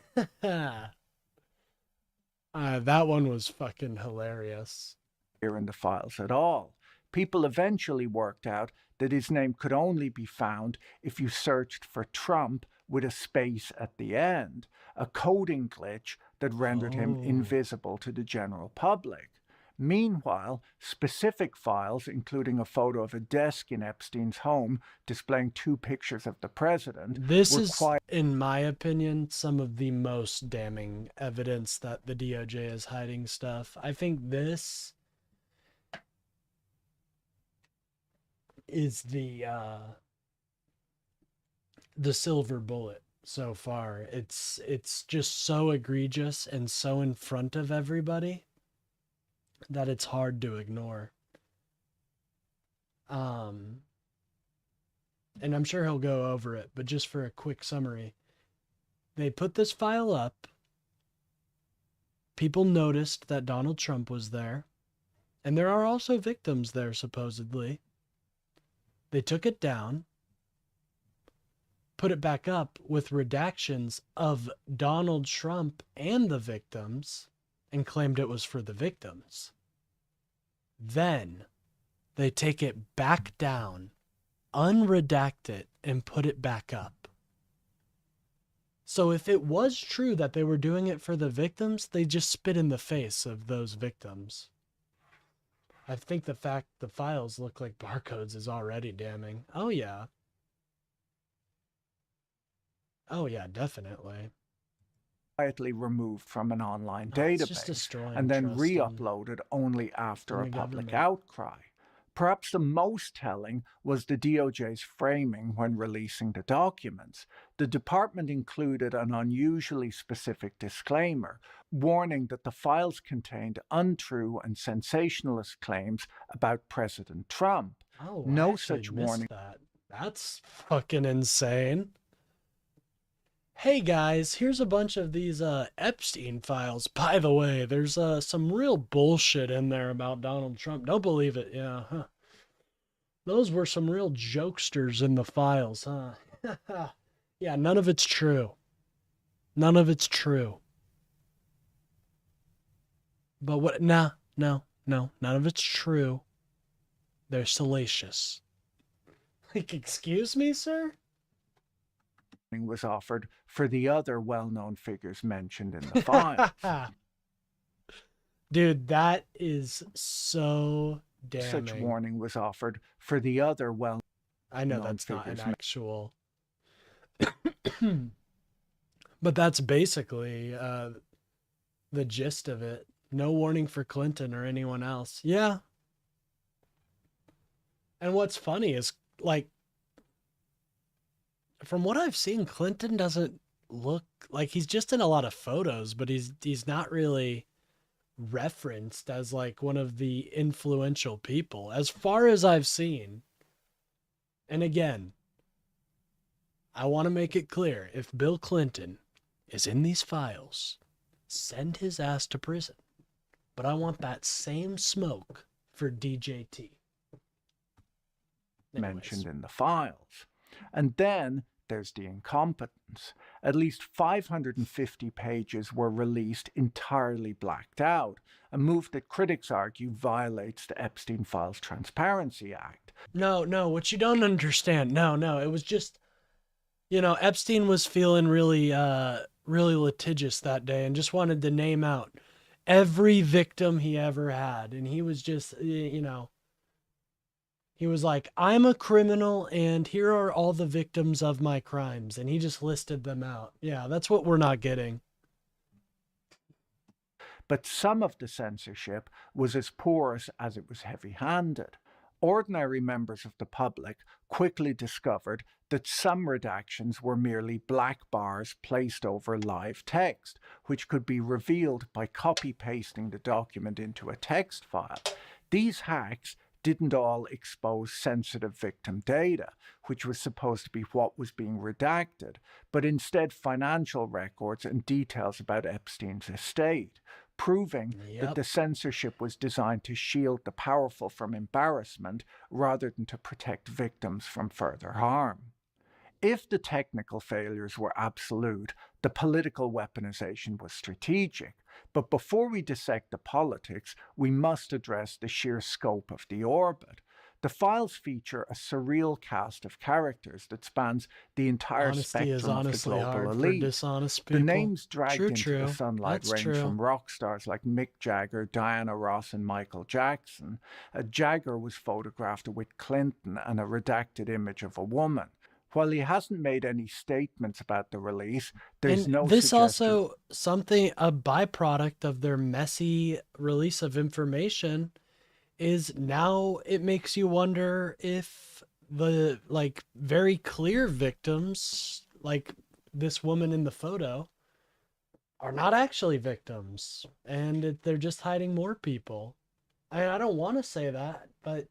That one was fucking hilarious. In the files at all. People eventually worked out that his name could only be found if you searched for Trump with a space at the end, a coding glitch that rendered him invisible to the general public. Meanwhile, specific files, including a photo of a desk in Epstein's home displaying 2 pictures of the president, this is, in my opinion, some of the most damning evidence that the DOJ is hiding stuff. I think this is the silver bullet so far. It's just so egregious and so in front of everybody that it's hard to ignore. and I'm sure he'll go over it, but just for a quick summary, they put this file up. People noticed that Donald Trump was there, and there are also victims there, supposedly. They took it down, put it back up with redactions of Donald Trump and the victims, and claimed it was for the victims. Then they take it back down, unredact it, and put it back up. So if it was true that they were doing it for the victims, they just spit in the face of those victims. I think the fact the files look like barcodes is already damning. Oh yeah. Oh yeah, definitely. Quietly removed from an online It's just database destroying and then trust in re-uploaded only after a the public government. outcry. Perhaps the most telling was the DOJ's framing when releasing the documents. The department included an unusually specific disclaimer, warning that the files contained untrue and sensationalist claims about President Trump. Oh, No I actually such missed warning. that. That's fucking insane. Hey guys, here's a bunch of these Epstein files. By the way, there's some real bullshit in there about Donald Trump. Don't believe it, yeah. Huh. Those were some real jokesters in the files, huh? Yeah, none of it's true. None of it's true. But what? No, none of it's true. They're salacious. Like, excuse me, sir? Was offered for the other well-known figures mentioned in the file. Dude, that is so damning. Such warning was offered for the other well-known I know that's not an figures actual... But that's basically the gist of it. No warning for Clinton or anyone else. Yeah. And what's funny is, like, from what I've seen, Clinton doesn't look like he's just in a lot of photos, but he's not really referenced as like one of the influential people as far as I've seen. And again, I want to make it clear, if Bill Clinton is in these files, send his ass to prison. But I want that same smoke for DJT. mentioned in the files. And then there's the incompetence. At least 550 pages were released entirely blacked out, a move that critics argue violates the Epstein Files Transparency Act. No, what you don't understand. No, it was just, Epstein was feeling really litigious that day and just wanted to name out every victim he ever had. And he was just, he was like, I'm a criminal and here are all the victims of my crimes. And he just listed them out. Yeah, that's what we're not getting. But some of the censorship was as porous as it was heavy-handed. Ordinary members of the public quickly discovered that some redactions were merely black bars placed over live text, which could be revealed by copy-pasting the document into a text file. These hacks didn't all expose sensitive victim data, which was supposed to be what was being redacted, but instead financial records and details about Epstein's estate, proving that the censorship was designed to shield the powerful from embarrassment rather than to protect victims from further harm. If the technical failures were absolute, the political weaponization was strategic. But before we dissect the politics, we must address the sheer scope of the orbit. The files feature a surreal cast of characters that spans the entire spectrum of the global elite. Dishonest people. The names dragged into True. the sunlight That's range true. from rock stars like Mick Jagger, Diana Ross, and Michael Jackson. Jagger was photographed with Clinton and a redacted image of a woman. While he hasn't made any statements about the release, there's no this suggestion. Also a byproduct of their messy release of information is now it makes you wonder if the very clear victims, like this woman in the photo, are not actually victims and they're just hiding more people. I don't want to say that, but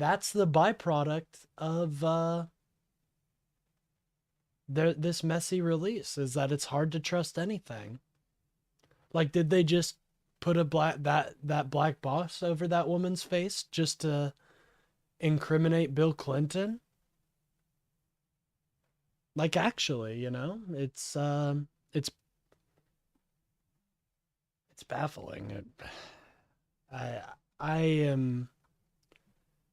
that's the byproduct of this messy release, is that it's hard to trust anything. Like, did they just put that black box over that woman's face just to incriminate Bill Clinton? Like, actually, it's baffling.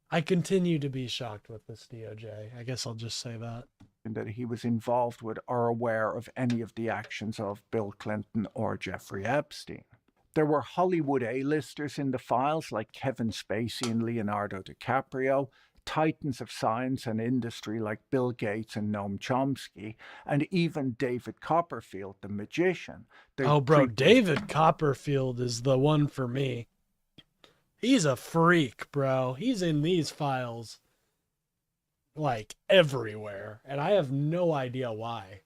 I continue to be shocked with this DOJ. I guess I'll just say that. That he was involved with or aware of any of the actions of Bill Clinton or Jeffrey Epstein. There were Hollywood A-listers in the files like Kevin Spacey and Leonardo DiCaprio, titans of science and industry like Bill Gates and Noam Chomsky, and even David Copperfield, the magician. David Copperfield is the one for me. He's a freak, bro. He's in these files like everywhere, and I have no idea why.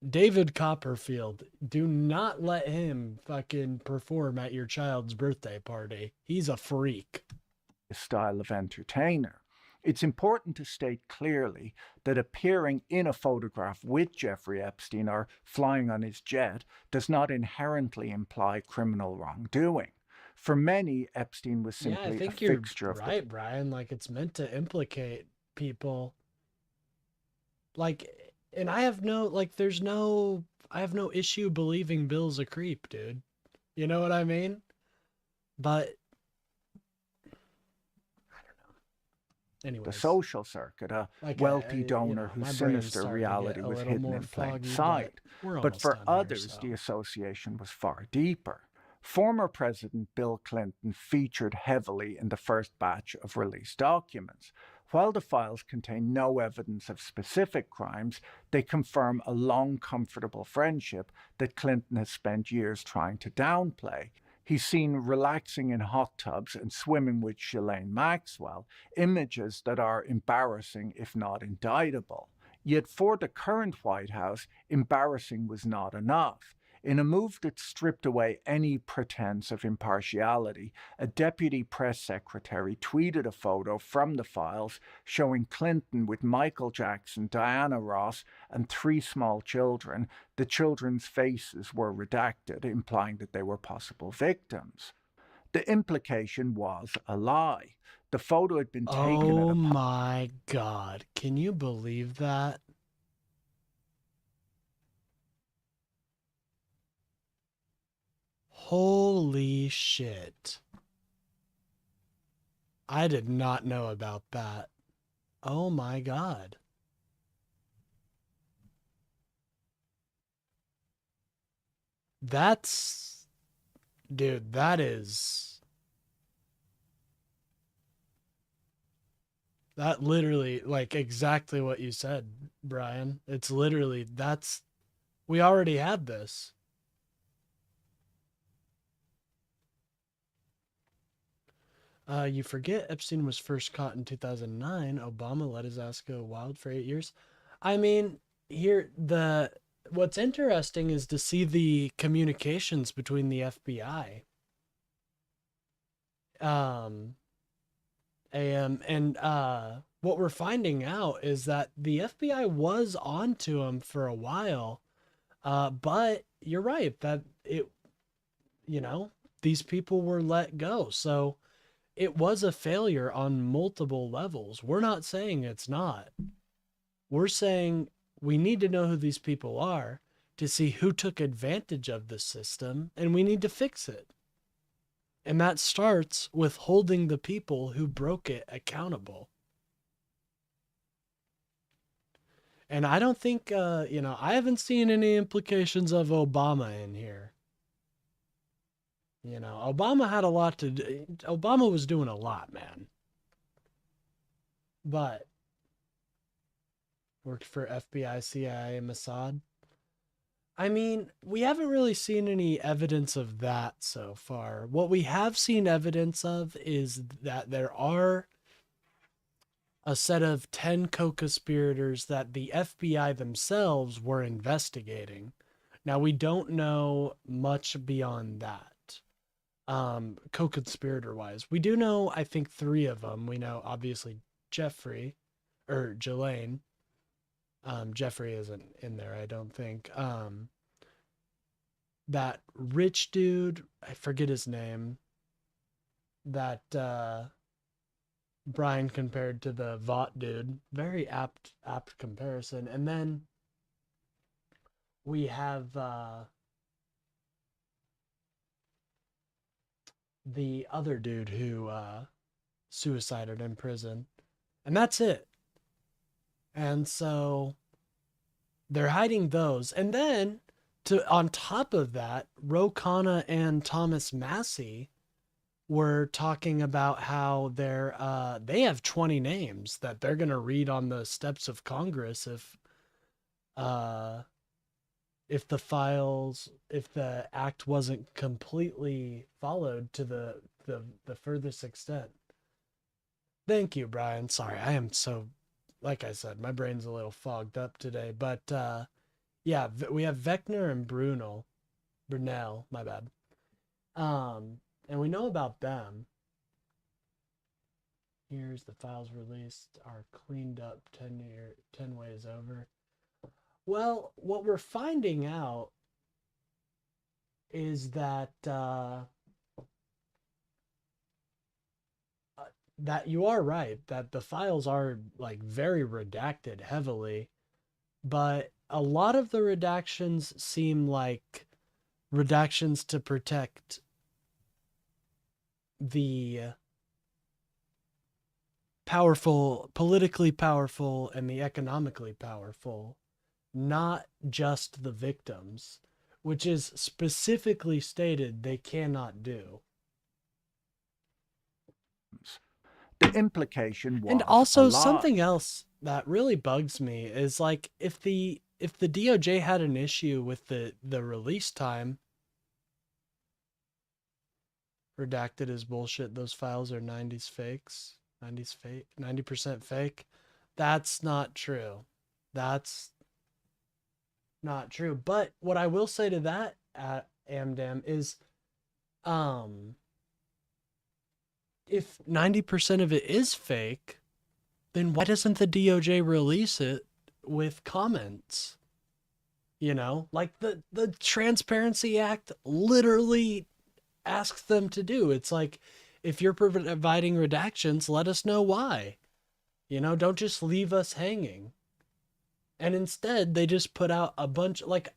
David Copperfield, do not let him fucking perform at your child's birthday party. He's a freak. Style of entertainer. It's important to state clearly that appearing in a photograph with Jeffrey Epstein or flying on his jet does not inherently imply criminal wrongdoing. For many, Epstein was simply a fixture of right, Brian. Like, it's meant to implicate people. Like, and I have no issue believing Bill's a creep, dude. You know what I mean? But I don't know. Anyways, the social circuit, a wealthy donor whose sinister reality was hidden in plain sight. But for others, the association was far deeper. Former President Bill Clinton featured heavily in the first batch of released documents. While the files contain no evidence of specific crimes, they confirm a long, comfortable friendship that Clinton has spent years trying to downplay. He's seen relaxing in hot tubs and swimming with Ghislaine Maxwell, images that are embarrassing if not indictable. Yet for the current White House, embarrassing was not enough. In a move that stripped away any pretense of impartiality, a deputy press secretary tweeted a photo from the files showing Clinton with Michael Jackson, Diana Ross, and 3 small children. The children's faces were redacted, implying that they were possible victims. The implication was a lie. The photo had been taken at a... Oh my God. Can you believe that? Holy shit. I did not know about that. Oh my God. That's... Dude, that is... That literally, like, exactly what you said, Brian. It's literally, that's... We already had this. You forget Epstein was first caught in 2009. Obama let his ass go wild for 8 years. I mean, what's interesting is to see the communications between the FBI. What we're finding out is that the FBI was onto him for a while. But you're right that these people were let go. So it was a failure on multiple levels. We're not saying it's not. We're saying we need to know who these people are to see who took advantage of the system, and we need to fix it. And that starts with holding the people who broke it accountable. And I don't think, I haven't seen any implications of Obama in here. Obama had a lot to do. Obama was doing a lot, man. But worked for FBI, CIA, and Mossad. I mean, we haven't really seen any evidence of that so far. What we have seen evidence of is that there are a set of 10 co-conspirators that the FBI themselves were investigating. Now, we don't know much beyond that. co-conspirator wise. We do know, I think, 3 of them. We know, obviously, Jeffrey, or Jelaine. Jeffrey isn't in there, I don't think. That rich dude, I forget his name, that Brian compared to the Vought dude. Very apt comparison. And then we have the other dude who suicided in prison. And that's it. And so they're hiding those. And then on top of that, Ro Khanna and Thomas Massey were talking about how they have 20 names that they're going to read on the steps of Congress if the act wasn't completely followed to the furthest extent. Thank you, Brian. Sorry, I am so, like I said, my brain's a little fogged up today. But yeah, we have Vecna and Brunel, my bad. And we know about them. Here's the files released are cleaned up 10 ways over. Well, what we're finding out is that that you are right, that the files are like very redacted heavily, but a lot of the redactions seem like redactions to protect the powerful, politically powerful, and the economically powerful, not just the victims, which is specifically stated they cannot do. The implication was, and also something else that really bugs me is like if the DOJ had an issue with the release time, redacted is bullshit. Those files are 90s fakes. 90% fake. That's not true. That's not true. But what I will say to that at Amdam is if 90% of it is fake, then why doesn't the DOJ release it with comments? You know, like the Transparency Act literally asks them to do. It's like, if you're providing redactions, let us know why. You know, don't just leave us hanging. And instead, they just put out a bunch of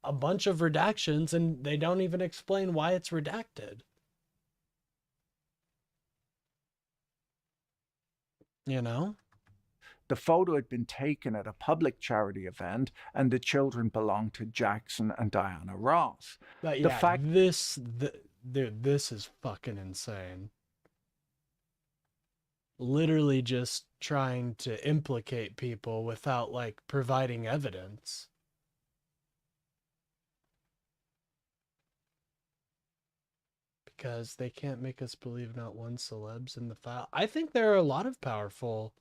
redactions, and they don't even explain why it's redacted. You know? The photo had been taken at a public charity event, and the children belonged to Jackson and Diana Ross. But yeah, dude, this is fucking insane. Literally just trying to implicate people without, like, providing evidence. Because they can't make us believe not one celeb's in the file. I think there are a lot of powerful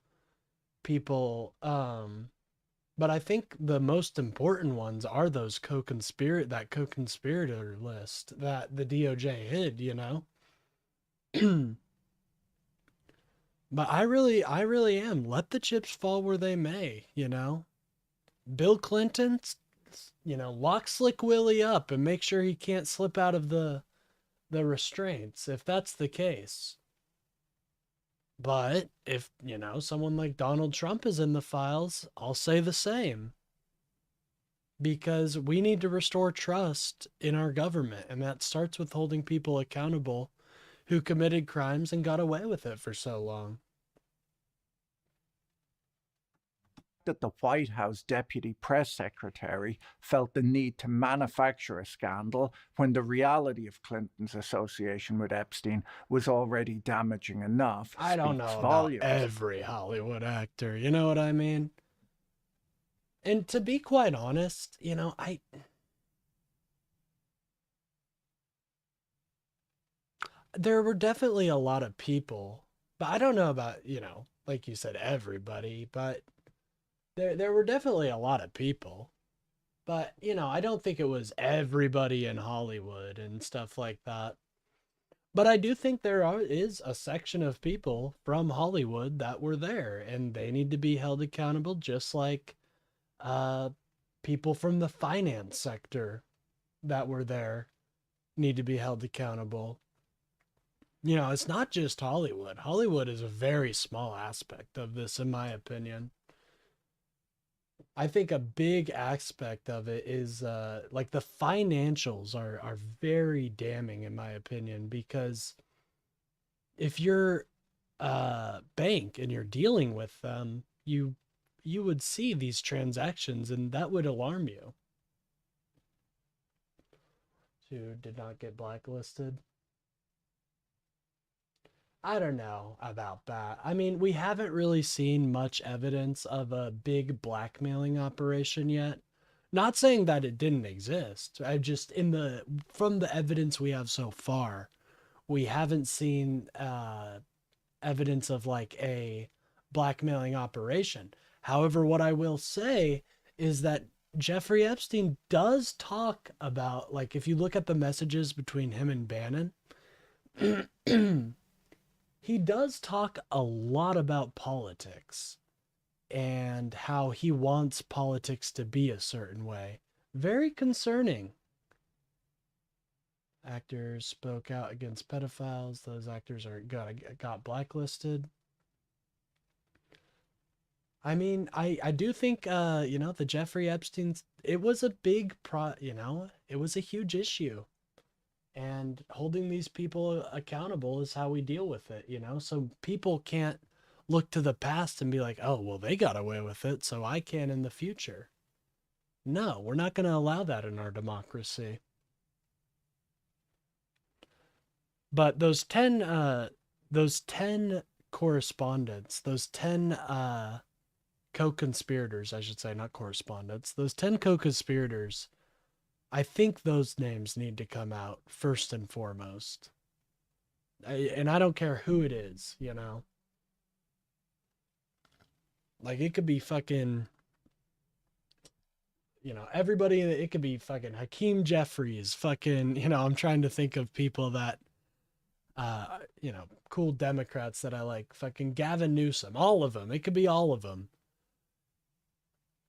people, but I think the most important ones are those co-conspirator list that the DOJ hid, you know? But I really am. Let the chips fall where they may, you know? Bill Clinton's, you know, lock Slick Willie up and make sure he can't slip out of the restraints, if that's the case. But if, you know, someone like Donald Trump is in the files, I'll say the same. Because we need to restore trust in our government, and that starts with holding people accountable who committed crimes and got away with it for so long. That the White House deputy press secretary felt the need to manufacture a scandal when the reality of Clinton's association with Epstein was already damaging enough. I don't know about every Hollywood actor, you know what I mean? And to be quite honest, you know, there were definitely a lot of people, but I don't know about, you know, like you said, everybody, but there were definitely a lot of people. But, you know, I don't think it was everybody in Hollywood and stuff like that. But I do think is a section of people from Hollywood that were there, and they need to be held accountable, just like uh, people from the finance sector that were there need to be held accountable. You know, it's not just Hollywood. Hollywood is a very small aspect of this, in my opinion. I think a big aspect of it is like the financials are very damning, in my opinion, because if you're a bank and you're dealing with them, you would see these transactions and that would alarm you. Who did not get blacklisted? I don't know about that. I mean, we haven't really seen much evidence of a big blackmailing operation yet. Not saying that it didn't exist. I just from the evidence we have so far, we haven't seen evidence of like a blackmailing operation. However, what I will say is that Jeffrey Epstein does talk about, like, if you look at the messages between him and Bannon, he does talk a lot about politics and how he wants politics to be a certain way. Very concerning. Actors spoke out against pedophiles. Those actors got blacklisted. I mean, I do think the Jeffrey Epstein's, it was a big it was a huge issue. And holding these people accountable is how we deal with it, So people can't look to the past and be like, "Oh, well, they got away with it, so I can in the future." No, we're not going to allow that in our democracy. But those 10 correspondents, those 10 co-conspirators, I should say, not correspondents, those 10 co-conspirators, I think those names need to come out first and foremost. And I don't care who it is, Like, it could be fucking, everybody, it could be fucking Hakeem Jeffries, fucking, I'm trying to think of people that, cool Democrats that I like, fucking Gavin Newsom, all of them. It could be all of them.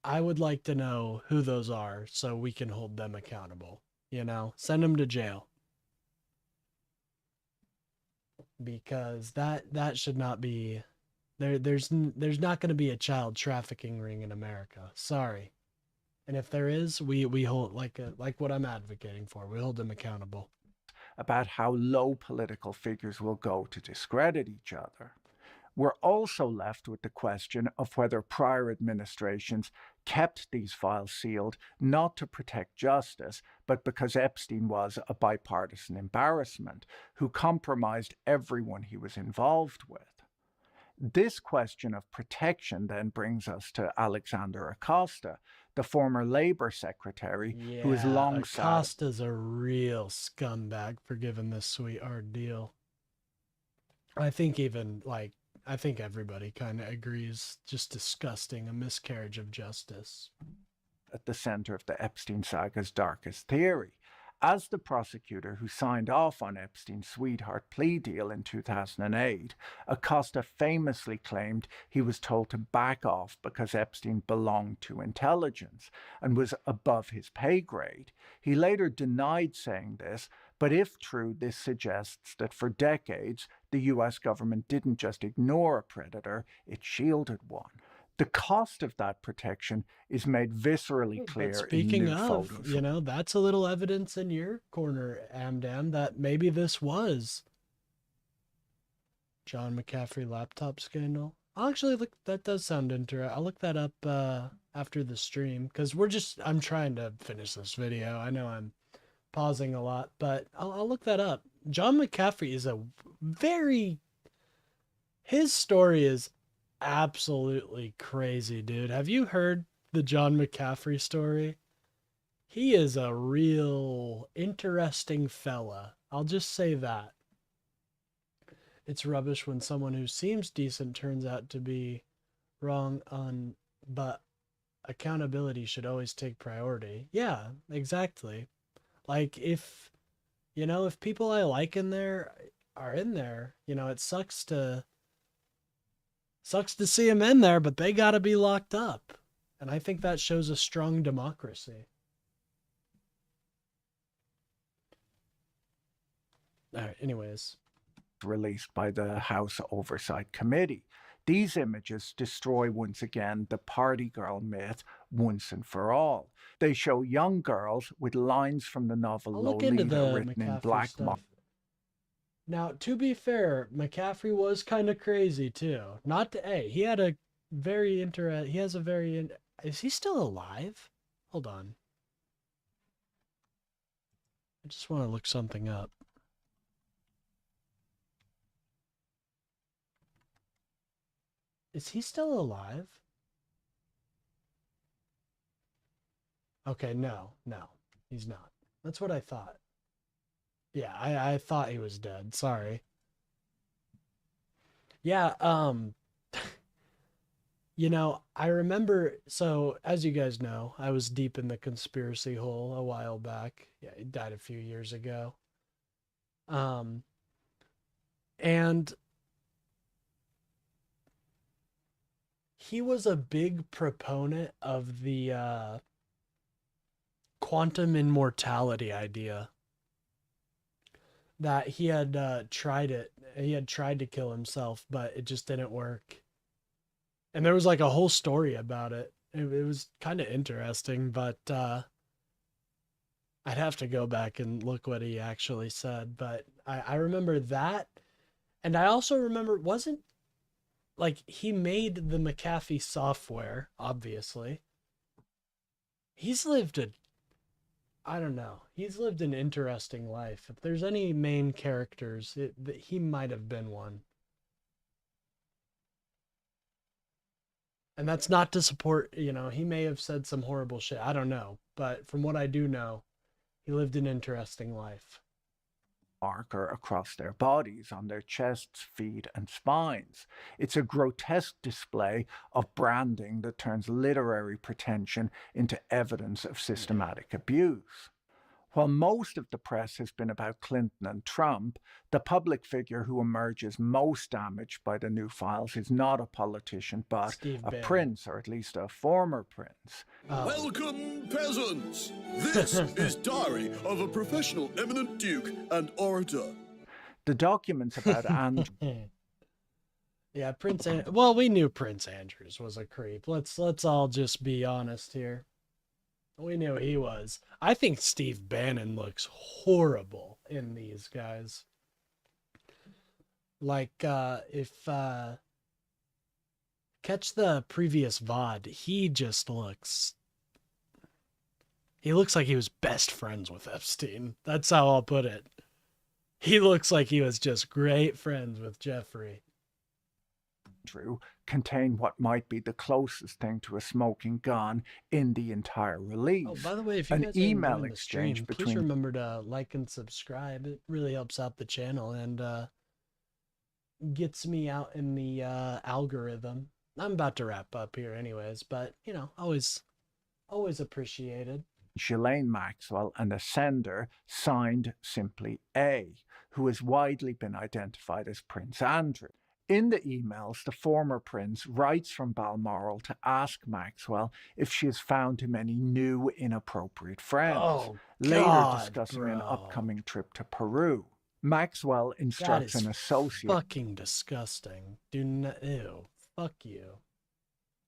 I would like to know who those are so we can hold them accountable, send them to jail. Because that should not be there's not going to be a child trafficking ring in America. Sorry. And if there is, we hold like what I'm advocating for. We hold them accountable. About how low political figures will go to discredit each other. We're also left with the question of whether prior administrations kept these files sealed not to protect justice, but because Epstein was a bipartisan embarrassment who compromised everyone he was involved with. This question of protection then brings us to Alexander Acosta, the former Labor Secretary, who is long Acosta's a real scumbag for giving this sweetheart deal. I think everybody kind of agrees. Just disgusting, a miscarriage of justice. At the center of the Epstein saga's darkest theory. As the prosecutor who signed off on Epstein's sweetheart plea deal in 2008, Acosta famously claimed he was told to back off because Epstein belonged to intelligence and was above his pay grade. He later denied saying this, but if true, this suggests that for decades, the US government didn't just ignore a predator, it shielded one. The cost of that protection is made viscerally clear Speaking in new of, photos. That's a little evidence in your corner, Amdam, that maybe this was John McCaffrey laptop scandal. I'll actually look. That does sound interesting. I'll look that up after the stream because I'm trying to finish this video. I know I'm pausing a lot, but I'll look that up. John McCaffrey is his story is absolutely crazy, dude. Have you heard the John McCaffrey story? He is a real interesting fella. I'll just say that. It's rubbish when someone who seems decent turns out to be wrong but accountability should always take priority. Yeah, exactly. Like, if You know, if people I like in there are in there, you know, it sucks to see them in there, but they got to be locked up. And I think that shows a strong democracy. All right, anyways. Released by the House Oversight Committee. These images destroy once again the party girl myth once and for all. They show young girls with lines from the novel I'll look into Lolita the written in McCaffrey black stuff. Now, to be fair, McCaffrey was kind of crazy too. Not to, hey, he had a very he has a very, is he still alive? Hold on. I just want to look something up. Is he still alive? Okay, no, he's not. That's what I thought. Yeah, I thought he was dead. Sorry. Yeah, you know, I remember, so as you guys know, I was deep in the conspiracy hole a while back. Yeah, he died a few years ago. And he was a big proponent of the quantum immortality idea. That he had tried it. He had tried to kill himself, but it just didn't work. And there was like a whole story about it. It was kind of interesting, but I'd have to go back and look what he actually said. But I remember that. And I also remember, wasn't like he made the McAfee software, obviously. He's lived a, I don't know, he's lived an interesting life. If there's any main characters, he might have been one. And that's not to support, you know, he may have said some horrible shit. I don't know. But from what I do know, he lived an interesting life. Marker across their bodies, on their chests, feet, and spines. It's a grotesque display of branding that turns literary pretension into evidence of systematic abuse. While most of the press has been about Clinton and Trump, the public figure who emerges most damaged by the new files is not a politician, but Steve a Bannon. prince, or at least a former prince. Welcome, peasants! This is Diary of a Professional Eminent Duke and Orator. The documents about Andrew. Yeah, well, we knew Prince Andrews was a creep. Let's all just be honest here. We knew he was. I think Steve Bannon looks horrible in these guys. Like, if catch the previous VOD, he looks like he was best friends with Epstein. That's how I'll put it. He looks like he was just great friends with Jeffrey. Contain what might be the closest thing to a smoking gun in the entire release. Oh, by the way, if you guys email exchange stream, please remember to like and subscribe. It really helps out the channel and gets me out in the algorithm. I'm about to wrap up here anyways, but you know, always appreciated. Ghislaine Maxwell and the sender signed simply A, who has widely been identified as Prince Andrew. In the emails, the former prince writes from Balmoral to ask Maxwell if she has found him any new inappropriate friends, later discussing an upcoming trip to Peru. Maxwell instructs an associate. Fucking disgusting. Do not, ew. Fuck you.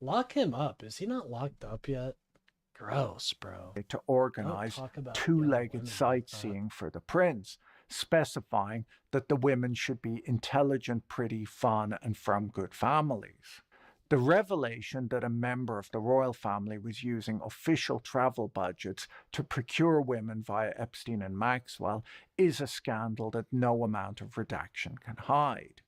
Lock him up. Is he not locked up yet? Gross, bro. To organize two-legged sightseeing for the prince, specifying that the women should be intelligent, pretty, fun, and from good families. The revelation that a member of the royal family was using official travel budgets to procure women via Epstein and Maxwell is a scandal that no amount of redaction can hide.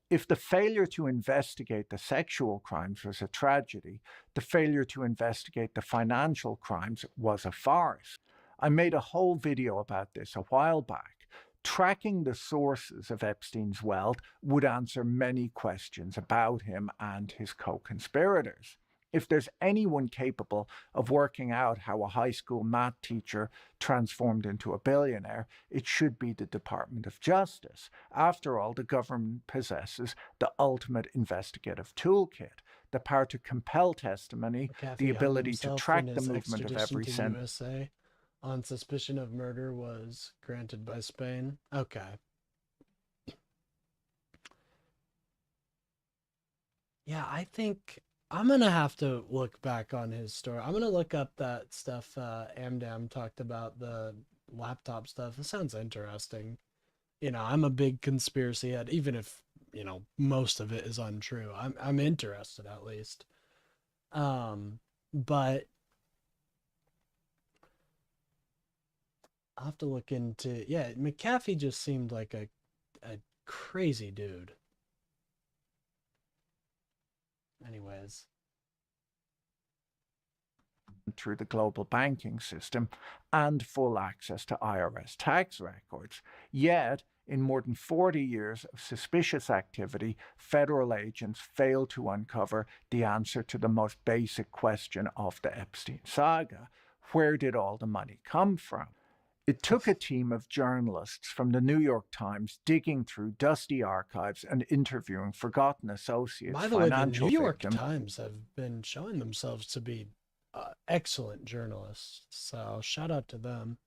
If the failure to investigate the sexual crimes was a tragedy, the failure to investigate the financial crimes was a farce. I made a whole video about this a while back. Tracking the sources of Epstein's wealth would answer many questions about him and his co-conspirators. If there's anyone capable of working out how a high school math teacher transformed into a billionaire, it should be the Department of Justice. After all, the government possesses the ultimate investigative toolkit, the power to compel testimony, McAfee the hung ability to himself track when the his movement of extradition every to cent. USA on suspicion of murder was granted by Spain. Okay. Yeah, I think I'm gonna have to look back on his story. I'm gonna look up that stuff Amdam talked about, the laptop stuff. It sounds interesting. You know, I'm a big conspiracy head, even if, you know, most of it is untrue. I'm interested at least. But I'll have to look into, yeah, McAfee just seemed like a crazy dude. Anyways. Through the global banking system and full access to IRS tax records. Yet, in more than 40 years of suspicious activity, federal agents failed to uncover the answer to the most basic question of the Epstein saga: where did all the money come from? It took a team of journalists from the New York Times digging through dusty archives and interviewing forgotten associates, By the way, the financial New York victims, Times have been showing themselves to be excellent journalists. So shout out to them.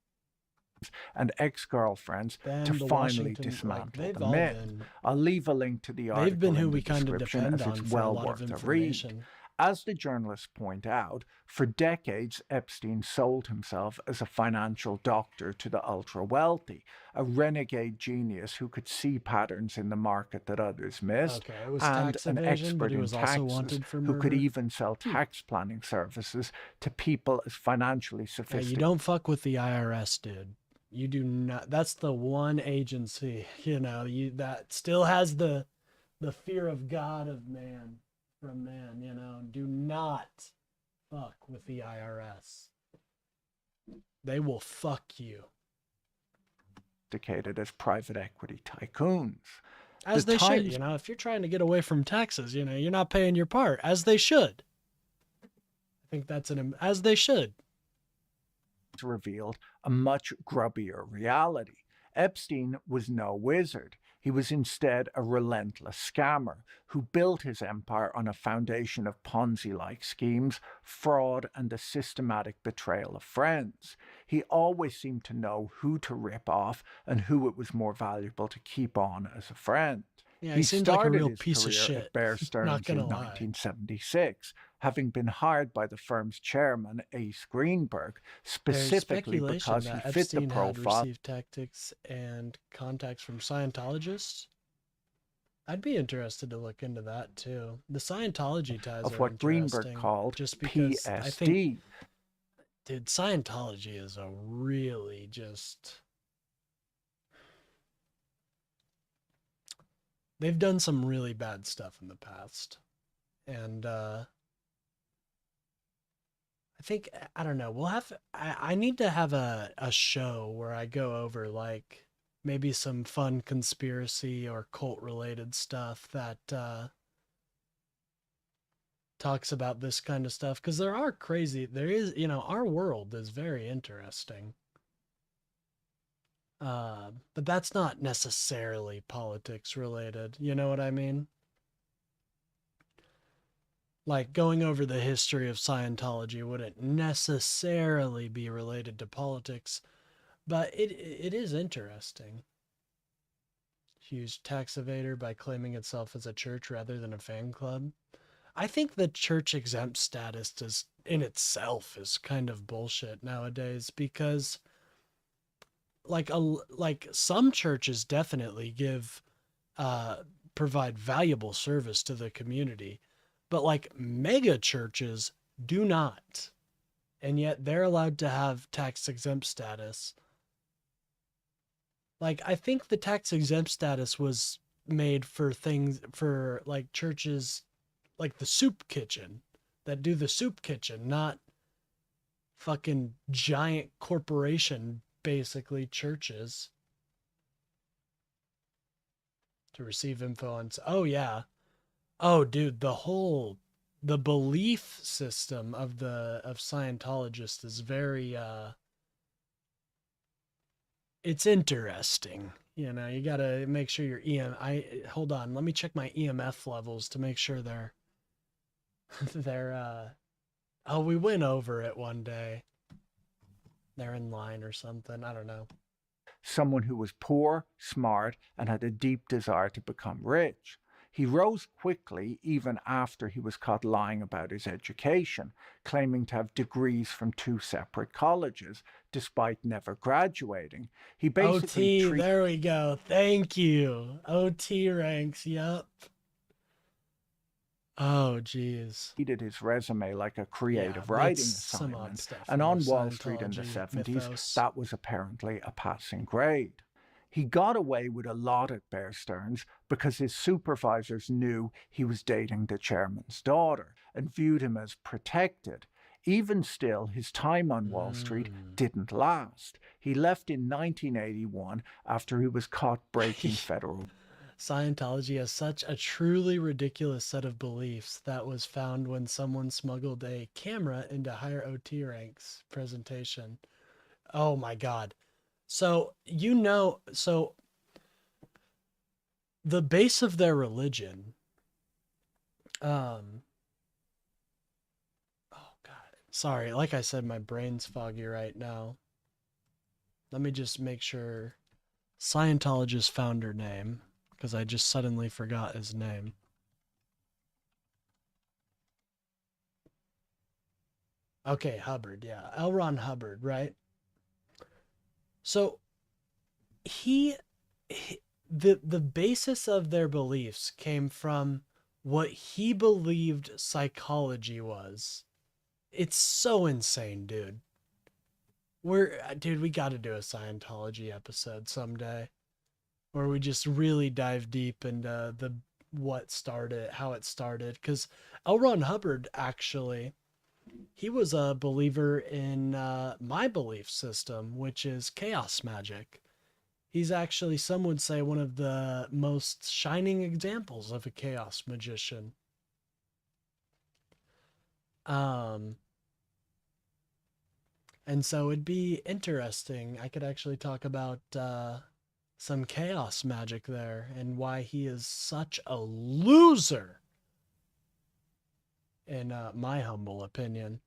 and ex-girlfriends to Them, the finally Washington, like dismantle they've the all myth. been. I'll leave a link to the They've article been who in the we kind of description, depend as on it's for a well lot of worth a read. information. As the journalists point out, for decades Epstein sold himself as a financial doctor to the ultra-wealthy, a renegade genius who could see patterns in the market that others missed, Okay, it was and tax an evasion, but expert he in was also taxes wanted for who could murder. even sell tax planning services to people as financially Yeah, sophisticated. you don't fuck with the IRS, dude. You do not. That's the one agency, you know, that still has the fear of God of man from man, you know. Do not fuck with the IRS. They will fuck you. As private equity tycoons. As The they should, Times you know, if you're trying to get away from taxes, you know, you're not paying your part, as they should. I think that's as they should. revealed a much grubbier reality. Epstein was no wizard. He was instead a relentless scammer who built his empire on a foundation of Ponzi-like schemes, fraud, and the systematic betrayal of friends. He always seemed to know who to rip off and who it was more valuable to keep on as a friend. Yeah, He he seems like a started real his piece of career shit. at Bear Not Stearns in gonna lie. 1976, having been hired by the firm's chairman, Ace Greenberg, There's specifically speculation because he that fit the Epstein had profile received tactics and contacts from Scientologists. I'd be interested to look into that too. The Scientology ties of are what Greenberg interesting, called just because PSD. I think, dude, Scientology is a really just. They've done some really bad stuff in the past, and I think, I don't know. We'll have. I need to have a show where I go over like maybe some fun conspiracy or cult related stuff that talks about this kind of stuff, because there is, you know, our world is very interesting. But that's not necessarily politics related. You know what I mean? Like going over the history of Scientology wouldn't necessarily be related to politics, but it is interesting. Huge tax evader by claiming itself as a church rather than a fan club. I think the church exempt status in itself is kind of bullshit nowadays, because like some churches definitely provide valuable service to the community, but like mega churches do not, and yet they're allowed to have tax exempt status. Like, I think the tax exempt status was made for things, for like churches like the soup kitchen that do the soup kitchen, not fucking giant corporation, basically, churches. To receive info on, oh yeah. Oh dude, the whole the belief system of Scientologists is very it's interesting. You know, you gotta make sure your hold on, let me check my EMF levels to make sure they're they're oh, we went over it one day. They're in line or something. I don't know. Someone who was poor, smart, and had a deep desire to become rich. He rose quickly even after he was caught lying about his education, claiming to have degrees from 2 separate colleges, despite never graduating. He basically OT, there we go. Thank you. OT ranks, yep. Oh, geez. treated his resume like a creative writing assignment, and on Wall Street in the 70s, that was apparently a passing grade. He got away with a lot at Bear Stearns because his supervisors knew he was dating the chairman's daughter and viewed him as protected. Even still, his time on Wall Street didn't last. He left in 1981 after he was caught breaking federal. Scientology has such a truly ridiculous set of beliefs that was found when someone smuggled a camera into higher OT ranks presentation. Oh my God. So, you know, so the base of their religion, oh God, sorry. Like I said, my brain's foggy right now. Let me just make sure. Scientologist founder name, because I just suddenly forgot his name. Okay, Hubbard, yeah. L. Ron Hubbard, right? So the basis of their beliefs came from what he believed psychology was. It's so insane, dude. Dude, we got to do a Scientology episode someday, where we just really dive deep into how it started. Because L. Ron Hubbard, actually, he was a believer in my belief system, which is chaos magic. He's actually, some would say, one of the most shining examples of a chaos magician. And so it'd be interesting. I could actually talk about some chaos magic there and why he is such a loser, in my humble opinion.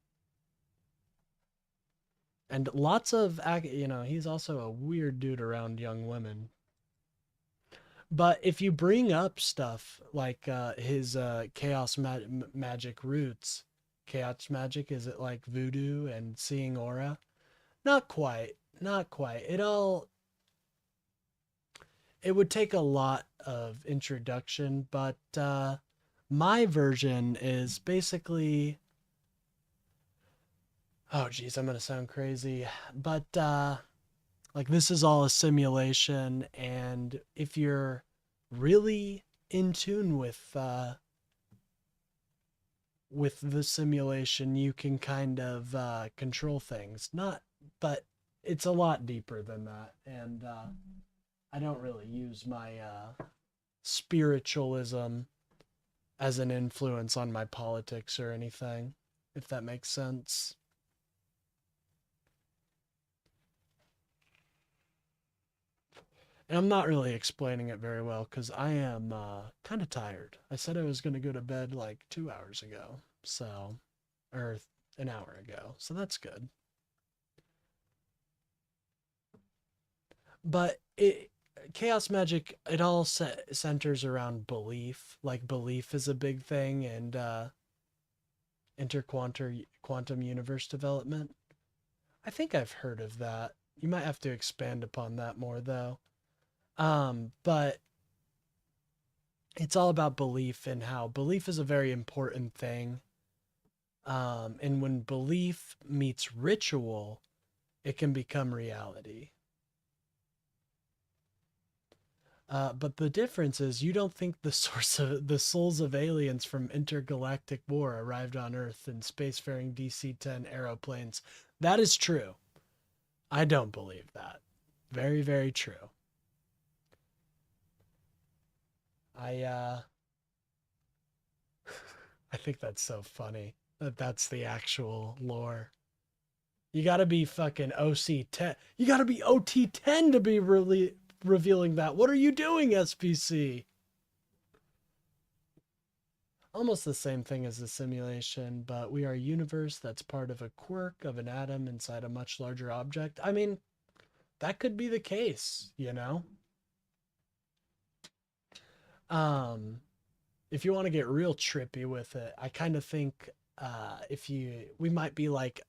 And lots of, he's also a weird dude around young women. But if you bring up stuff like his chaos magic roots, chaos magic, is it like voodoo and seeing aura? Not quite. It would take a lot of introduction, but my version is basically, oh geez, I'm gonna sound crazy, but like, this is all a simulation, and if you're really in tune with the simulation, you can kind of control things. But it's a lot deeper than that, and I don't really use my spiritualism as an influence on my politics or anything, if that makes sense. And I'm not really explaining it very well because I am kind of tired. I said I was going to go to bed like 2 hours ago, or an hour ago, so that's good. But chaos magic, it all centers around belief. Like, belief is a big thing, and quantum universe development. I think I've heard of that. You might have to expand upon that more, though. But it's all about belief, and how belief is a very important thing. And when belief meets ritual, it can become reality. But the difference is, you don't think the souls of aliens from intergalactic war arrived on Earth in spacefaring DC-10 aeroplanes. That is true. I don't believe that. Very, very true. I think that's so funny that that's the actual lore. You gotta be fucking OC10. You gotta be OT10 to be really revealing that. What are you doing, SPC? Almost the same thing as the simulation, but we are a universe that's part of a quirk of an atom inside a much larger object. I mean, that could be the case, you know? If you want to get real trippy with it, I kind of think we might be like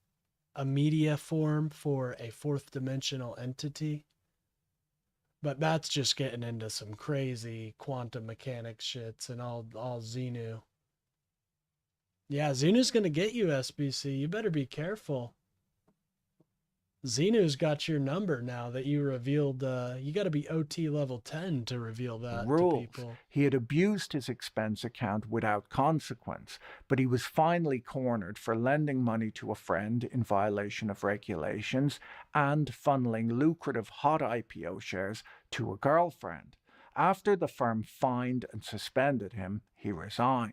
a media form for a fourth dimensional entity. But that's just getting into some crazy quantum mechanics shits and all Xenu. Yeah, Xenu's gonna get you, SBC. You better be careful. Xenu's got your number now that you revealed. You got to be OT level 10 to reveal that rules. to people. He had abused his expense account without consequence, but he was finally cornered for lending money to a friend in violation of regulations and funneling lucrative hot IPO shares to a girlfriend. After the firm fined and suspended him, he resigned.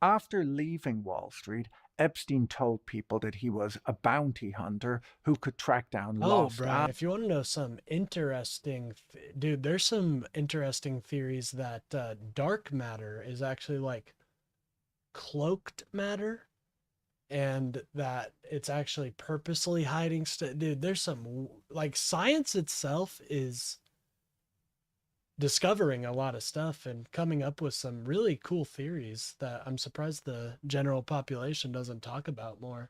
After leaving Wall Street, Epstein told people that he was a bounty hunter who could track down lost Brian, if you want to know some interesting, dude, there's some interesting theories that dark matter is actually like cloaked matter, and that it's actually purposely hiding stuff. Dude, there's some, like, science itself is discovering a lot of stuff and coming up with some really cool theories that I'm surprised the general population doesn't talk about more.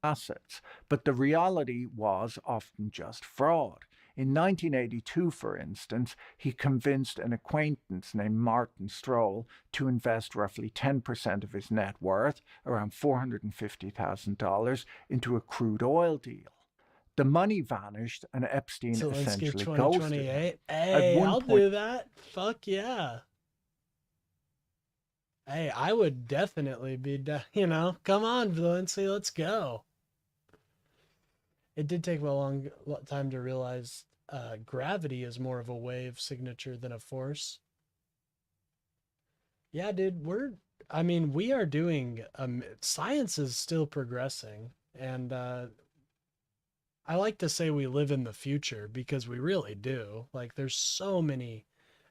Assets, but the reality was often just fraud. In 1982, for instance, he convinced an acquaintance named Martin Stroll to invest roughly 10% of his net worth, around $450,000, into a crude oil deal. The money vanished and Epstein Zelensky essentially 2028. ghosted him. Hey, I'll do that. Fuck yeah. Hey, I would definitely be, come on, Zelensky, let's go. It did take a long time to realize gravity is more of a wave signature than a force. Yeah, dude, we are doing, science is still progressing, and I like to say we live in the future because we really do. Like, there's so many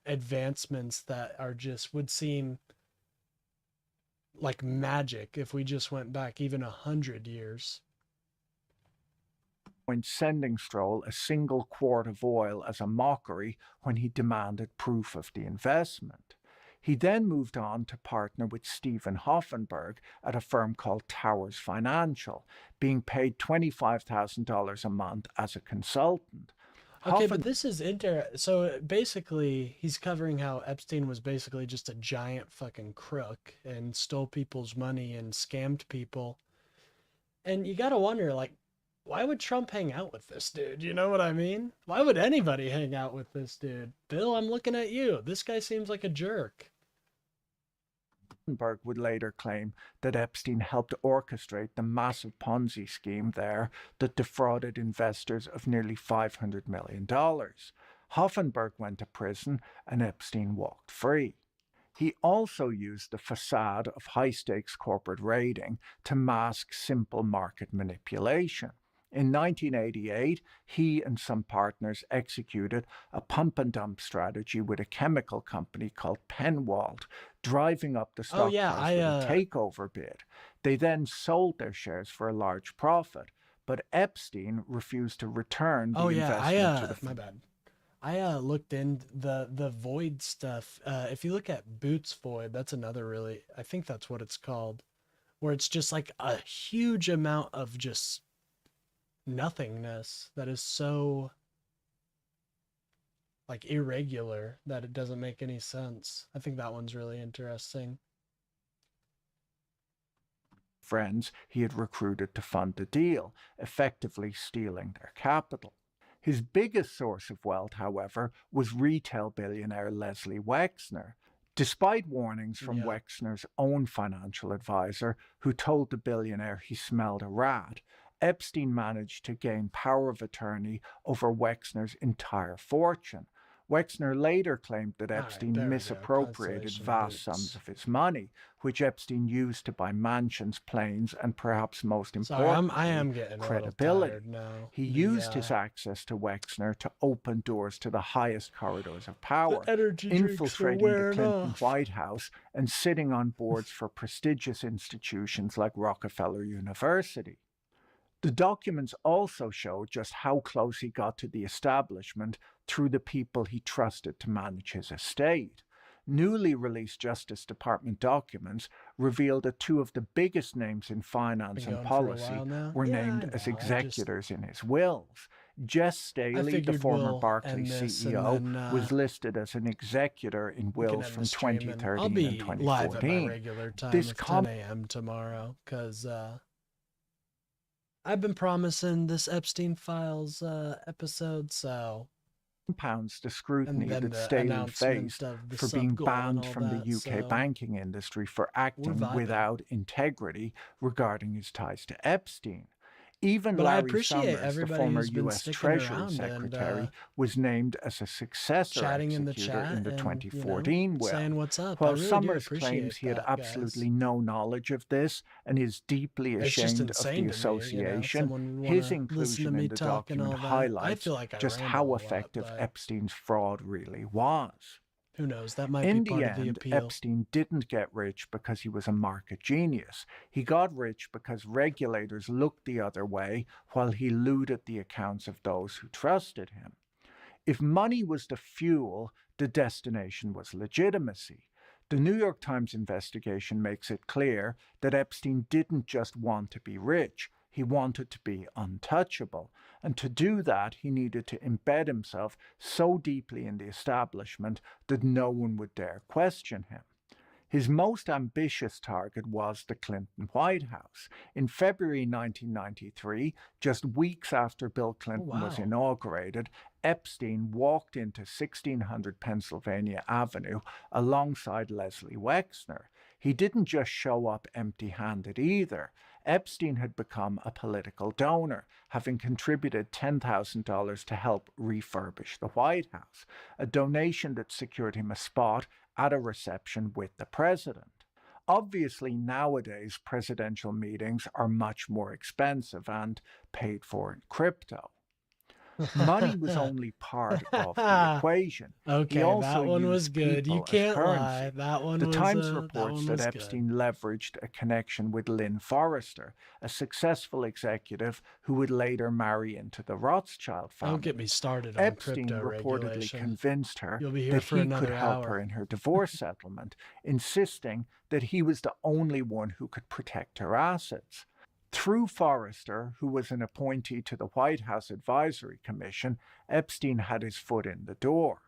advancements that are just would seem like magic if we just went back even 100 years. When sending Stroll a single quart of oil as a mockery when he demanded proof of the investment. He then moved on to partner with Stephen Hoffenberg at a firm called Towers Financial, being paid $25,000 a month as a consultant. Okay, but this is so basically he's covering how Epstein was basically just a giant fucking crook and stole people's money and scammed people. And you gotta wonder, like, why would Trump hang out with this dude? You know what I mean? Why would anybody hang out with this dude? Bill, I'm looking at you. This guy seems like a jerk. Hoffenberg would later claim that Epstein helped orchestrate the massive Ponzi scheme there that defrauded investors of nearly $500 million. Hoffenberg went to prison and Epstein walked free. He also used the facade of high-stakes corporate raiding to mask simple market manipulation. In 1988, he and some partners executed a pump-and-dump strategy with a chemical company called Penwald, driving up the stock price with a takeover bid. They then sold their shares for a large profit, but Epstein refused to return the investment to the... My bad. I looked in the Void stuff. If you look at Boots Void, that's another really, I think that's what it's called, where it's just like a huge amount of just nothingness that is so like irregular that it doesn't make any sense. I think that one's really interesting. Friends he had recruited to fund the deal, effectively stealing their capital. His biggest source of wealth, however, was retail billionaire Leslie Wexner. Despite warnings from Wexner's own financial advisor, who told the billionaire he smelled a rat, Epstein managed to gain power of attorney over Wexner's entire fortune. Wexner later claimed that All right, Epstein there we go. misappropriated Constellation vast Boots. sums of his money, which Epstein used to buy mansions, planes, and perhaps most Sorry, importantly, I am getting a little credibility. tired now. He used his access to Wexner to open doors to the highest corridors of power, energy drinks are infiltrating the wearing Clinton off. White House and sitting on boards for prestigious institutions like Rockefeller University. The documents also show just how close he got to the establishment through the people he trusted to manage his estate. Newly released Justice Department documents revealed that two of the biggest names in finance and policy were named as executors in his wills. Jess Staley, the former Barclays CEO, was listed as an executor in wills from 2013 I'll be and 2014. live at my regular time of 10 a.m. tomorrow, because I've been promising this Epstein Files episode, so compounds the scrutiny that Staley faced for being banned from the UK banking industry for acting without integrity regarding his ties to Epstein. Even Larry Summers, the former U.S. Treasury Secretary, was named as a successor executor in the 2014 will. While Summers claims he had absolutely no knowledge of this and is deeply ashamed of the association, his inclusion in the document highlights just how effective Epstein's fraud really was. Who knows? That might be part of the appeal. Epstein didn't get rich because he was a market genius. He got rich because regulators looked the other way while he looted the accounts of those who trusted him. If money was the fuel, the destination was legitimacy. The New York Times investigation makes it clear that Epstein didn't just want to be rich. He wanted to be untouchable, and to do that he needed to embed himself so deeply in the establishment that no one would dare question him. His most ambitious target was the Clinton White House. In February 1993, just weeks after Bill Clinton was inaugurated, Epstein walked into 1600 Pennsylvania Avenue alongside Leslie Wexner. He didn't just show up empty-handed either. Epstein had become a political donor, having contributed $10,000 to help refurbish the White House, a donation that secured him a spot at a reception with the president. Obviously, nowadays, presidential meetings are much more expensive and paid for in crypto. Money was only part of the equation. Okay, that one was good. You can't lie. That one was The Times reports that Epstein leveraged a connection with Lynn Forrester, a successful executive who would later marry into the Rothschild family. Don't get me started on Epstein crypto reportedly regulation. convinced her You'll be here that for he another could help hour. her in her divorce settlement, insisting that he was the only one who could protect her assets. Through Forrester, who was an appointee to the White House Advisory Commission, Epstein had his foot in the door.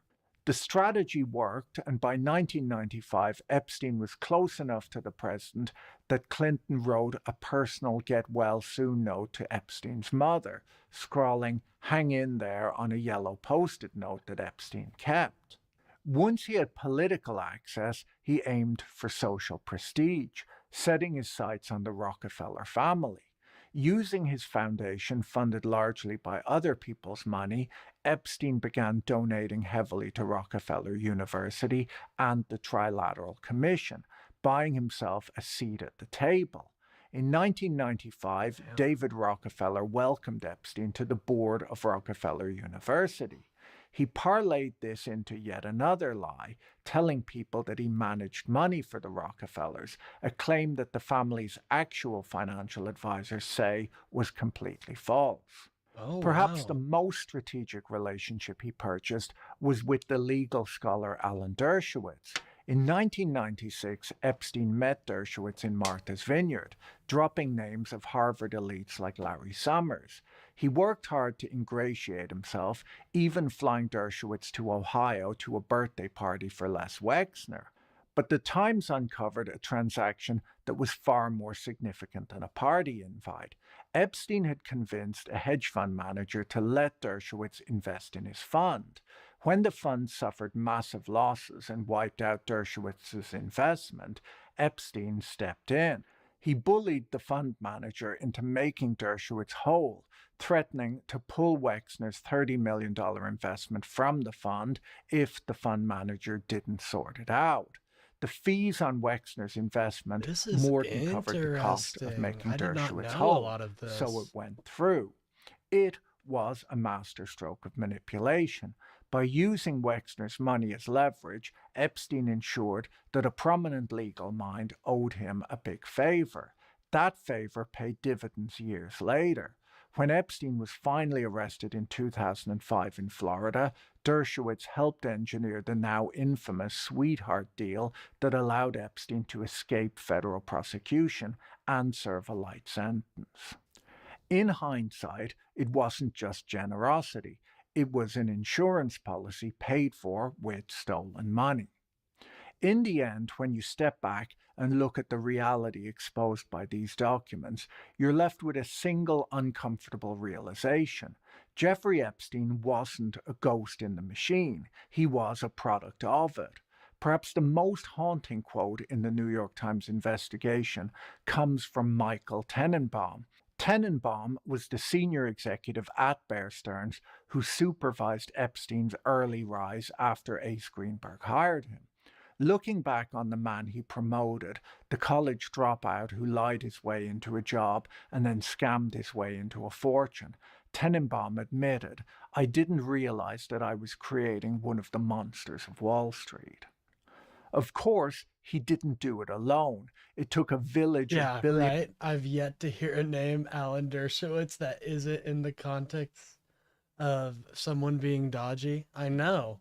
The strategy worked, and by 1995, Epstein was close enough to the president that Clinton wrote a personal get-well-soon note to Epstein's mother, scrawling, "Hang in there," on a yellow Post-it note that Epstein kept. Once he had political access, he aimed for social prestige, setting his sights on the Rockefeller family. Using his foundation, funded largely by other people's money, Epstein began donating heavily to Rockefeller University and the Trilateral Commission, buying himself a seat at the table. In 1995, David Rockefeller welcomed Epstein to the board of Rockefeller University. He parlayed this into yet another lie, telling people that he managed money for the Rockefellers, a claim that the family's actual financial advisors say was completely false. Perhaps the most strategic relationship he purchased was with the legal scholar Alan Dershowitz. In 1996, Epstein met Dershowitz in Martha's Vineyard, dropping names of Harvard elites like Larry Summers. He worked hard to ingratiate himself, even flying Dershowitz to Ohio to a birthday party for Les Wexner. But the Times uncovered a transaction that was far more significant than a party invite. Epstein had convinced a hedge fund manager to let Dershowitz invest in his fund. When the fund suffered massive losses and wiped out Dershowitz's investment, Epstein stepped in. He bullied the fund manager into making Dershowitz whole, threatening to pull Wexner's $30 million investment from the fund if the fund manager didn't sort it out. The fees on Wexner's investment This is more than covered the cost of interesting. making I did not Dershowitz know a whole, lot of so it this. went through. It was a masterstroke of manipulation. By using Wexner's money as leverage, Epstein ensured that a prominent legal mind owed him a big favor. That favor paid dividends years later. When Epstein was finally arrested in 2005 in Florida, Dershowitz helped engineer the now infamous sweetheart deal that allowed Epstein to escape federal prosecution and serve a light sentence. In hindsight, it wasn't just generosity. It was an insurance policy paid for with stolen money. In the end, when you step back and look at the reality exposed by these documents, you're left with a single uncomfortable realization. Jeffrey Epstein wasn't a ghost in the machine. He was a product of it. Perhaps the most haunting quote in the New York Times investigation comes from Michael Tenenbaum. Tenenbaum was the senior executive at Bear Stearns who supervised Epstein's early rise after Ace Greenberg hired him. Looking back on the man he promoted, the college dropout who lied his way into a job and then scammed his way into a fortune, Tenenbaum admitted, "I didn't realize that I was creating one of the monsters of Wall Street." Of course, he didn't do it alone. It took a village of billionaires. Right. I've yet to hear a name, Alan Dershowitz, that isn't in the context of someone being dodgy. I know.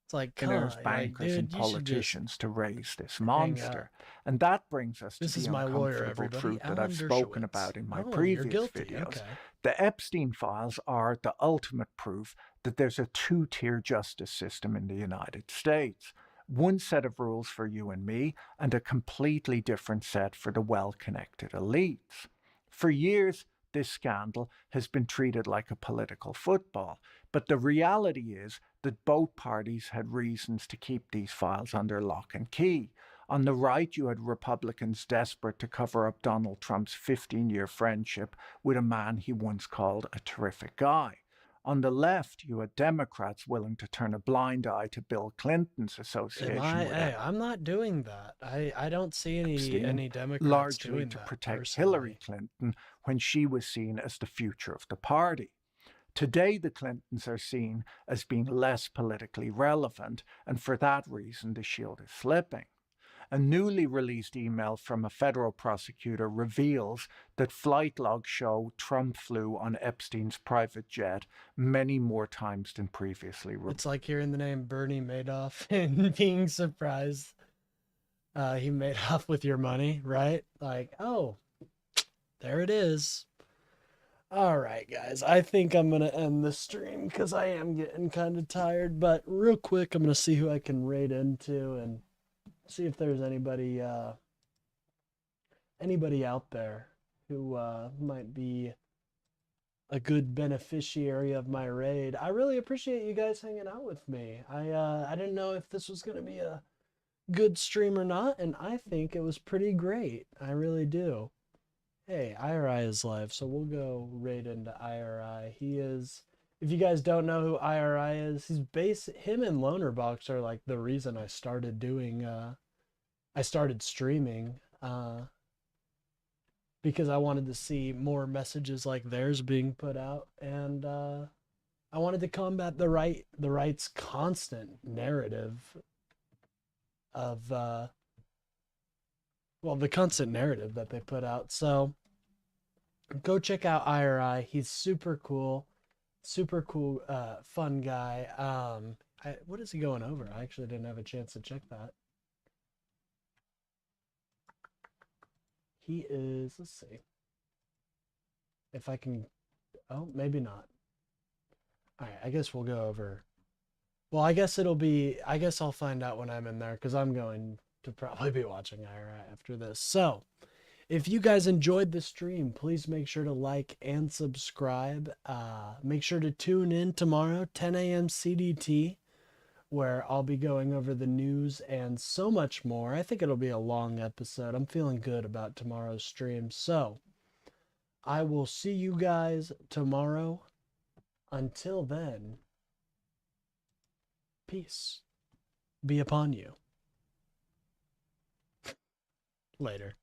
It's like, Bankers, and politicians to raise this monster. And that brings us to the uncomfortable truth that I've spoken about in my previous videos. Okay. The Epstein files are the ultimate proof that there's a two-tier justice system in the United States. One set of rules for you and me, and a completely different set for the well-connected elites. For years, this scandal has been treated like a political football, but the reality is that both parties had reasons to keep these files under lock and key. On the right, you had Republicans desperate to cover up Donald Trump's 15-year friendship with a man he once called a terrific guy. On the left, you had Democrats willing to turn a blind eye to Bill Clinton's association with I'm not doing that. I don't see any Democrats largely doing to that protect personally. Hillary Clinton when she was seen as the future of the party. Today, the Clintons are seen as being less politically relevant, and for that reason, the shield is slipping. A newly released email from a federal prosecutor reveals that flight logs show Trump flew on Epstein's private jet many more times than previously reported. It's like hearing the name Bernie Madoff and being surprised he made off with your money, right? Like, oh, there it is. All right, guys, I think I'm going to end the stream because I am getting kind of tired. But real quick, I'm going to see who I can raid into and see if there's anybody out there who might be a good beneficiary of my raid. I really appreciate you guys hanging out with me. I didn't know if this was going to be a good stream or not, and I think it was pretty great. I really do. Hey, IRI is live, so we'll go raid into IRI. He is, if you guys don't know who IRI is, him and Lonerbox are like the reason I started doing, I started streaming, because I wanted to see more messages like theirs being put out, and I wanted to combat the right's constant narrative of, the constant narrative that they put out. So go check out IRI. He's super cool, fun guy. What is he going over? I actually didn't have a chance to check that. He is, let's see if I can, oh, maybe not. All right, I guess we'll go over. Well, I guess I'll find out when I'm in there, because I'm going to probably be watching IRI after this. So if you guys enjoyed the stream, please make sure to like and subscribe. Make sure to tune in tomorrow, 10 a.m. CDT. where I'll be going over the news and so much more. I think it'll be a long episode. I'm feeling good about tomorrow's stream. So, I will see you guys tomorrow. Until then, peace be upon you. Later.